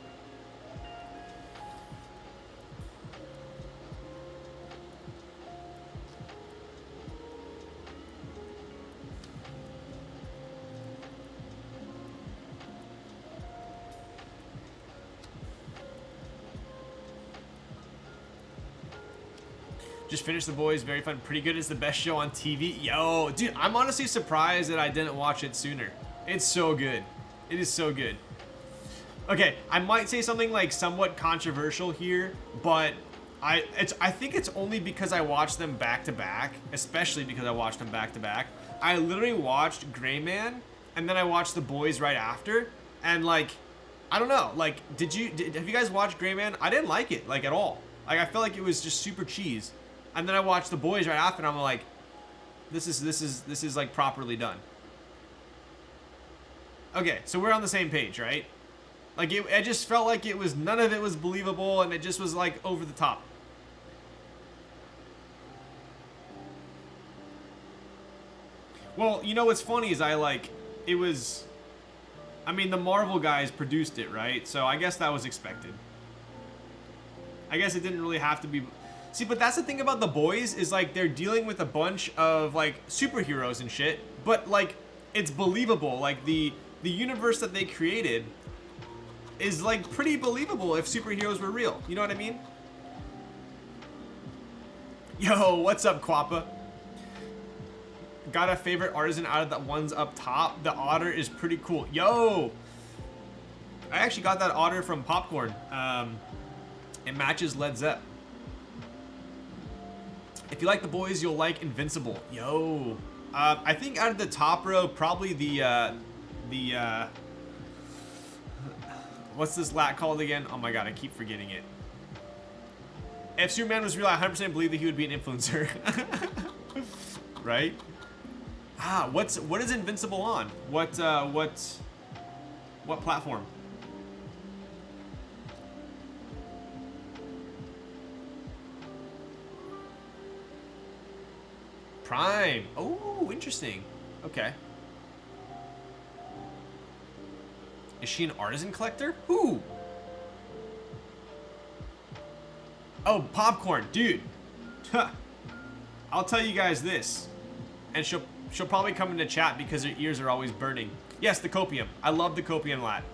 Just finished The Boys, very fun, pretty good. It's the best show on TV. Yo, dude, I'm honestly surprised that I didn't watch it sooner. It's so good. It is so good. Okay, I might say something like somewhat controversial here, but I think it's only because I watched them back to back, especially because I watched them back to back. I literally watched Gray Man, and then I watched The Boys right after, and like, I don't know, like, have you guys watched Gray Man? I didn't like it, like, at all. Like, I felt like it was just super cheese. And then I watched The Boys right after, and I'm like, this is like properly done. Okay, so we're on the same page, right? Like it just felt like it was, none of it was believable, and it just was like over the top. Well, you know what's funny is I mean, the Marvel guys produced it, right? So I guess that was expected. I guess it didn't really have to be. See, but that's the thing about The Boys is like they're dealing with a bunch of like superheroes and shit, but like it's believable. Like the universe that they created is like pretty believable if superheroes were real. You know what I mean? Yo, what's up, Quappa? Got a favorite artisan out of the ones up top. The otter is pretty cool. Yo, I actually got that otter from Popcorn. It matches Led Zepp. If you like the boys, you'll like Invincible. Yo. I think out of the top row, probably the what's this lat called again? Oh my god, I keep forgetting it. If Superman was real, I 100% believe that he would be an influencer. Right? Ah, what is Invincible on? What platform? Prime. Oh, interesting. Okay. Is she an artisan collector? Who? Oh, popcorn, dude. I'll tell you guys this, and she'll probably come into chat because her ears are always burning. Yes, the copium. I love the copium lat.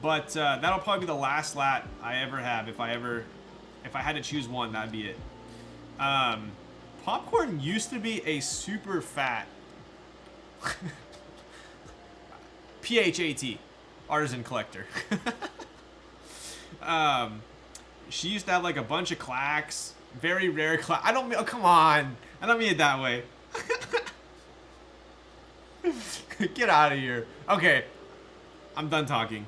But that'll probably be the last lat I ever have. If I had to choose one, that'd be it. Popcorn used to be a super fat PHAT artisan collector. She used to have like a bunch of clacks, very rare clack. I don't mean, oh come on, I don't mean it that way. Get out of here. Okay, I'm done talking.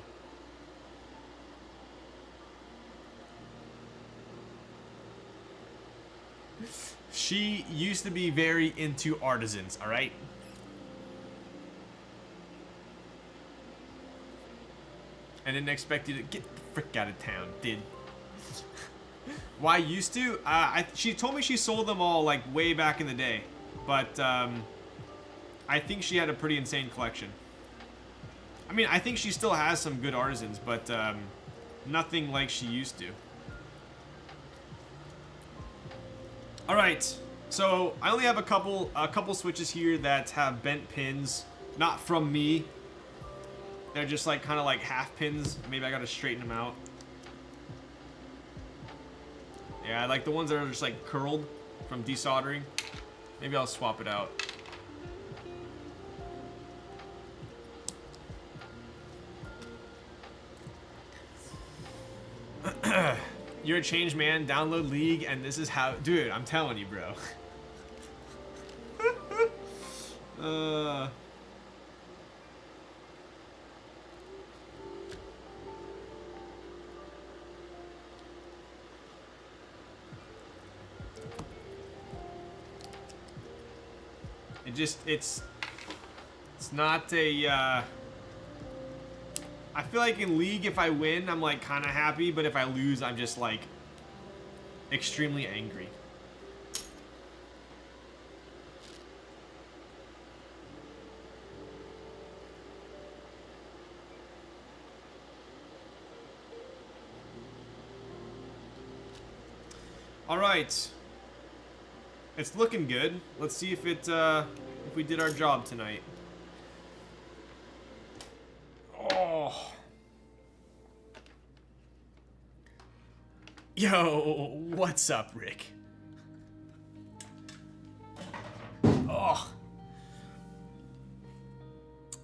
She used to be very into artisans, all right? I didn't expect you to get the frick out of town, did. Why used to? She told me she sold them all like way back in the day, but I think she had a pretty insane collection. I mean, I think she still has some good artisans, but nothing like she used to. All right, so I only have a couple switches here that have bent pins, not from me. They're just like kind of like half pins. Maybe I gotta straighten them out. Yeah, I like the ones that are just like curled from desoldering. Maybe I'll swap it out. You're a changed man, download League, and this is how... Dude, I'm telling you, bro. It's not a... I feel like in League, if I win, I'm like kind of happy, but if I lose, I'm just like extremely angry. All right, it's looking good. Let's see if if we did our job tonight. Oh. Yo, what's up, Rick? Oh.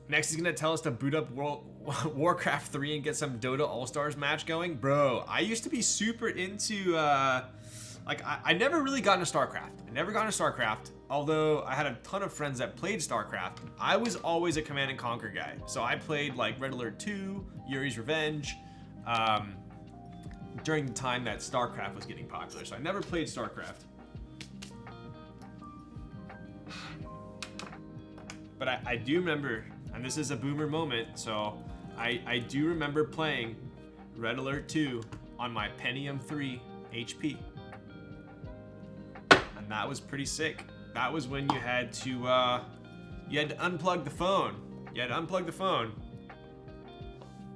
Next he's gonna tell us to boot up Warcraft 3 and get some Dota All-Stars match going. Bro, I used to be super into, like, I never really got into StarCraft. I never got into StarCraft, although I had a ton of friends that played StarCraft. I was always a Command & Conquer guy. So I played, like, Red Alert 2, Yuri's Revenge, during the time that StarCraft was getting popular. So I never played StarCraft. But I do remember, and this is a boomer moment, so I do remember playing Red Alert 2 on my Pentium 3 HP. And that was pretty sick. That was when you had to unplug the phone. You had to unplug the phone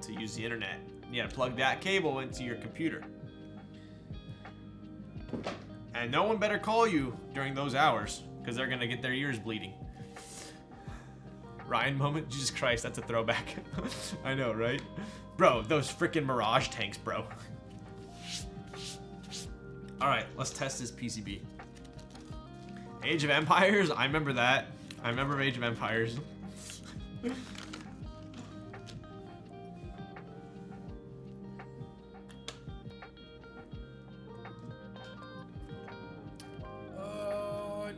to use the internet. You had to plug that cable into your computer. And no one better call you during those hours, because they're gonna get their ears bleeding. Ryan moment, Jesus Christ, that's a throwback. I know, right? Bro, those freaking Mirage tanks, bro. All right, let's test this PCB. Age of Empires, I remember that. I remember Age of Empires.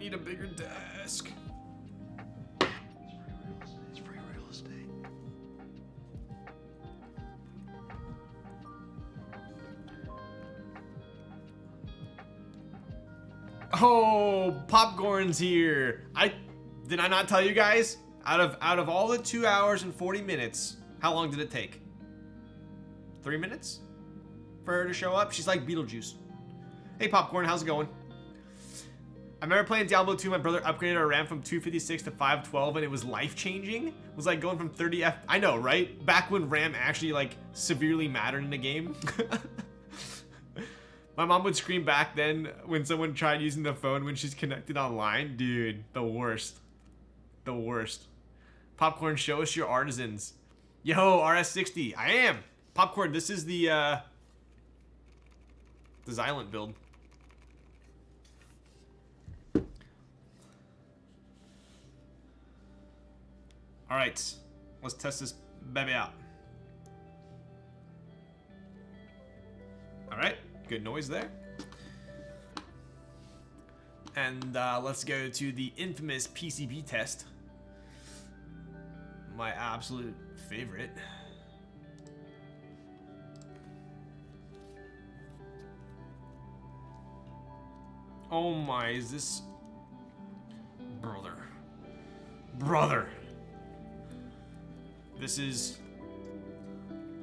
need a bigger desk. It's free real estate. Oh, popcorn's here. Did I not tell you guys? Out of all the 2 hours and 40 minutes, how long did it take? 3 minutes for her to show up? She's like Beetlejuice. Hey, popcorn, how's it going? I remember playing Diablo 2. My brother upgraded our RAM from 256 to 512, and it was life-changing. It was like going from 30 F. I know, right? Back when RAM actually like severely mattered in the game. My mom would scream back then when someone tried using the phone when she's connected online. Dude, the worst. The worst. Popcorn, show us your artisans. Yo, RS60. I am. Popcorn, this is the Xylent build. Alright. Let's test this baby out. Alright. Good noise there. And let's go to the infamous PCB test. My absolute favorite. Oh my, is this... Brother. This is...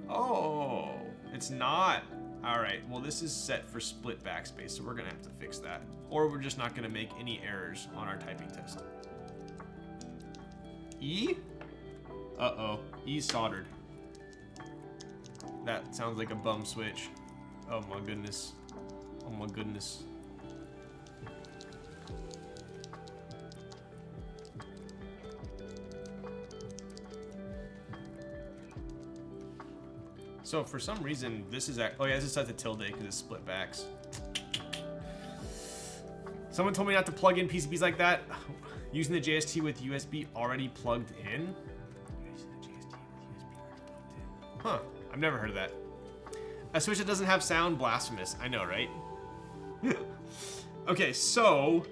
Oh, it's not. Alright, well this is set for split backspace, so we're gonna have to fix that. Or we're just not gonna make any errors on our typing test. E? Uh-oh, E soldered. That sounds like a bum switch. Oh my goodness. Oh my goodness. So for some reason, this is oh yeah, this is set to tilde because it's split backs. Someone told me not to plug in PCBs like that. Using the JST with USB already plugged in. Huh? I've never heard of that. A switch that doesn't have sound, blasphemous. I know, right? Okay, so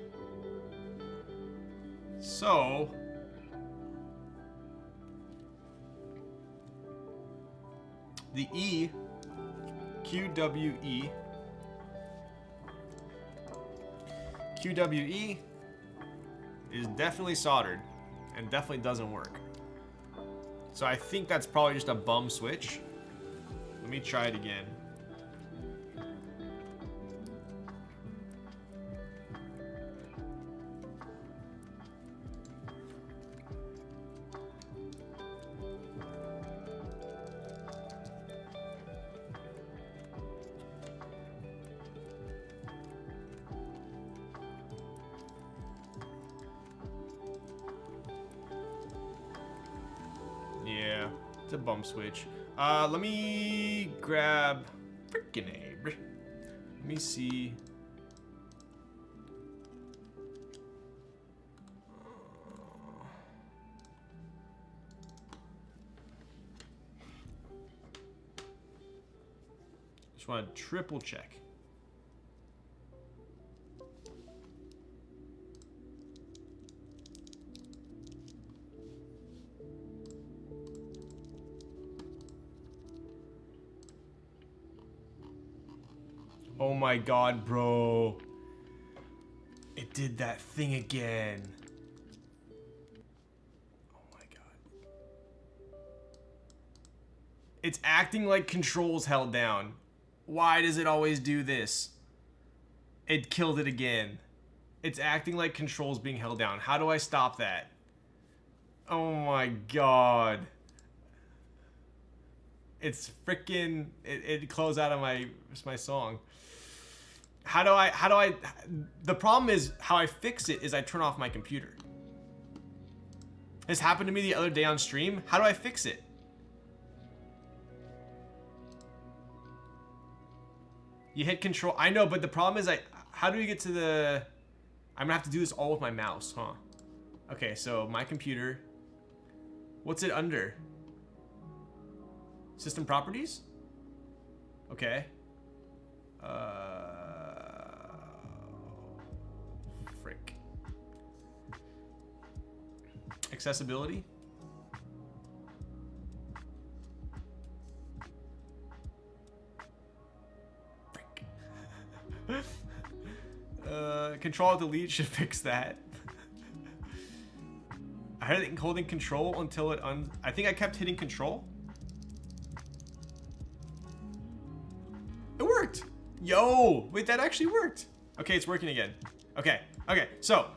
the E, QWE is definitely soldered and definitely doesn't work. So I think that's probably just a bum switch. Let me try it again. Yeah, it's a bum switch. Let me grab frickin' A. Let me see. Just want to triple check. Oh my god, bro. It did that thing again. Oh my god. It's acting like controls held down. Why does it always do this? It killed it again. It's acting like controls being held down. How do I stop that? Oh my god. It's freaking... It closed out of my song. How do I... The problem is, how I fix it is I turn off my computer. This happened to me the other day on stream. How do I fix it? You hit control. I know, but the problem is, how do we get to the... I'm gonna have to do this all with my mouse, huh? Okay, so my computer. What's it under? System properties? Okay. Frick. accessibility. Control delete should fix that. I had holding control until it I think I kept hitting control. It worked. Yo, wait, that actually worked. Okay, it's working again. Okay, so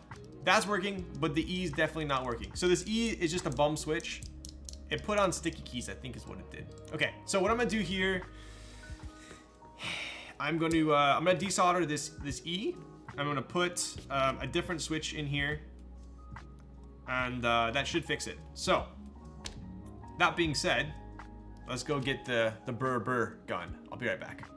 that's working, but the E is definitely not working. So this E is just a bum switch. It put on sticky keys, I think is what it did. Okay, so what I'm gonna do here, I'm gonna desolder this E. I'm gonna put a different switch in here, and that should fix it. So that being said, let's go get the burr gun. I'll be right back.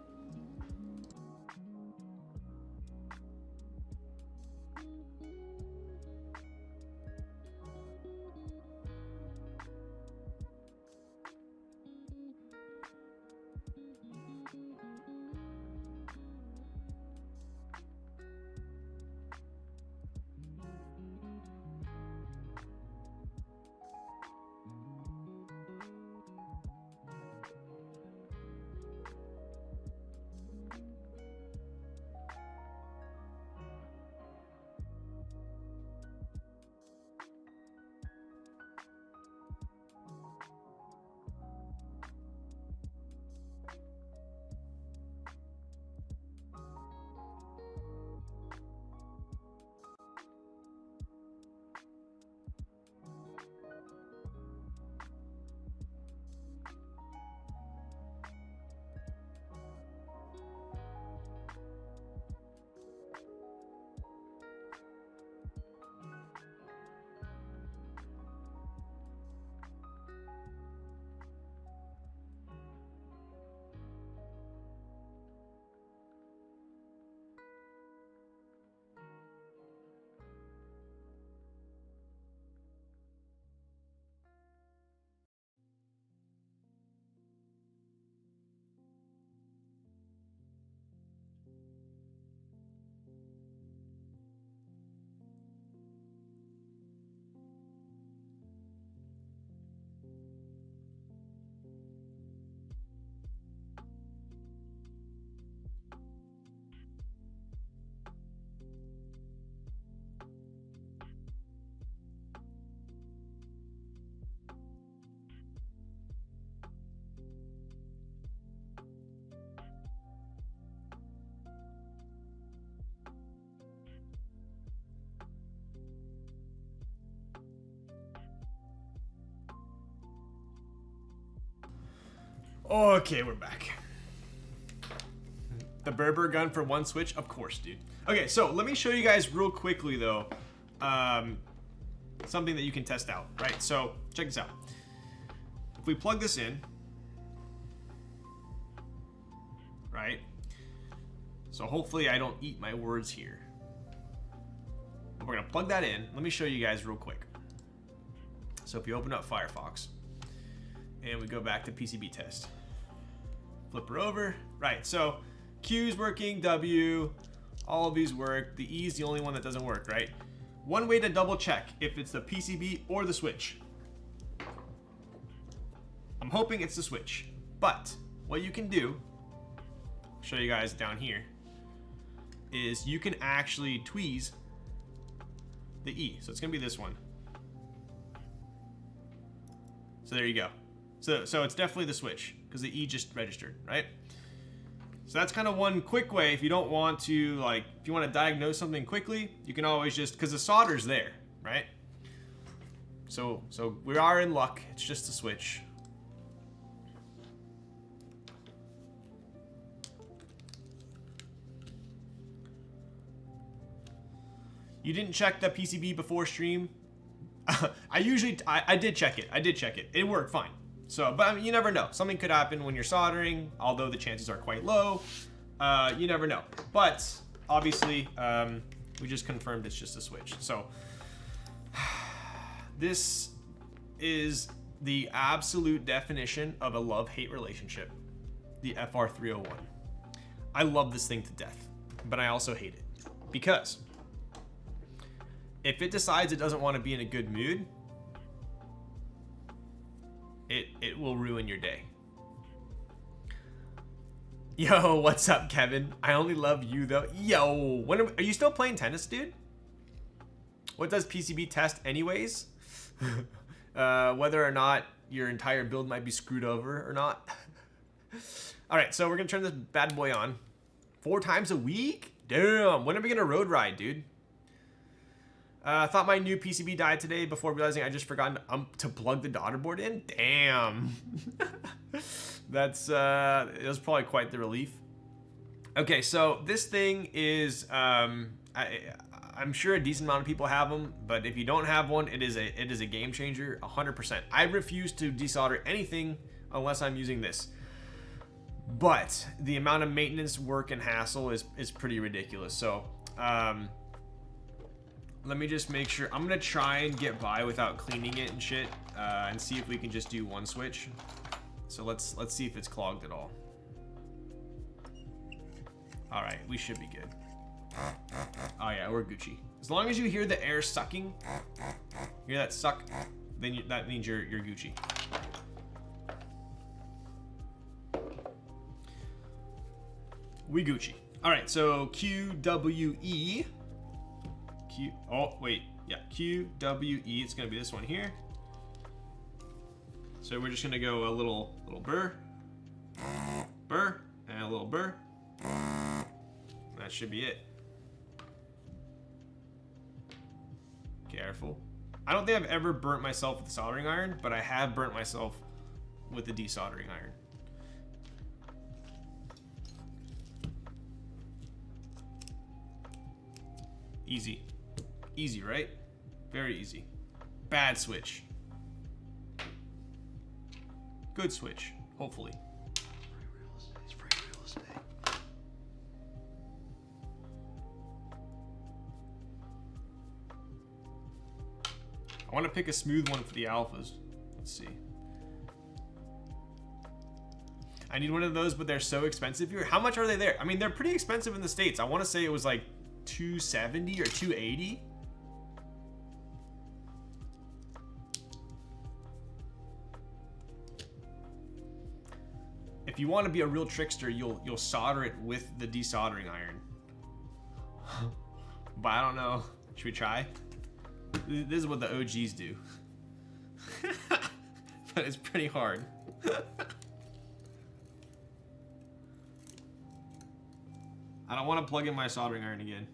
Okay, we're back. The Berber gun for one switch? Of course, dude. Okay, so let me show you guys real quickly, though, something that you can test out, right? So check this out. If we plug this in, right? So hopefully I don't eat my words here. We're gonna plug that in. Let me show you guys real quick. So if you open up Firefox and we go back to PCB test, flip her over, right? So Q's working, W, all of these work. The E is the only one that doesn't work, right? One way to double check if it's the PCB or the switch. I'm hoping it's the switch, but what you can do, I'll show you guys down here, is you can actually tweeze the E. So it's gonna be this one. So there you go. So it's definitely the switch because the E just registered, right? So that's kind of one quick way if you don't want to, like, if you want to diagnose something quickly, you can always just, because the solder's there, right? So we are in luck. It's just a switch. You didn't check the PCB before stream? I did check it. It worked fine. So, but I mean, you never know. Something could happen when you're soldering, although the chances are quite low. You never know. But obviously, we just confirmed it's just a switch. So this is the absolute definition of a love-hate relationship. The FR301. I love this thing to death, but I also hate it because if it decides it doesn't want to be in a good mood, it will ruin your day. Yo, what's up, Kevin? I only love you though. Yo, are you still playing tennis, dude? What does PCB test anyways? Whether or not your entire build might be screwed over or not. All right, so we're gonna turn this bad boy on 4 times a week. Damn, when are we gonna road ride, dude? I thought my new PCB died today before realizing I just forgot to plug the daughter board in. Damn. It was probably quite the relief. Okay, so this thing is, I'm sure a decent amount of people have them, but if you don't have one, it is a game changer, 100%. I refuse to desolder anything unless I'm using this. But the amount of maintenance, work, and hassle is pretty ridiculous. So, let me just make sure. I'm gonna try and get by without cleaning it and shit, and see if we can just do one switch. So let's see if it's clogged at all. All right, we should be good. Oh yeah, we're Gucci. As long as you hear the air sucking, hear that suck, then that means you're Gucci. We Gucci. All right, so QWE. Oh wait, yeah, QWE. It's gonna be this one here. So we're just gonna go a little burr, burr, and a little burr. That should be it. Careful. I don't think I've ever burnt myself with the soldering iron, but I have burnt myself with the desoldering iron. Easy. Easy, right? Very easy. Bad switch. Good switch, hopefully. It's free real estate. I want to pick a smooth one for the alphas. Let's see. I need one of those, but they're so expensive here. How much are they there? I mean, they're pretty expensive in the States. I want to say it was like $270 or $280. If you want to be a real trickster, you'll solder it with the desoldering iron. But I don't know. Should we try? This is what the OGs do. But it's pretty hard. I don't want to plug in my soldering iron again.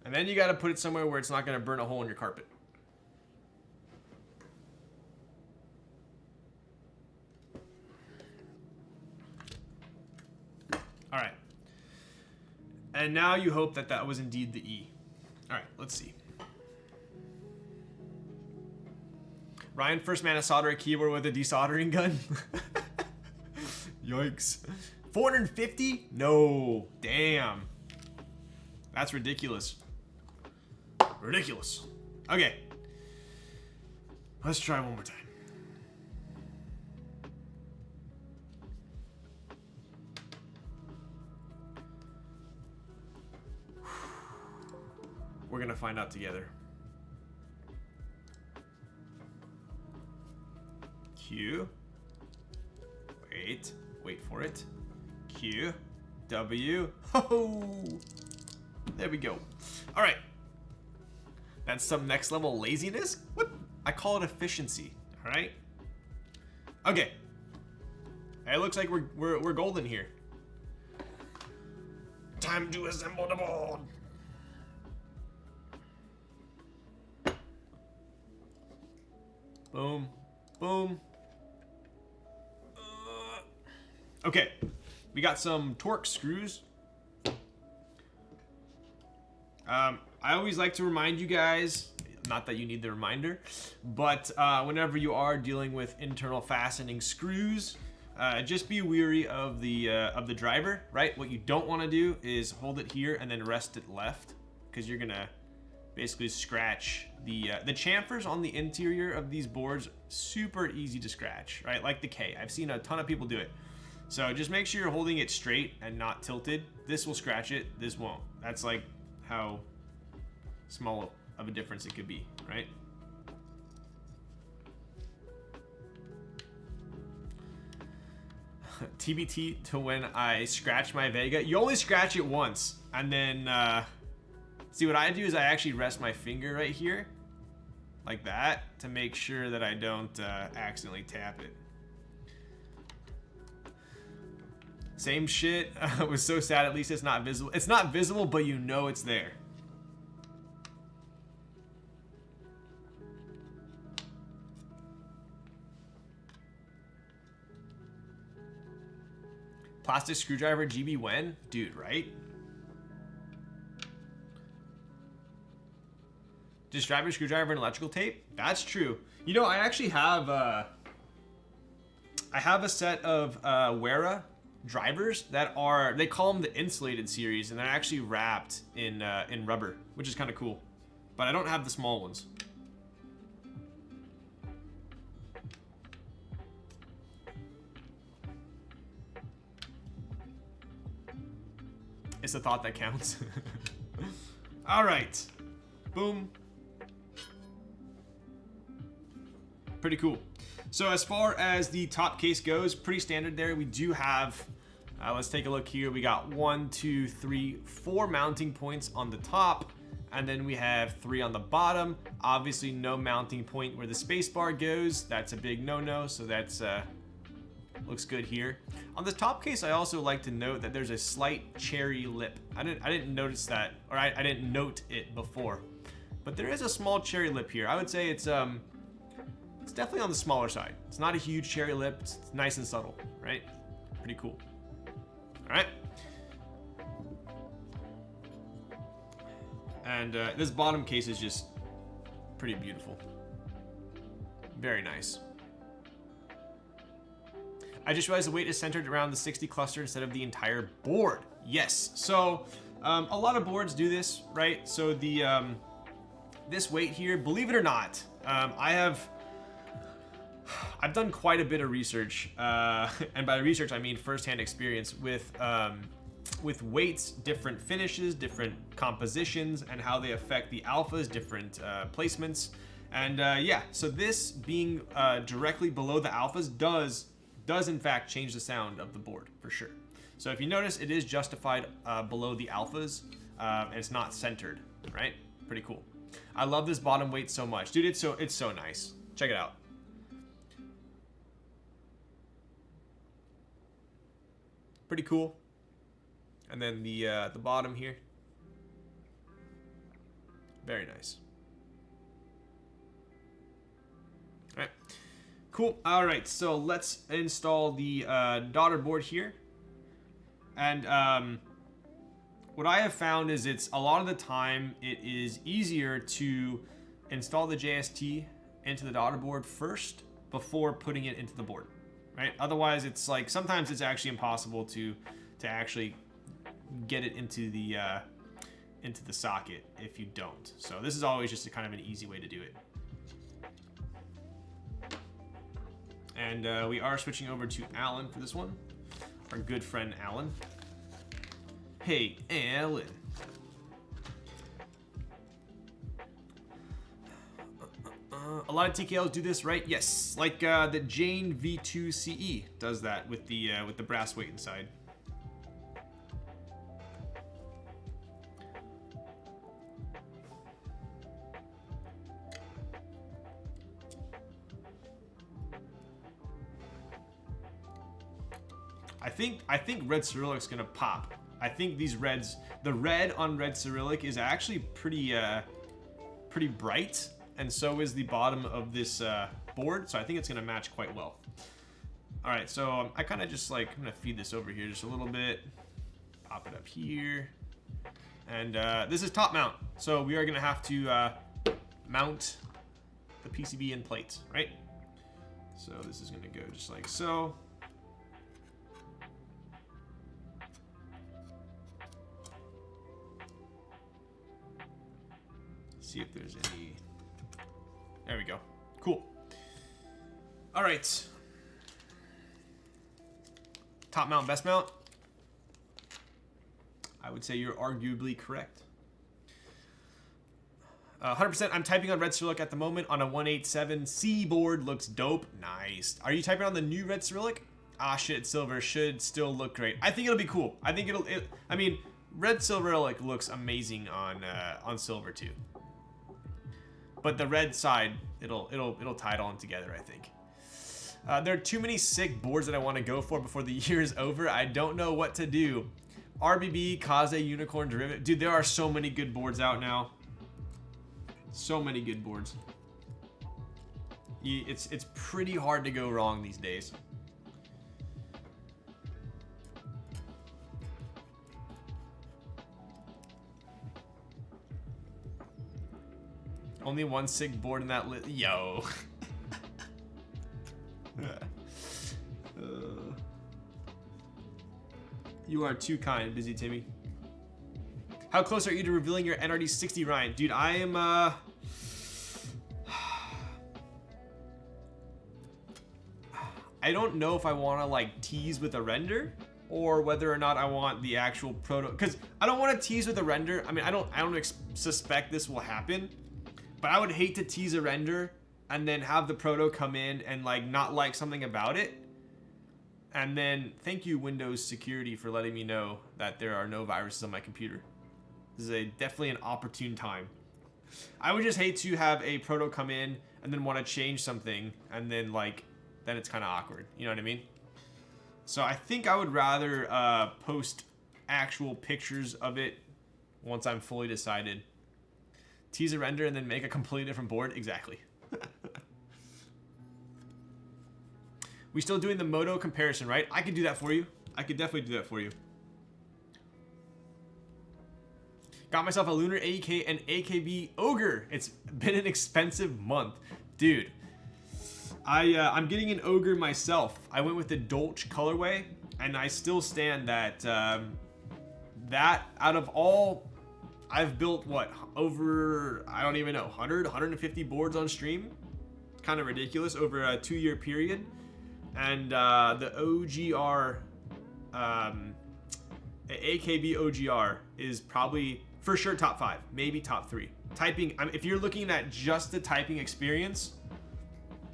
And then you got to put it somewhere where it's not going to burn a hole in your carpet. All right. And now you hope that that was indeed the E. All right, let's see. Ryan, first man to solder a keyboard with a desoldering gun. Yikes. 450? No. Damn. That's ridiculous. Ridiculous. Okay. Let's try one more time. We're gonna find out together. Q. Wait for it. Q. W. Oh, there we go. All right. That's some next level laziness. What? I call it efficiency. All right. Okay. It looks like we're golden here. Time to assemble the board. Boom. Boom. Okay. We got some Torx screws. I always like to remind you guys, not that you need the reminder, but whenever you are dealing with internal fastening screws, just be weary of the driver, right? What you don't want to do is hold it here and then rest it left, because you're gonna basically scratch the chamfers on the interior of these boards. Super easy to scratch, right? Like the K. I've seen a ton of people do it. So just make sure you're holding it straight and not tilted. This will scratch it, this won't. That's like how small of a difference it could be, right? TBT to when I scratch my Vega. You only scratch it once, and then see what I do is I actually rest my finger right here like that to make sure that I don't accidentally tap it. Same shit. I was so sad, at least it's not visible. It's not visible, but you know it's there. Plastic screwdriver GB when? Dude, right? Just drive your screwdriver and electrical tape? That's true. You know, I actually have I have a set of Wera drivers that are, they call them the insulated series, and they're actually wrapped in rubber, which is kind of cool. But I don't have the small ones. It's the thought that counts. All right. Boom. Pretty cool. So as far as the top case goes, pretty standard there. We do have, let's take a look here. We got 1, 2, 3, 4 mounting points on the top, and then we have 3 on the bottom. Obviously no mounting point where the space bar goes. That's a big no-no, so that's looks good here. On the top case, I also like to note that there's a slight cherry lip. I didn't notice that, or I didn't note it before, but there is a small cherry lip here. I would say it's definitely on the smaller side. It's not a huge cherry lip. It's nice and subtle, right? Pretty cool. All right. And this bottom case is just pretty beautiful. Very nice. I just realized the weight is centered around the 60 cluster instead of the entire board. Yes, so a lot of boards do this, right? So the this weight here, believe it or not, I've done quite a bit of research, and by research I mean firsthand experience with weights, different finishes, different compositions, and how they affect the alphas, different placements, and yeah. So this being directly below the alphas does in fact change the sound of the board for sure. So if you notice, it is justified below the alphas, and it's not centered, right? Pretty cool. I love this bottom weight so much, dude. It's so nice. Check it out. Pretty cool. And then the bottom here, very nice. All right. Cool. All right, so let's install the daughter board here. And what I have found is it's a lot of the time it is easier to install the JST into the daughter board first before putting it into the board, right? Otherwise, it's like sometimes it's actually impossible to actually get it into the socket if you don't. So this is always just a kind of an easy way to do it. And we are switching over to Alan for this one. Our good friend Alan. Hey, Alan. A lot of TKLs do this, right? Yes, like the Jane V2 CE does that with the brass weight inside. I think Red Cyrillic's gonna pop. I think these reds, the red on Red Cyrillic is actually pretty bright, and so is the bottom of this board. So I think it's gonna match quite well. All right, so I kind of just like, I'm gonna feed this over here just a little bit, pop it up here, and this is top mount. So we are gonna have to mount the PCB in plate, right? So this is gonna go just like so. See if there's any. There we go. Cool. All right. Top mount, best mount. I would say you're arguably correct. 100%. I'm typing on Red Cyrillic at the moment on a 187C board. Looks dope. Nice. Are you typing on the new Red Cyrillic? Ah, shit. Silver should still look great. I think it'll be cool. I think I mean, Red Cyrillic looks amazing on silver too. But the red side, it'll tie it all in together, I think. There are too many sick boards that I want to go for before the year is over. I don't know what to do. RBB, Kaze, Unicorn, Derivative. Dude, there are so many good boards out now. So many good boards. It's pretty hard to go wrong these days. Only one sick board in that list. Yo. You are too kind, Busy Timmy. How close are you to revealing your NRD 60, Ryan? Dude, I am, I don't know if I want to, like, tease with a render or whether or not I want the actual proto, because I don't want to tease with a render. I mean, I don't suspect this will happen, but I would hate to tease a render and then have the proto come in and, like, not like something about it. And then, thank you, Windows Security, for letting me know that there are no viruses on my computer. This is definitely an opportune time. I would just hate to have a proto come in and then want to change something, and then, like, then it's kind of awkward. You know what I mean? So I think I would rather post actual pictures of it once I'm fully decided. Tease a render and then make a completely different board? Exactly. We still doing the Moto comparison, right? I could do that for you. I could definitely do that for you. Got myself a Lunar AEK and AKB Ogre. It's been an expensive month. Dude, I'm getting an Ogre myself. I went with the Dolce colorway, and I still stand that that out of all, I've built what, over, I don't even know, 100, 150 boards on stream. It's kind of ridiculous over a 2-year period. And the OGR, AKB OGR is probably for sure top 5, maybe top 3. Typing, if you're looking at just the typing experience,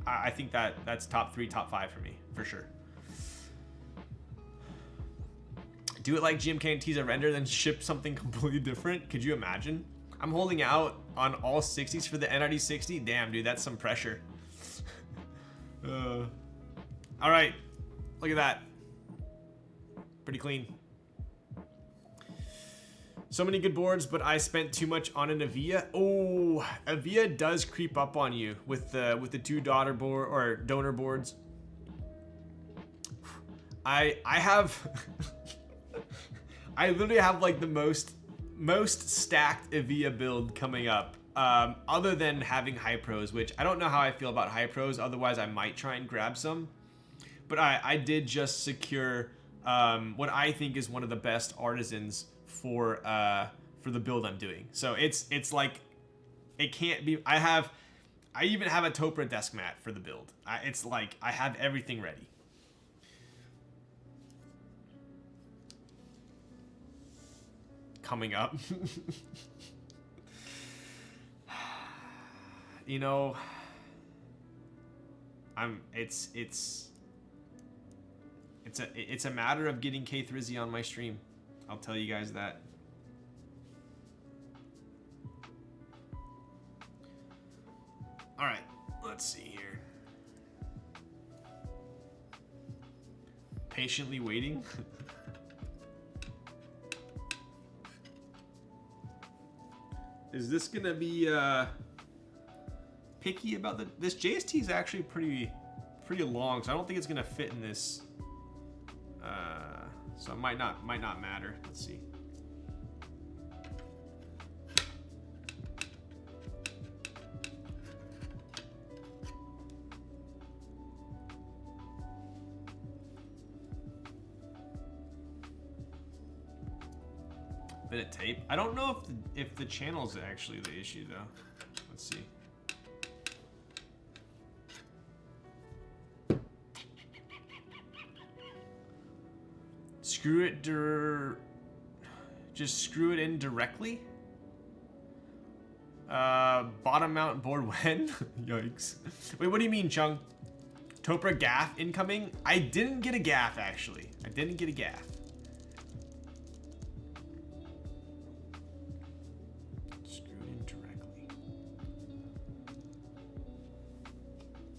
I think that's top 3, top 5 for me, for sure. Do it like GMK and tease a render, then ship something completely different. Could you imagine? I'm holding out on all 60s for the NRD 60. Damn, dude, that's some pressure. All right, look at that. Pretty clean. So many good boards, but I spent too much on an Avia. Oh, Avia does creep up on you with the 2 daughter board or donor boards. I have I literally have like the most stacked Avia build coming up. Other than having high pros, which I don't know how I feel about high pros. Otherwise, I might try and grab some. But I did just secure what I think is one of the best artisans for the build I'm doing. So it's like, it can't be. I even have a Topra desk mat for the build. It's like I have everything ready. Coming up. You know, it's a matter of getting K3Z on my stream. I'll tell you guys that. All right, let's see here. Patiently waiting. Is this gonna be picky about this JST is actually pretty long, so I don't think it's gonna fit in this. So it might not matter. Let's see. Bit of tape. I don't know if the channel's actually the issue though. Let's see. Screw it just screw it in directly. Bottom mount board when? Yikes. Wait, what do you mean, Chung? Topra gaff incoming? I didn't get a gaff actually. I didn't get a gaff.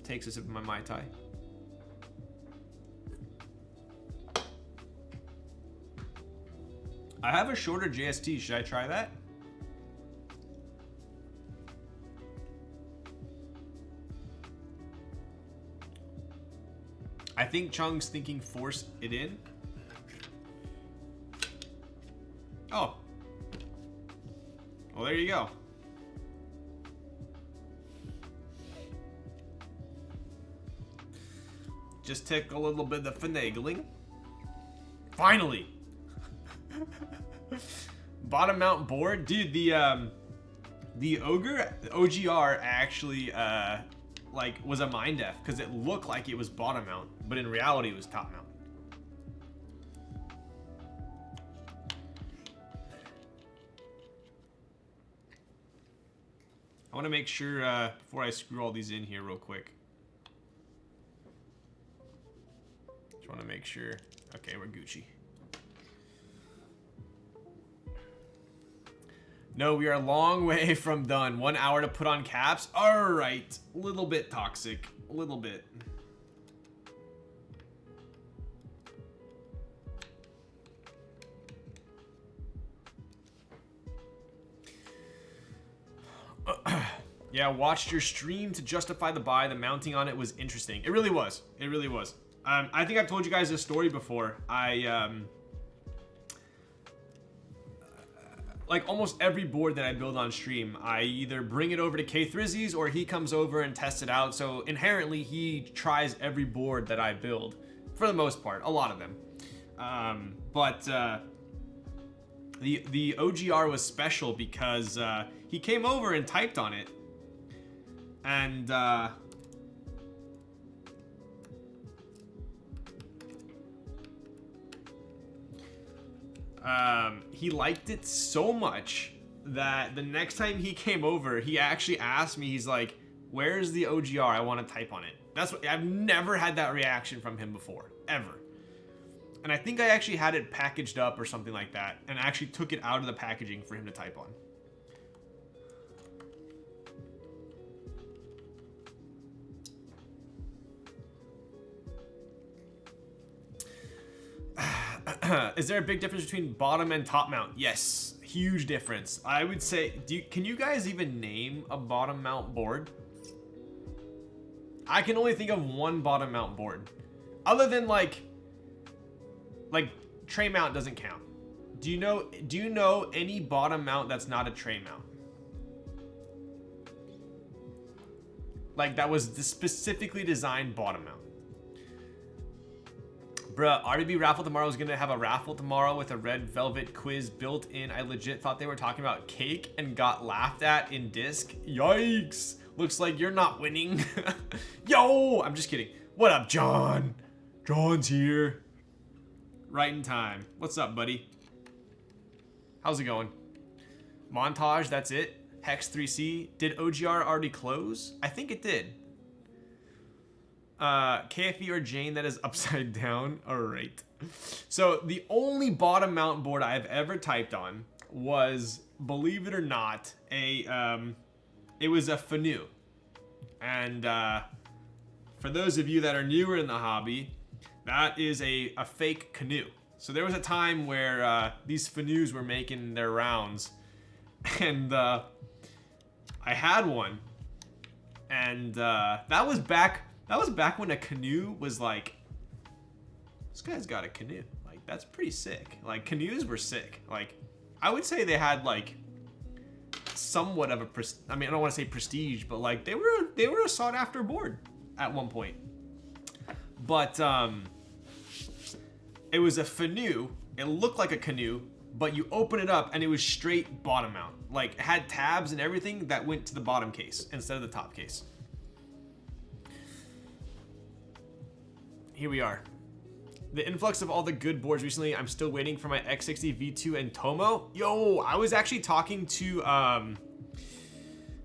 Takes a sip of my Mai Tai. I have a shorter JST. Should I try that? I think Chung's thinking force it in. Oh. Well, there you go. Just take a little bit of finagling. Finally! Bottom mount board? Dude, the OGR actually, like, was a mind F, because it looked like it was bottom mount, but in reality it was top mount. I want to make sure, before I screw all these in here real quick. Want to make sure. Okay, we're Gucci. No, we are a long way from done. 1 hour to put on caps. All right, a little bit toxic, a little bit. Yeah, watched your stream to justify the buy. The mounting on it was interesting. It really was. It really was. I think I've told you guys this story before. Like almost every board that I build on stream, I either bring it over to K-Thrizzies or he comes over and tests it out. So inherently, he tries every board that I build, for the most part, a lot of them. The OGR was special because he came over and typed on it, and he liked it so much that the next time he came over, he actually asked me, he's like, where's the OGR? I want to type on it. That's what, I've never had that reaction from him before, ever. And I think I actually had it packaged up or something like that, and actually took it out of the packaging for him to type on. Is there a big difference between bottom and top mount? Yes, huge difference. I would say, can you guys even name a bottom mount board? I can only think of one bottom mount board. Other than like tray mount doesn't count. Do you know any bottom mount that's not a tray mount? Like that was specifically designed bottom mount. Bruh, RBB raffle tomorrow is gonna have a raffle tomorrow with a red velvet quiz built in. I legit thought they were talking about cake and got laughed at in disc. Yikes. Looks like you're not winning. Yo, I'm just kidding. What up, John? John's here. Right in time. What's up, buddy? How's it going? Montage, that's it. Hex 3C. Did OGR already close? I think it did. KFE or Jane that is upside down. All right. So the only bottom mount board I've ever typed on was, believe it or not, it was a Fanu. And for those of you that are newer in the hobby, that is a fake canoe. So there was a time where these Fanus were making their rounds, and I had one, and that was back when a canoe was like, this guy's got a canoe. Like, that's pretty sick. Like, canoes were sick. Like, I would say they had like somewhat of a I mean, I don't want to say prestige, but like they were a sought after board at one point. But it was a Fanu. It looked like a canoe, but you open it up and it was straight bottom mount. Like, it had tabs and everything that went to the bottom case instead of the top case. Here we are. The influx of all the good boards recently. I'm still waiting for my X60 V2 and Tomo. Yo, I was actually talking to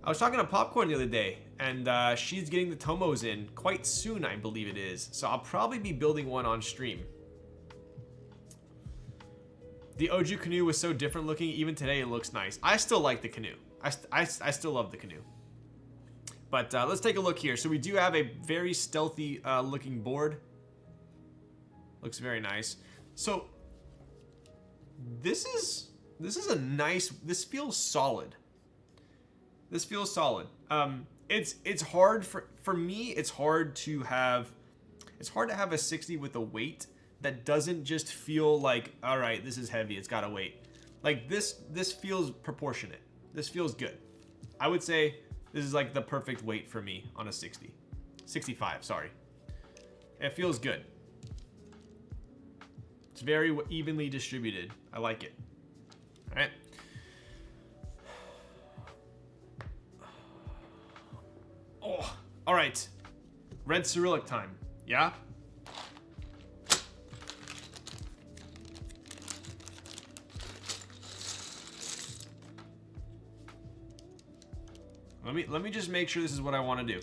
Popcorn the other day, and she's getting the Tomos in quite soon, I believe it is. So I'll probably be building one on stream. The Oju canoe was so different looking. Even today, it looks nice. I still like the canoe. I still love the canoe. But let's take a look here. So we do have a very stealthy looking board. Looks very nice. So this is a nice. This feels solid. This feels solid. It's hard for me. It's hard to have a 60 with a weight that doesn't just feel like, all right, this is heavy. It's got a weight. Like this feels proportionate. This feels good. I would say this is like the perfect weight for me on a 60, 65. Sorry. It feels good. It's very evenly distributed. I like it. All right. Oh, all right. Red Cyrillic time. Yeah? Let me just make sure this is what I want to do.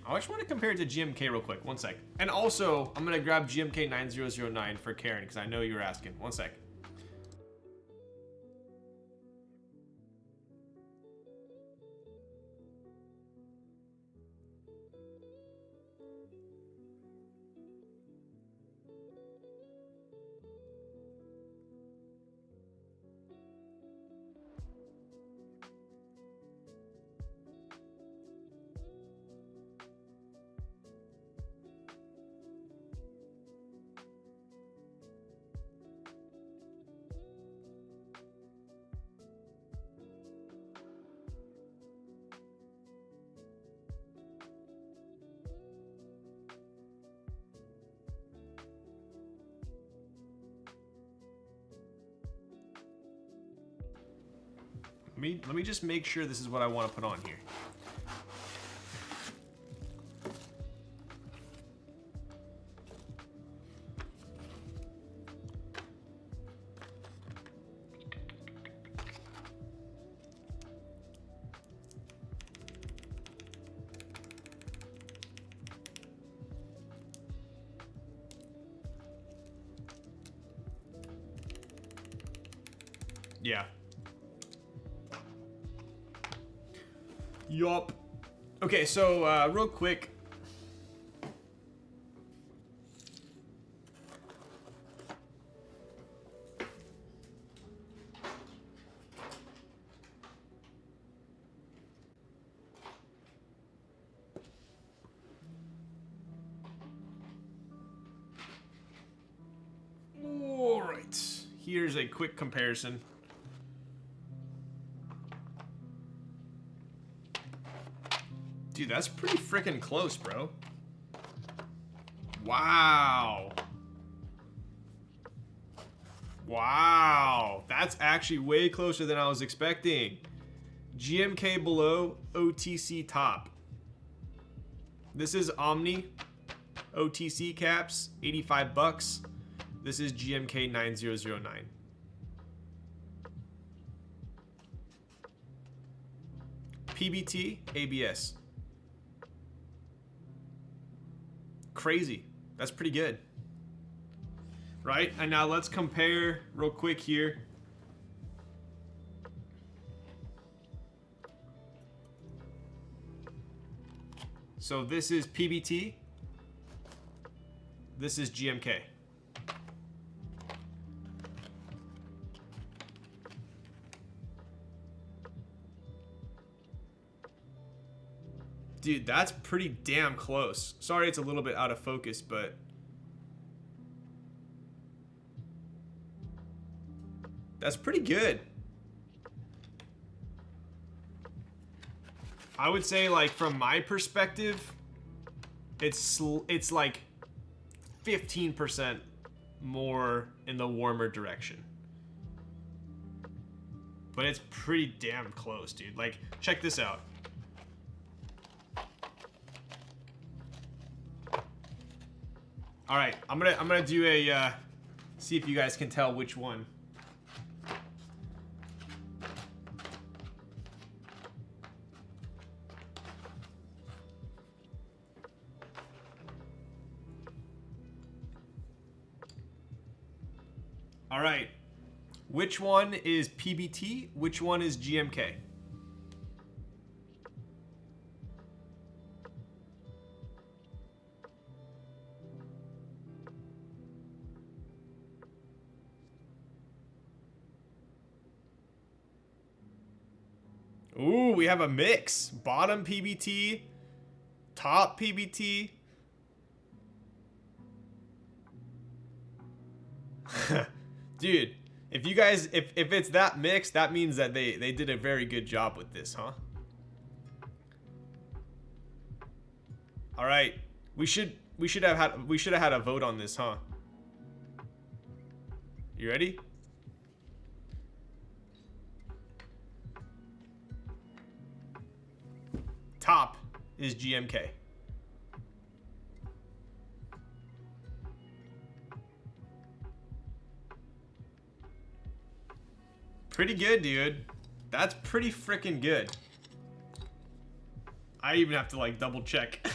I just want to compare it to GMK real quick. One sec. And also, I'm going to grab GMK 9009 for Karen because I know you were asking. One sec. Let me just make sure this is what I want to put on here. Yeah. Yup. Okay, so real quick. All right. Here's a quick comparison. Dude, that's pretty freaking close, bro. Wow. Wow. That's actually way closer than I was expecting. GMK below, OTC top. This is Omni. OTC caps, 85 bucks. This is GMK 9009. PBT, ABS. Crazy. That's pretty good. Right? And now let's compare real quick here. So this is PBT. This is GMK. Dude, that's pretty damn close. Sorry it's a little bit out of focus, but that's pretty good. I would say, like, from my perspective, it's like 15% more in the warmer direction. But it's pretty damn close, dude. Like, check this out. All right, I'm gonna do a see if you guys can tell which one. All right, which one is PBT? Which one is GMK? Ooh, we have a mix. Bottom PBT, top PBT. Dude, if you guys, if it's that mixed, that means that they did a very good job with this, huh? All right, we should have had a vote on this, huh? You ready? Top is GMK. Pretty good, dude. That's pretty freaking good. I even have to like double check.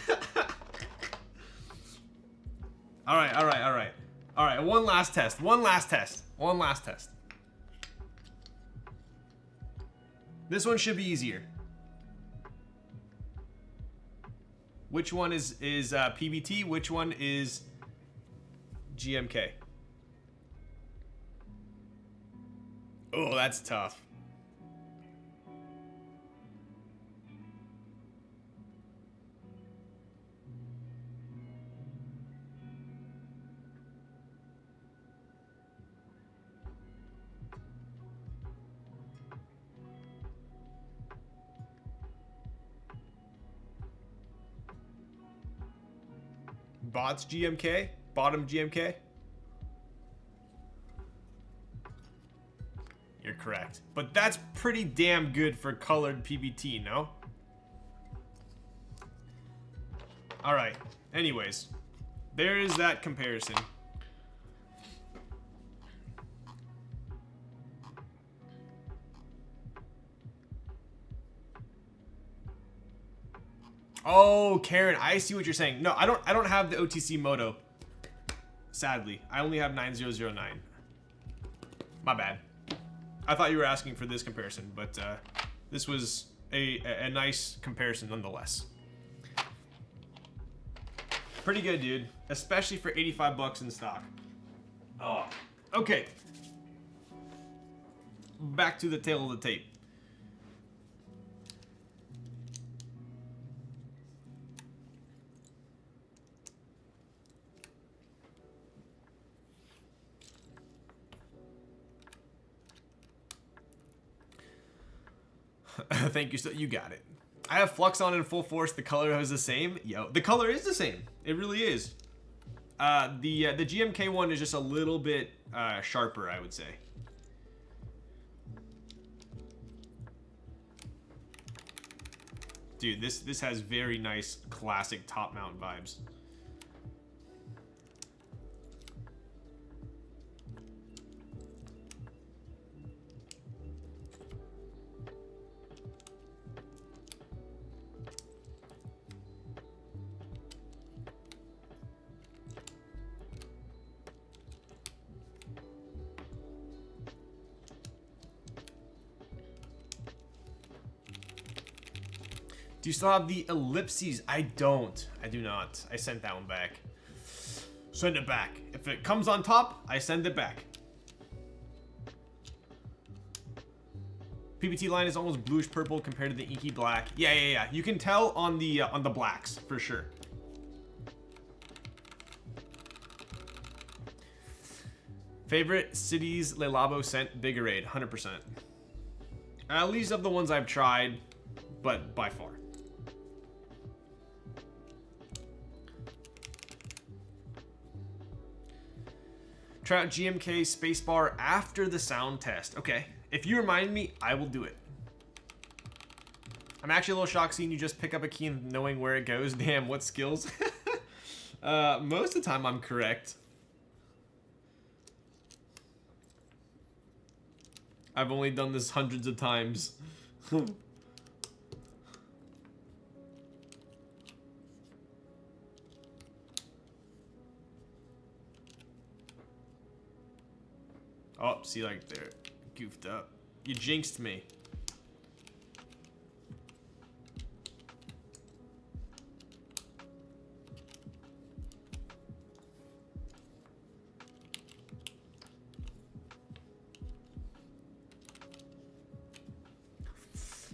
All right. One last test. This one should be easier. Which one is PBT? Which one is GMK? Oh, that's tough. Bots GMK? Bottom GMK? You're correct. But that's pretty damn good for colored PBT, no? Alright. Anyways. There is that comparison. Oh, Karen, I see what you're saying. No, I don't have the OTC Moto. Sadly. I only have 9009. My bad. I thought you were asking for this comparison, but this was a nice comparison nonetheless. Pretty good, dude. Especially for 85 bucks in stock. Oh, okay. Back to the tail of the tape. Thank you. So you got it. I have Flux on in full force. The color is the same. Yo, the color is the same. It really is. The GMK one is just a little bit sharper, I would say. Dude, this has very nice classic top mount vibes. Do you still have the ellipses? I don't. I do not. I sent that one back. Send it back. If it comes on top, I send it back. PBT line is almost bluish purple compared to the inky black. Yeah. You can tell on the blacks for sure. Favorite cities Le Labo scent Biggerade, 100%. At least of the ones I've tried, but by far. Try out GMK spacebar after the sound test. Okay. If you remind me, I will do it. I'm actually a little shocked seeing you just pick up a key and knowing where it goes. Damn, what skills? Most of the time I'm correct. I've only done this hundreds of times. Oh, see, like they're goofed up. You jinxed me.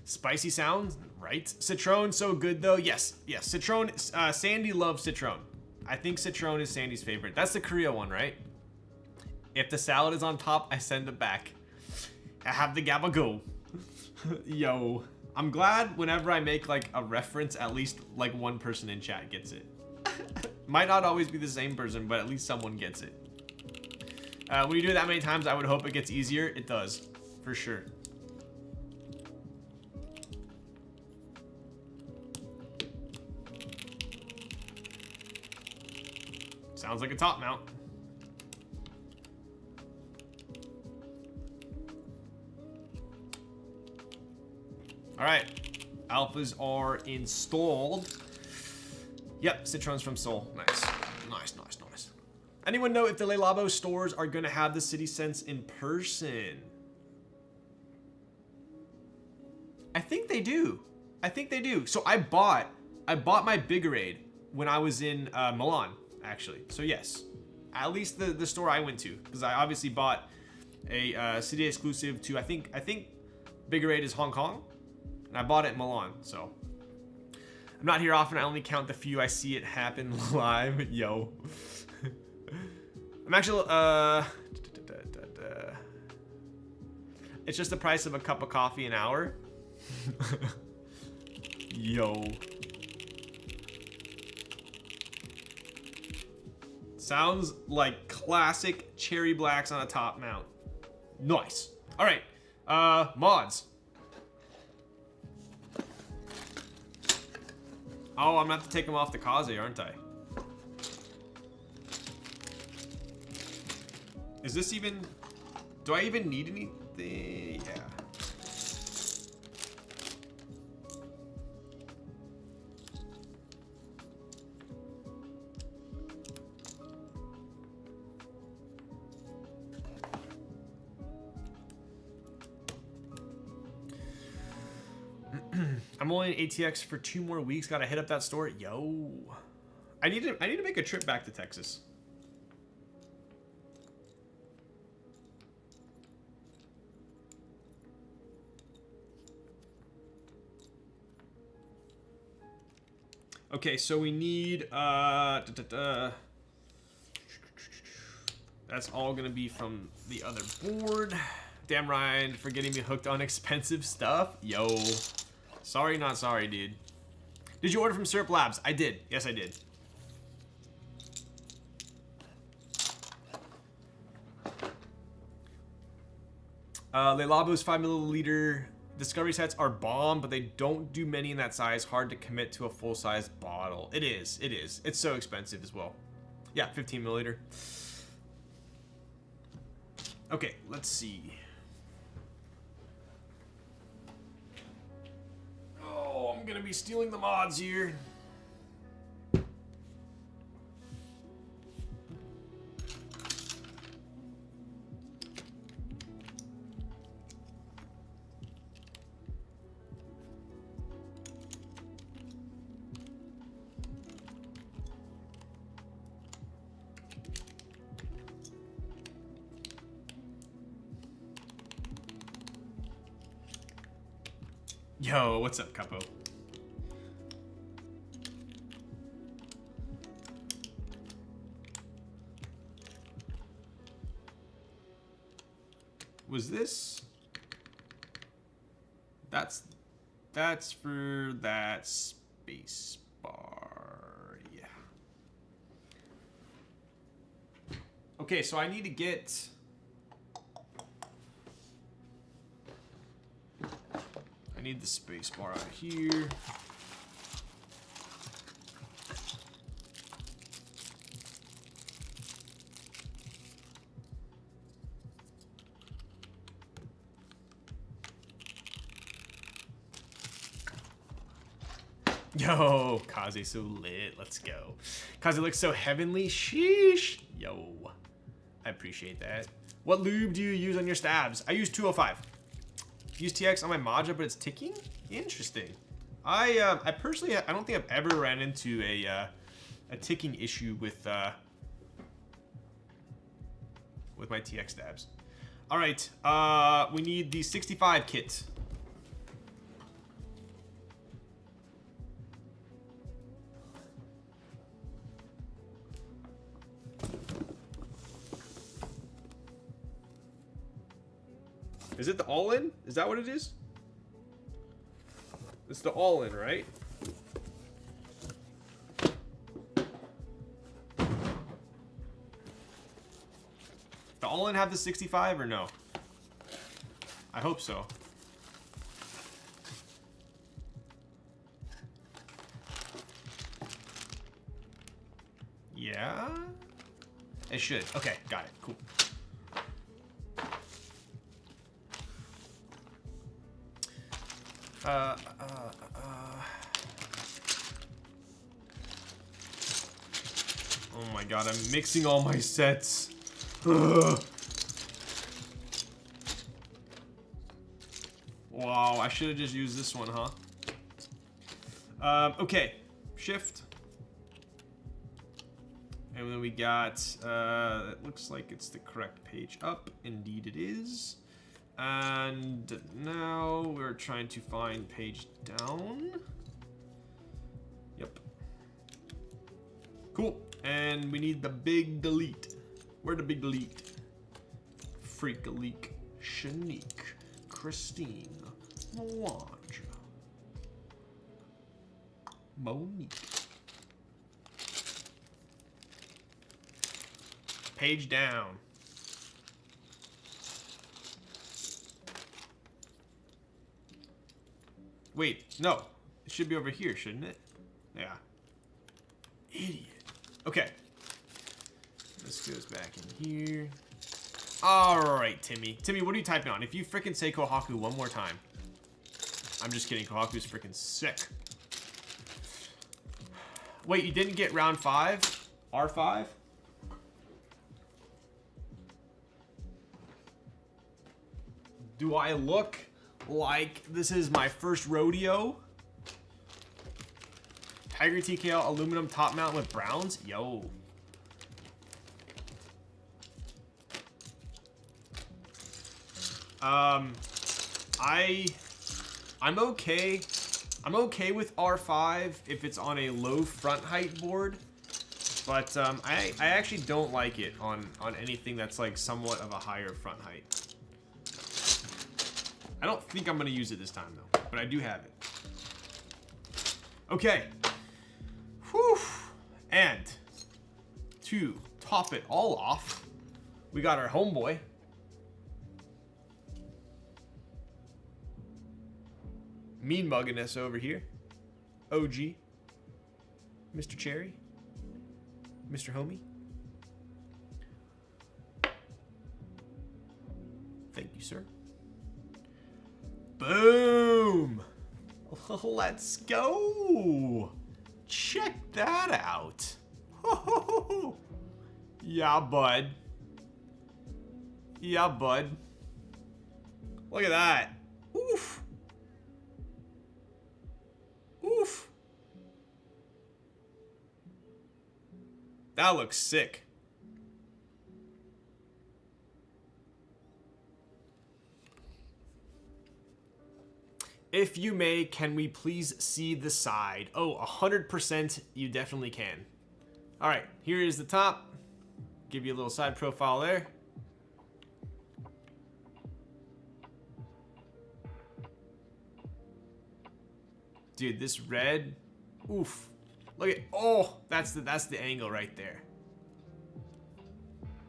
Spicy sounds, right? Citron, so good though. Yes, yes. Citron. Sandy loves citron. I think citron is Sandy's favorite. That's the Korea one, right? If the salad is on top, I send it back. I have the gabagool. Yo, I'm glad whenever I make like a reference, at least like one person in chat gets it. Might not always be the same person, but at least someone gets it. When you do it that many times, I would hope it gets easier. It does, for sure. Sounds like a top mount. All right, alphas are installed. Yep, Citron's from Seoul. Nice, nice, nice, nice. Anyone know if the Le Labo stores are gonna have the City Sense in person? I think they do. I think they do. So I bought my Biggerade when I was in Milan, actually. So yes, at least the store I went to, because I obviously bought a city exclusive to I think Biggerade is Hong Kong. And I bought it in Milan, so. I'm not here often, I only count the few I see it happen live. Yo. I'm actually, it's just the price of a cup of coffee an hour. Yo. Sounds like classic cherry blacks on a top mount. Nice. All right, mods. Oh, I'm gonna have to take them off the Kaze, aren't I? Is this even... Do I even need anything? Yeah. I'm only in ATX for 2 more weeks. Gotta hit up that store. Yo, I need to make a trip back to Texas. Okay, so we need that's all gonna be from the other board. Damn Ryan for getting me hooked on expensive stuff. Yo. Sorry, not sorry, dude. Did you order from Syrup Labs? I did. Yes, I did. Le Labo's 5 milliliter discovery sets are bomb, but they don't do many in that size. Hard to commit to a full-size bottle. It is. It is. It's so expensive as well. Yeah, 15 milliliter. Okay, let's see. Oh, I'm gonna be stealing the mods here. Yo, what's up, Capo? Was this? That's for that space bar. Yeah. Okay. Okay, so I need to get... I need the space bar out here. Yo, Kaze so lit. Let's go. Kaze looks so heavenly. Sheesh. Yo. I appreciate that. What lube do you use on your stabs? I use 205. Use TX on my Maja, but it's ticking? Interesting. I personally, I don't think I've ever ran into a ticking issue with my TX stabs. All right, we need the 65 kit. Is it the all-in? Is that what it is? It's the all-in, right? The all-in have the 65 or no? I hope so. Yeah? It should. Okay, got it. Cool. Oh my god, I'm mixing all my sets. Ugh. Wow, I should have just used this one, huh? Okay, shift. And then we got, it looks like it's the correct page up. Indeed it is. And now we're trying to find page down. Yep. Cool. And we need the big delete. Where the big delete? Freak-a-leak. Shanique. Christine. Mwanja. Monique. Page down. Wait, no. It should be over here, shouldn't it? Yeah. Idiot. Okay. This goes back in here. Alright, Timmy. Timmy, what are you typing on? If you frickin' say Kohaku one more time. I'm just kidding. Kohaku's frickin' sick. Wait, you didn't get round 5? R5? Do I look like this is my first rodeo? Tiger TKL aluminum top mount with browns? Yo. I'm okay. I'm okay with R5 if it's on a low front height board, but I actually don't like it on anything that's like somewhat of a higher front height. I don't think I'm gonna use it this time though, but I do have it. Okay. Whew. And to top it all off, we got our homeboy. Mean mugging us over here. OG. Mr. Cherry. Mr. Homie. Thank you, sir. Boom! Let's go! Check that out. Yeah, bud. Yeah, bud. Look at that. Oof. Oof. That looks sick. If you may, can we please see the side? Oh, 100% you definitely can. All right, here is the top. Give you a little side profile there. Dude, this red, oof. Look at, oh, that's the angle right there.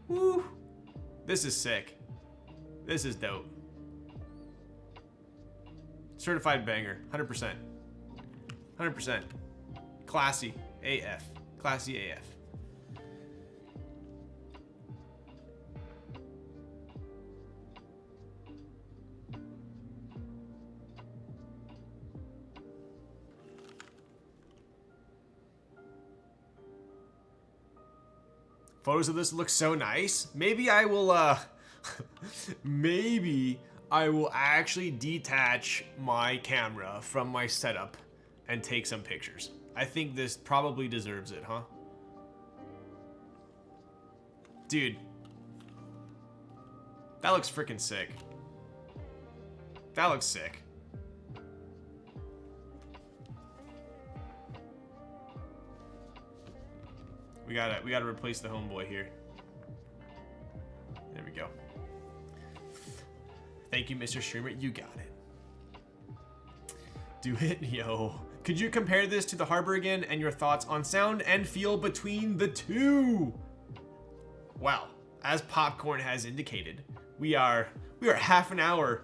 Woo. This is sick. This is dope. Certified banger. 100%. 100%. Classy AF. Classy AF. Photos of this look so nice. Maybe I will, maybe I will actually detach my camera from my setup and take some pictures. I think this probably deserves it, huh? Dude. That looks freaking sick. That looks sick. We gotta replace the homeboy here. There we go. Thank you, Mr. Streamer. You got it. Do it, yo. Could you compare this to the Harbor again and your thoughts on sound and feel between the two? Well, as Popcorn has indicated, we are half an hour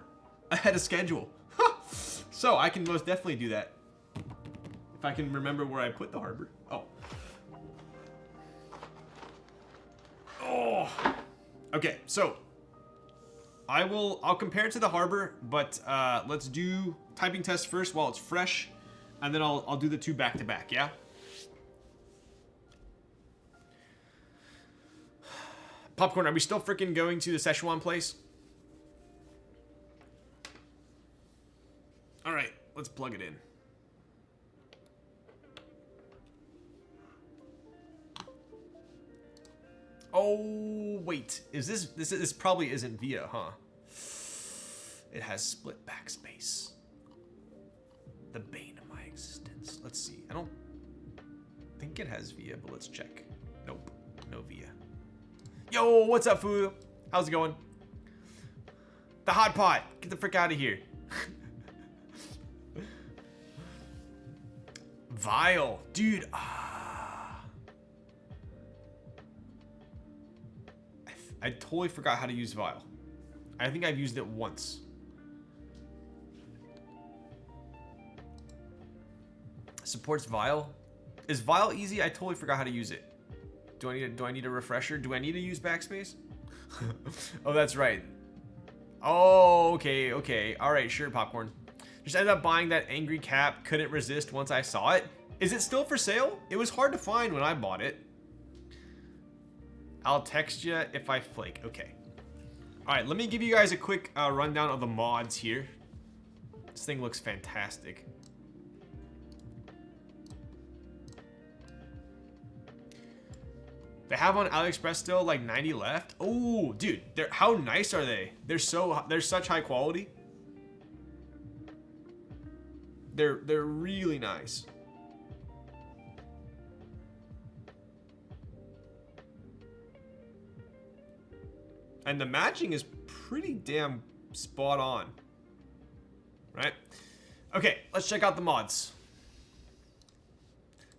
ahead of schedule. So I can most definitely do that. If I can remember where I put the Harbor. Oh. Oh. Okay, so I'll compare it to the Harbor, but let's do typing test first while it's fresh, and then I'll do the two back to back, yeah? Popcorn, are we still freaking going to the Szechuan place? All right, let's plug it in. Oh, wait. Is this probably isn't VIA, huh? It has split backspace. The bane of my existence. Let's see. I don't think it has VIA, but let's check. Nope. No VIA. Yo, what's up, Fu? How's it going? The hot pot. Get the frick out of here. Vile. Dude. I totally forgot how to use Vile. I think I've used it once. Supports Vile. Is Vile easy? I totally forgot how to use it. Do I need a refresher? Do I need to use backspace? Oh, that's right. Oh, okay. All right, sure, Popcorn. Just ended up buying that angry cap. Couldn't resist once I saw it. Is it still for sale? It was hard to find when I bought it. I'll text you if I flake. Okay. All right, let me give you guys a quick rundown of the mods here. This thing looks fantastic. They have on AliExpress still like 90 left. Oh, dude, how nice are they? They're such high quality. They're really nice. And the matching is pretty damn spot on. Right? Okay, let's check out the mods.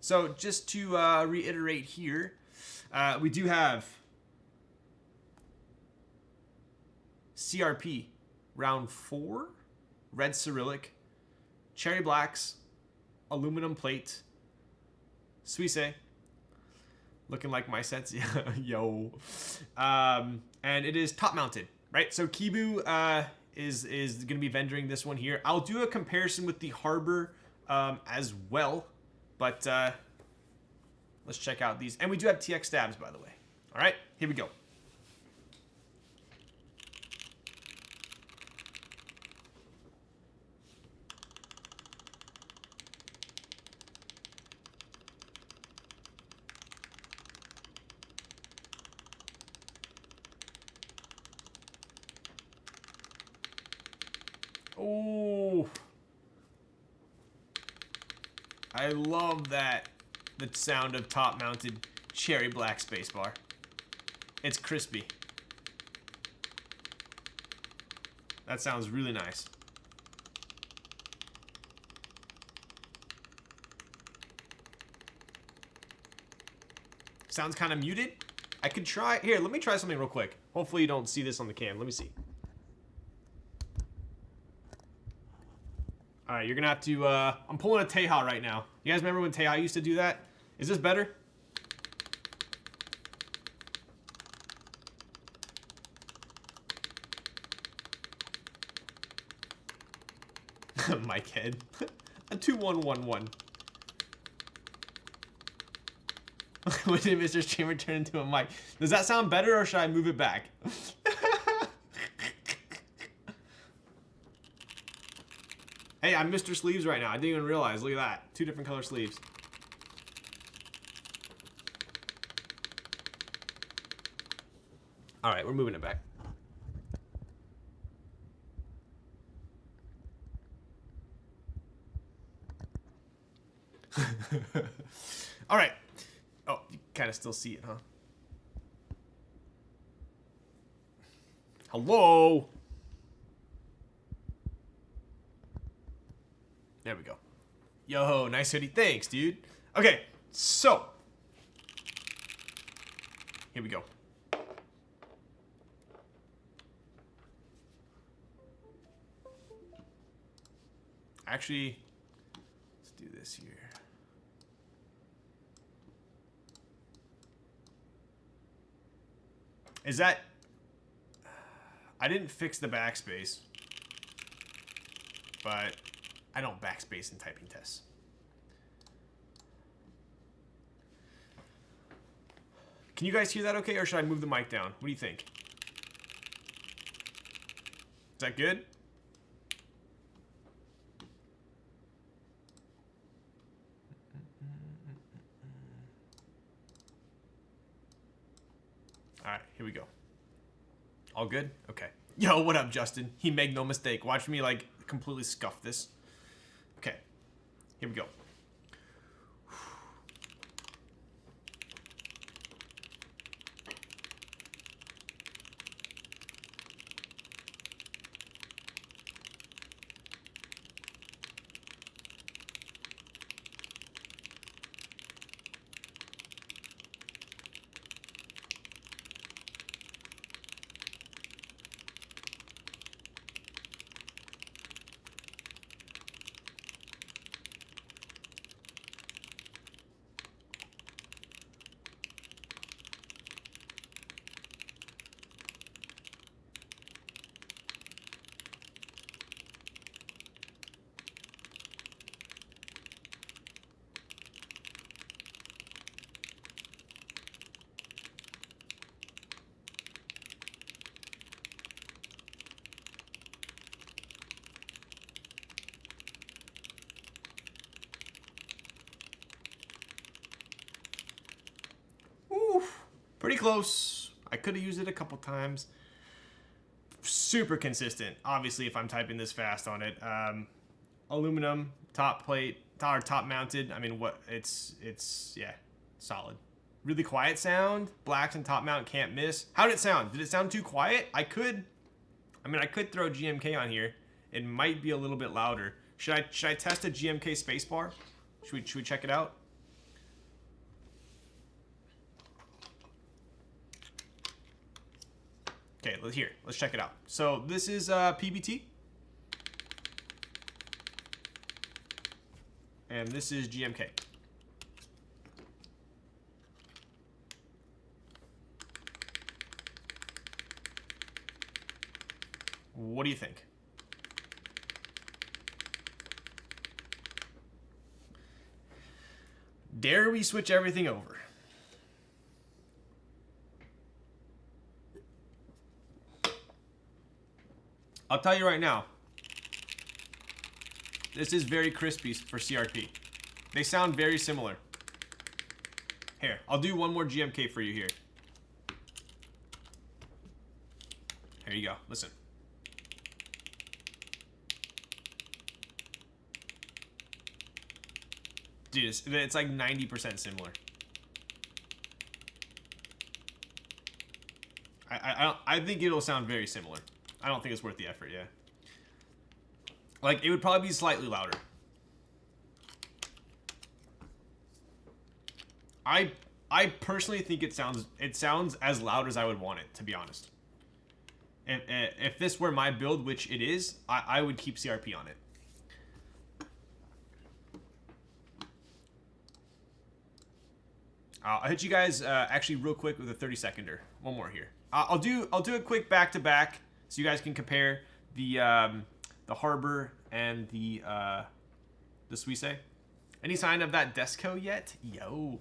So just to reiterate here, we do have CRP round 4, Red Cyrillic, Cherry Blacks, Aluminum Plate, Suisei, looking like my sets, yo. And it is top mounted, right? So Kibou is gonna be vendoring this one here. I'll do a comparison with the Harbor as well, but let's check out these. And we do have TX stabs, by the way. All right, here we go. Oh, I love that. The sound of top-mounted cherry black spacebar. It's crispy. That sounds really nice. Sounds kind of muted. I could try, here, let me try something real quick. Hopefully you don't see this on the cam. Let me see. All right, you're gonna have to, I'm pulling a Teja right now. You guys remember when Teja used to do that? Is this better? Mic head. A 2111. When did Mr. Streamer turn into a mic? Does that sound better or should I move it back? Hey, I'm Mr. Sleeves right now. I didn't even realize. Look at that. 2 different color sleeves. All right, we're moving it back. All right. Oh, you kind of still see it, huh? Hello? There we go. Yo, nice hoodie. Thanks, dude. Okay, so. Here we go. Actually, let's do this here. Is that... I didn't fix the backspace, but I don't backspace in typing tests. Can you guys hear that okay, or should I move the mic down? What do you think? Is that good? All right, here we go. All good? Okay. Yo, what up, Justin? He made no mistake. Watch me, like, completely scuff this. Okay. Here we go. Pretty close. I could have used it a couple times. Super consistent. Obviously, if I'm typing this fast on it. Aluminum, top plate, or top mounted. I mean, what? It's yeah, solid. Really quiet sound. Blacks and top mount can't miss. How did it sound? Did it sound too quiet? I could throw GMK on here. It might be a little bit louder. Should I test a GMK spacebar? Should we check it out? Okay, let's check it out. So this is PBT. And this is GMK. What do you think? Dare we switch everything over? I'll tell you right now, this is very crispy for CRP. They sound very similar. Here, I'll do one more GMK for you here. Here you go, listen. Dude, it's like 90% similar. I think it'll sound very similar. I don't think it's worth the effort, yeah. Like, it would probably be slightly louder. I I personally think it sounds as loud as I would want it, to be honest. If this were my build, which it is, I would keep CRP on it. I'll hit you guys actually real quick with a 30-seconder. One more here. I'll do a quick back-to-back so you guys can compare the Harbor and the Suisei. Any sign of that Desco yet? Yo.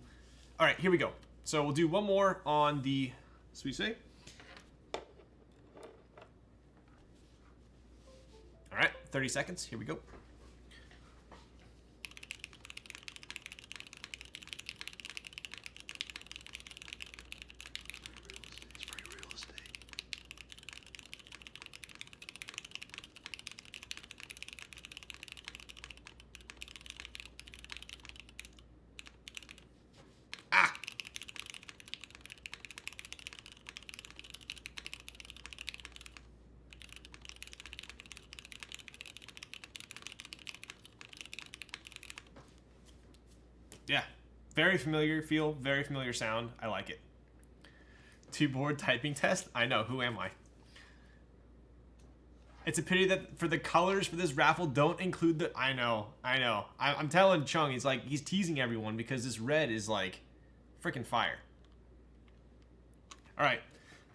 All right, here we go. So we'll do one more on the Suisei. All right, 30 seconds. Here we go. It's free real estate. Ah! Yeah, very familiar feel, very familiar sound. I like it. Two-board typing test? I know, who am I? It's a pity that for the colors for this raffle don't include the... I know. I'm telling Chung, he's teasing everyone because this red is like freaking fire. All right,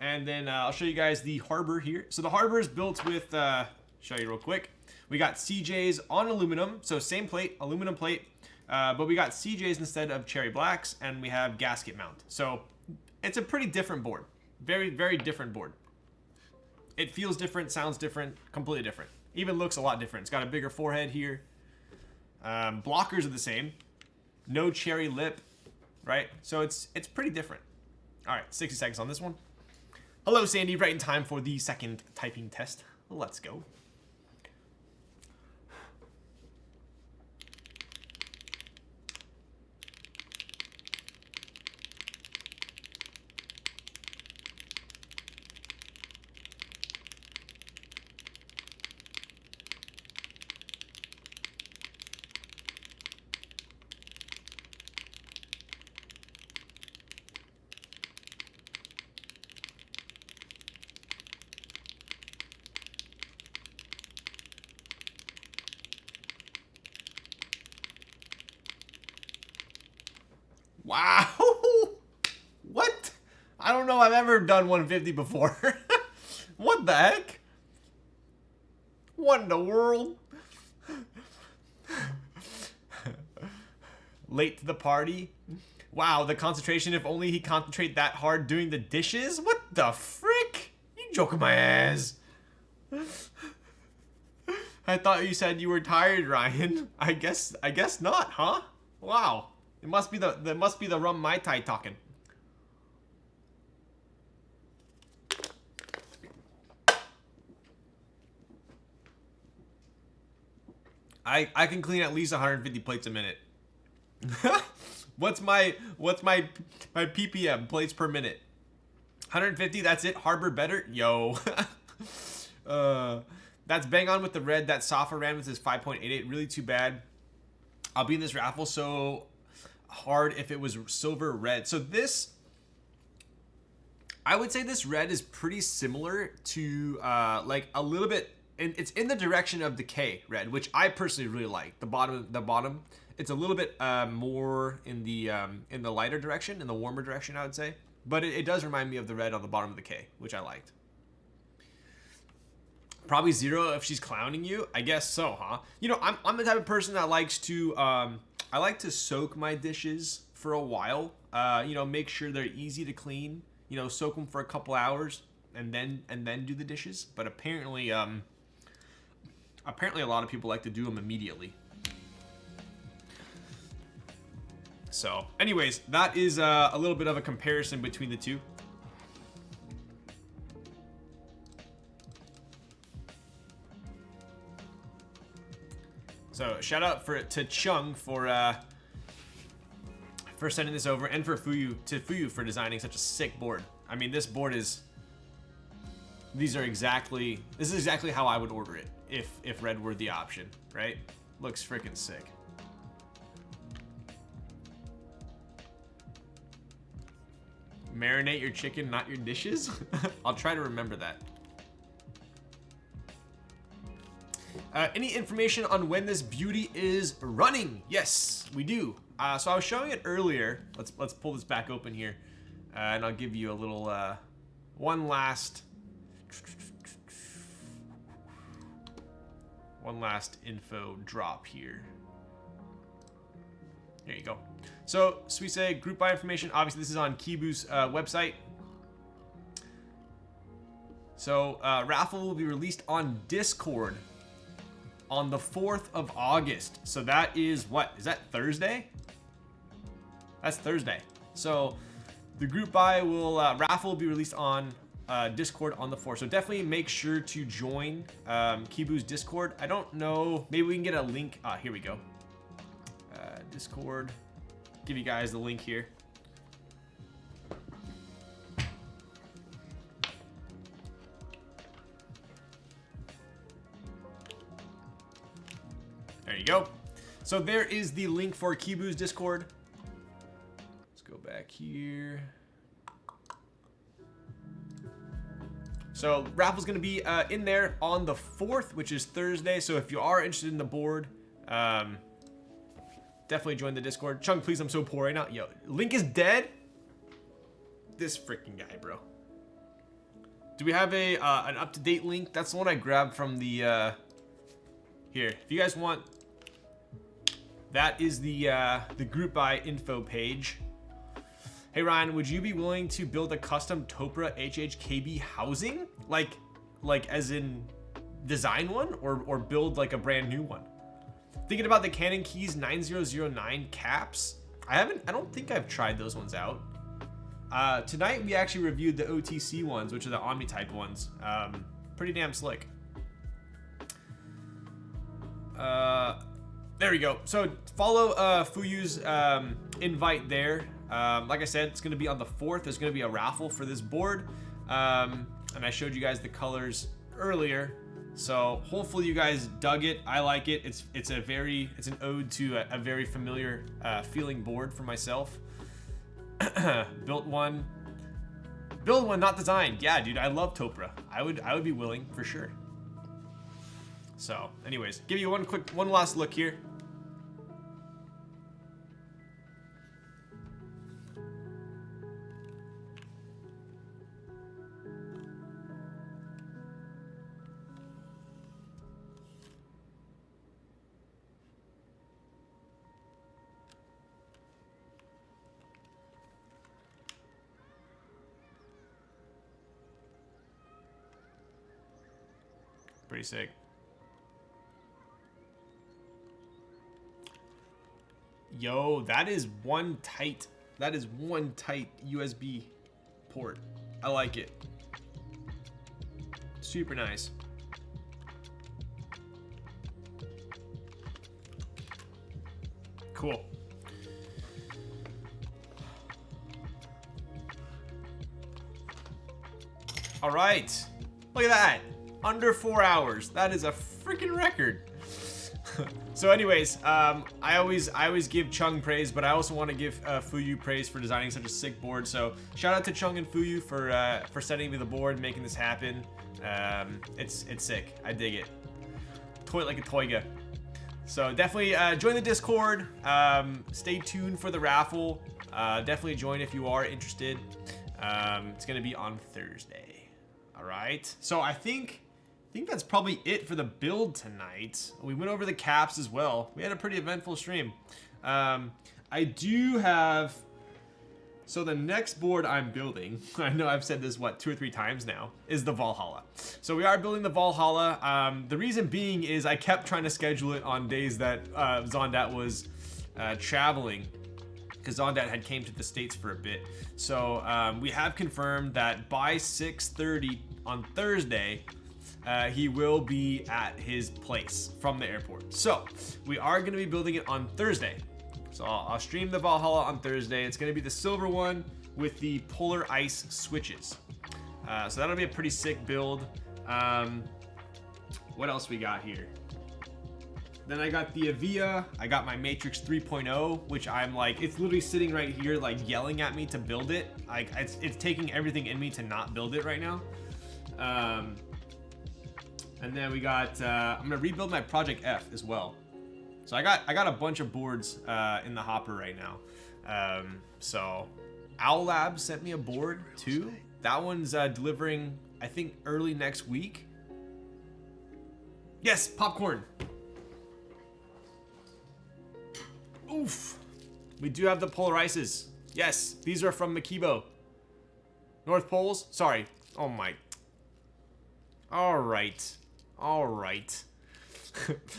and then I'll show you guys the Harbor here. So the Harbor is built with, show you real quick. We got CJs on aluminum, so same plate, aluminum plate, but we got CJs instead of cherry blacks, and we have gasket mount. So it's a pretty different board, very, very different board. It feels different, sounds different, completely different. Even looks a lot different. It's got a bigger forehead here. Blockers are the same. No cherry lip, right? So it's pretty different. All right, 60 seconds on this one. Hello, Sandy. Right in time for the second typing test. Let's go. Wow. What? I don't know I've ever done 150 before. What the heck? What in the world? Late to the party? Wow, the concentration, if only he concentrate that hard doing the dishes? What the frick? You joking my ass. I thought you said you were tired, Ryan. I guess not, huh? Wow. It must be the rum Mai Tai talking. I can clean at least 150 plates a minute. What's my ppm, plates per minute? 150, that's it. Harbor better? Yo. That's bang on with the red that Safa ran with his 5.88. Really too bad. I'll be in this raffle so hard if it was silver red. So this, I would say this red is pretty similar to like a little bit, and it's in the direction of the K red, which I personally really like. The bottom, it's a little bit more in the lighter direction, in the warmer direction, I would say. But it does remind me of the red on the bottom of the K, which I liked. Probably 0 if she's clowning you. I guess so, huh? You know, I'm the type of person that likes to I like to soak my dishes for a while. You know, make sure they're easy to clean. You know, soak them for a couple hours and then do the dishes. But apparently a lot of people like to do them immediately. So, anyways, that is a little bit of a comparison between the two. So shout out to Chung for sending this over, and for Fuyu for designing such a sick board. I mean, this board is. This is exactly how I would order it if red were the option, right? Looks freaking sick. Marinate your chicken, not your dishes. I'll try to remember that. Any information on when this beauty is running? Yes, we do. So I was showing it earlier. Let's pull this back open here, and I'll give you a little one last info drop here. There you go. So Suisei group buy information. Obviously, this is on Kibou's website. So raffle will be released on Discord on the 4th of August. So that is what? Is that Thursday? That's Thursday. So the group buy will raffle will be released on Discord on the 4th. So definitely make sure to join Kibou's Discord. I don't know. Maybe we can get a link. Here we go. Discord. Give you guys the link here. There you go. So there is the link for Kibou's Discord. Let's go back here. So raffle's gonna be in there on the 4th, which is Thursday. So if you are interested in the board, definitely join the Discord. Chung, please, I'm so poor right now. Yo, link is dead. This freaking guy, bro. Do we have a an up-to-date link? That's the one I grabbed from the here. If you guys want, that is the group buy info page. Hey Ryan, would you be willing to build a custom Topra HHKB housing? Like as in design one or build like a brand new one? Thinking about the Canon Keys 9009 caps. I don't think I've tried those ones out. Tonight we actually reviewed the OTC ones, which are the Omni type ones. Pretty damn slick. There we go. So follow Fuyu's invite there. Like I said, it's going to be on the 4th. There's going to be a raffle for this board. And I showed you guys the colors earlier. So hopefully you guys dug it. I like it. It's an ode to a very familiar feeling board for myself. Built one, not designed. Yeah, dude, I love Topra. I would be willing for sure. So, anyways, give you one last look here. Pretty sick. Yo, that is one tight USB port. I like it. Super nice. Cool. All right. Look at that. Under 4 hours. That is a freaking record. So anyways, I always give Chung praise, but I also want to give Fuyu praise for designing such a sick board. So shout out to Chung and Fuyu for sending me the board, making this happen. It's sick. I dig it. Toy like a toyga. So definitely join the Discord. Stay tuned for the raffle. Definitely join if you are interested. It's gonna be on Thursday. All right. So I think that's probably it for the build tonight. We went over the caps as well. We had a pretty eventful stream. I do have... So the next board I'm building, I know I've said this, 2 or 3 times now, is the Valhalla. So we are building the Valhalla. The reason being is I kept trying to schedule it on days that Zondat was traveling, because Zondat had came to the States for a bit. So we have confirmed that by 6:30 on Thursday, he will be at his place from the airport. So we are going to be building it on Thursday. So I'll stream the Valhalla on Thursday. It's going to be the silver one with the polar ice switches. So that'll be a pretty sick build. What else we got here? Then I got the Avia. I got my Matrix 3.0, which I'm like, it's literally sitting right here, like yelling at me to build it. Like it's taking everything in me to not build it right now. And then we got, I'm gonna rebuild my Project F as well. So I got a bunch of boards in the hopper right now. So Owl Labs sent me a board too. That one's delivering, I think, early next week. Yes, popcorn. Oof. We do have the polar ices. Yes, these are from Kibou. North Poles? Sorry. Oh my. All right. All right.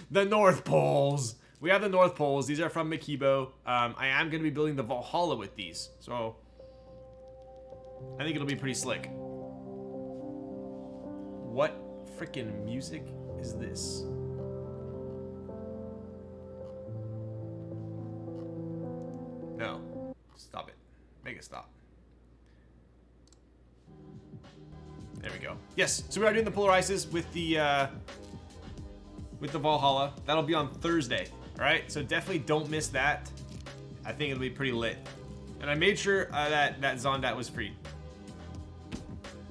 The North Poles. We have the North Poles. These are from Kibou. I am going to be building the Valhalla with these. So I think it'll be pretty slick. What freaking music is this? No. Stop it. Make it stop. There we go. Yes, so we are doing the polar ices with the Valhalla. That'll be on Thursday. Alright, so definitely don't miss that. I think it'll be pretty lit. And I made sure that Zondat was free.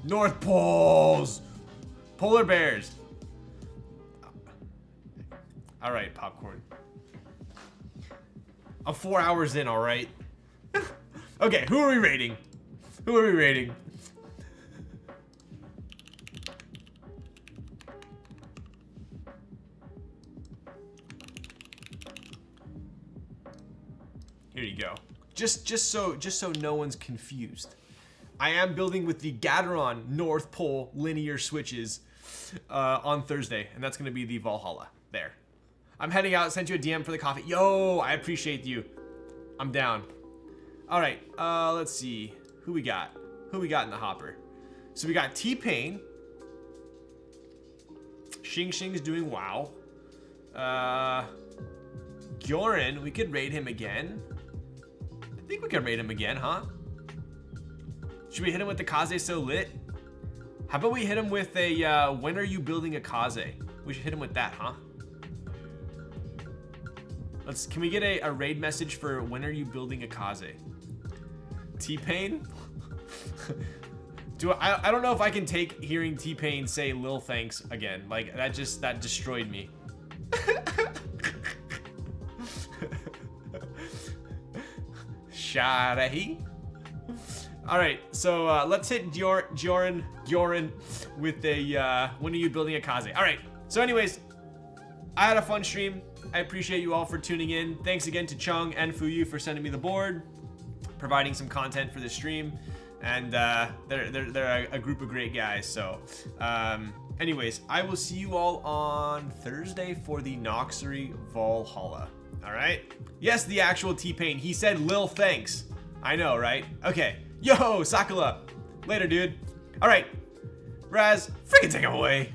North Poles! Polar bears! Alright, popcorn. I'm 4 hours in, alright? Okay, who are we rating? Who are we rating? Here you go. Just so no one's confused. I am building with the Gateron North Pole linear switches on Thursday, and that's gonna be the Valhalla. There. I'm heading out. Sent you a DM for the coffee. Yo, I appreciate you. I'm down. All right. Let's see who we got. Who we got in the hopper? So we got T-Pain. Xing Xing's doing wow. Gyoran, we could raid him again. I think we could raid him again, huh? Should we hit him with the Kaze so lit? How about we hit him with a, when are you building a Kaze? We should hit him with that, huh? Can we get a raid message for when are you building a Kaze? T-Pain? I don't know if I can take hearing T-Pain say Lil Thanks again. Like, that destroyed me. Sharahi. All right, so let's hit Gyoran with a when are you building a Kaze? All right. So anyways, I had a fun stream. I appreciate you all for tuning in. Thanks again to Chung and Fuyu for sending me the board, providing some content for the stream, and they're a group of great guys. So, anyways, I will see you all on Thursday for the Noxery Valhalla. All right? Yes, the actual T-Pain. He said Lil Thanks. I know, right? Okay. Yo, Sakala. Later, dude. All right. Raz, freaking take him away.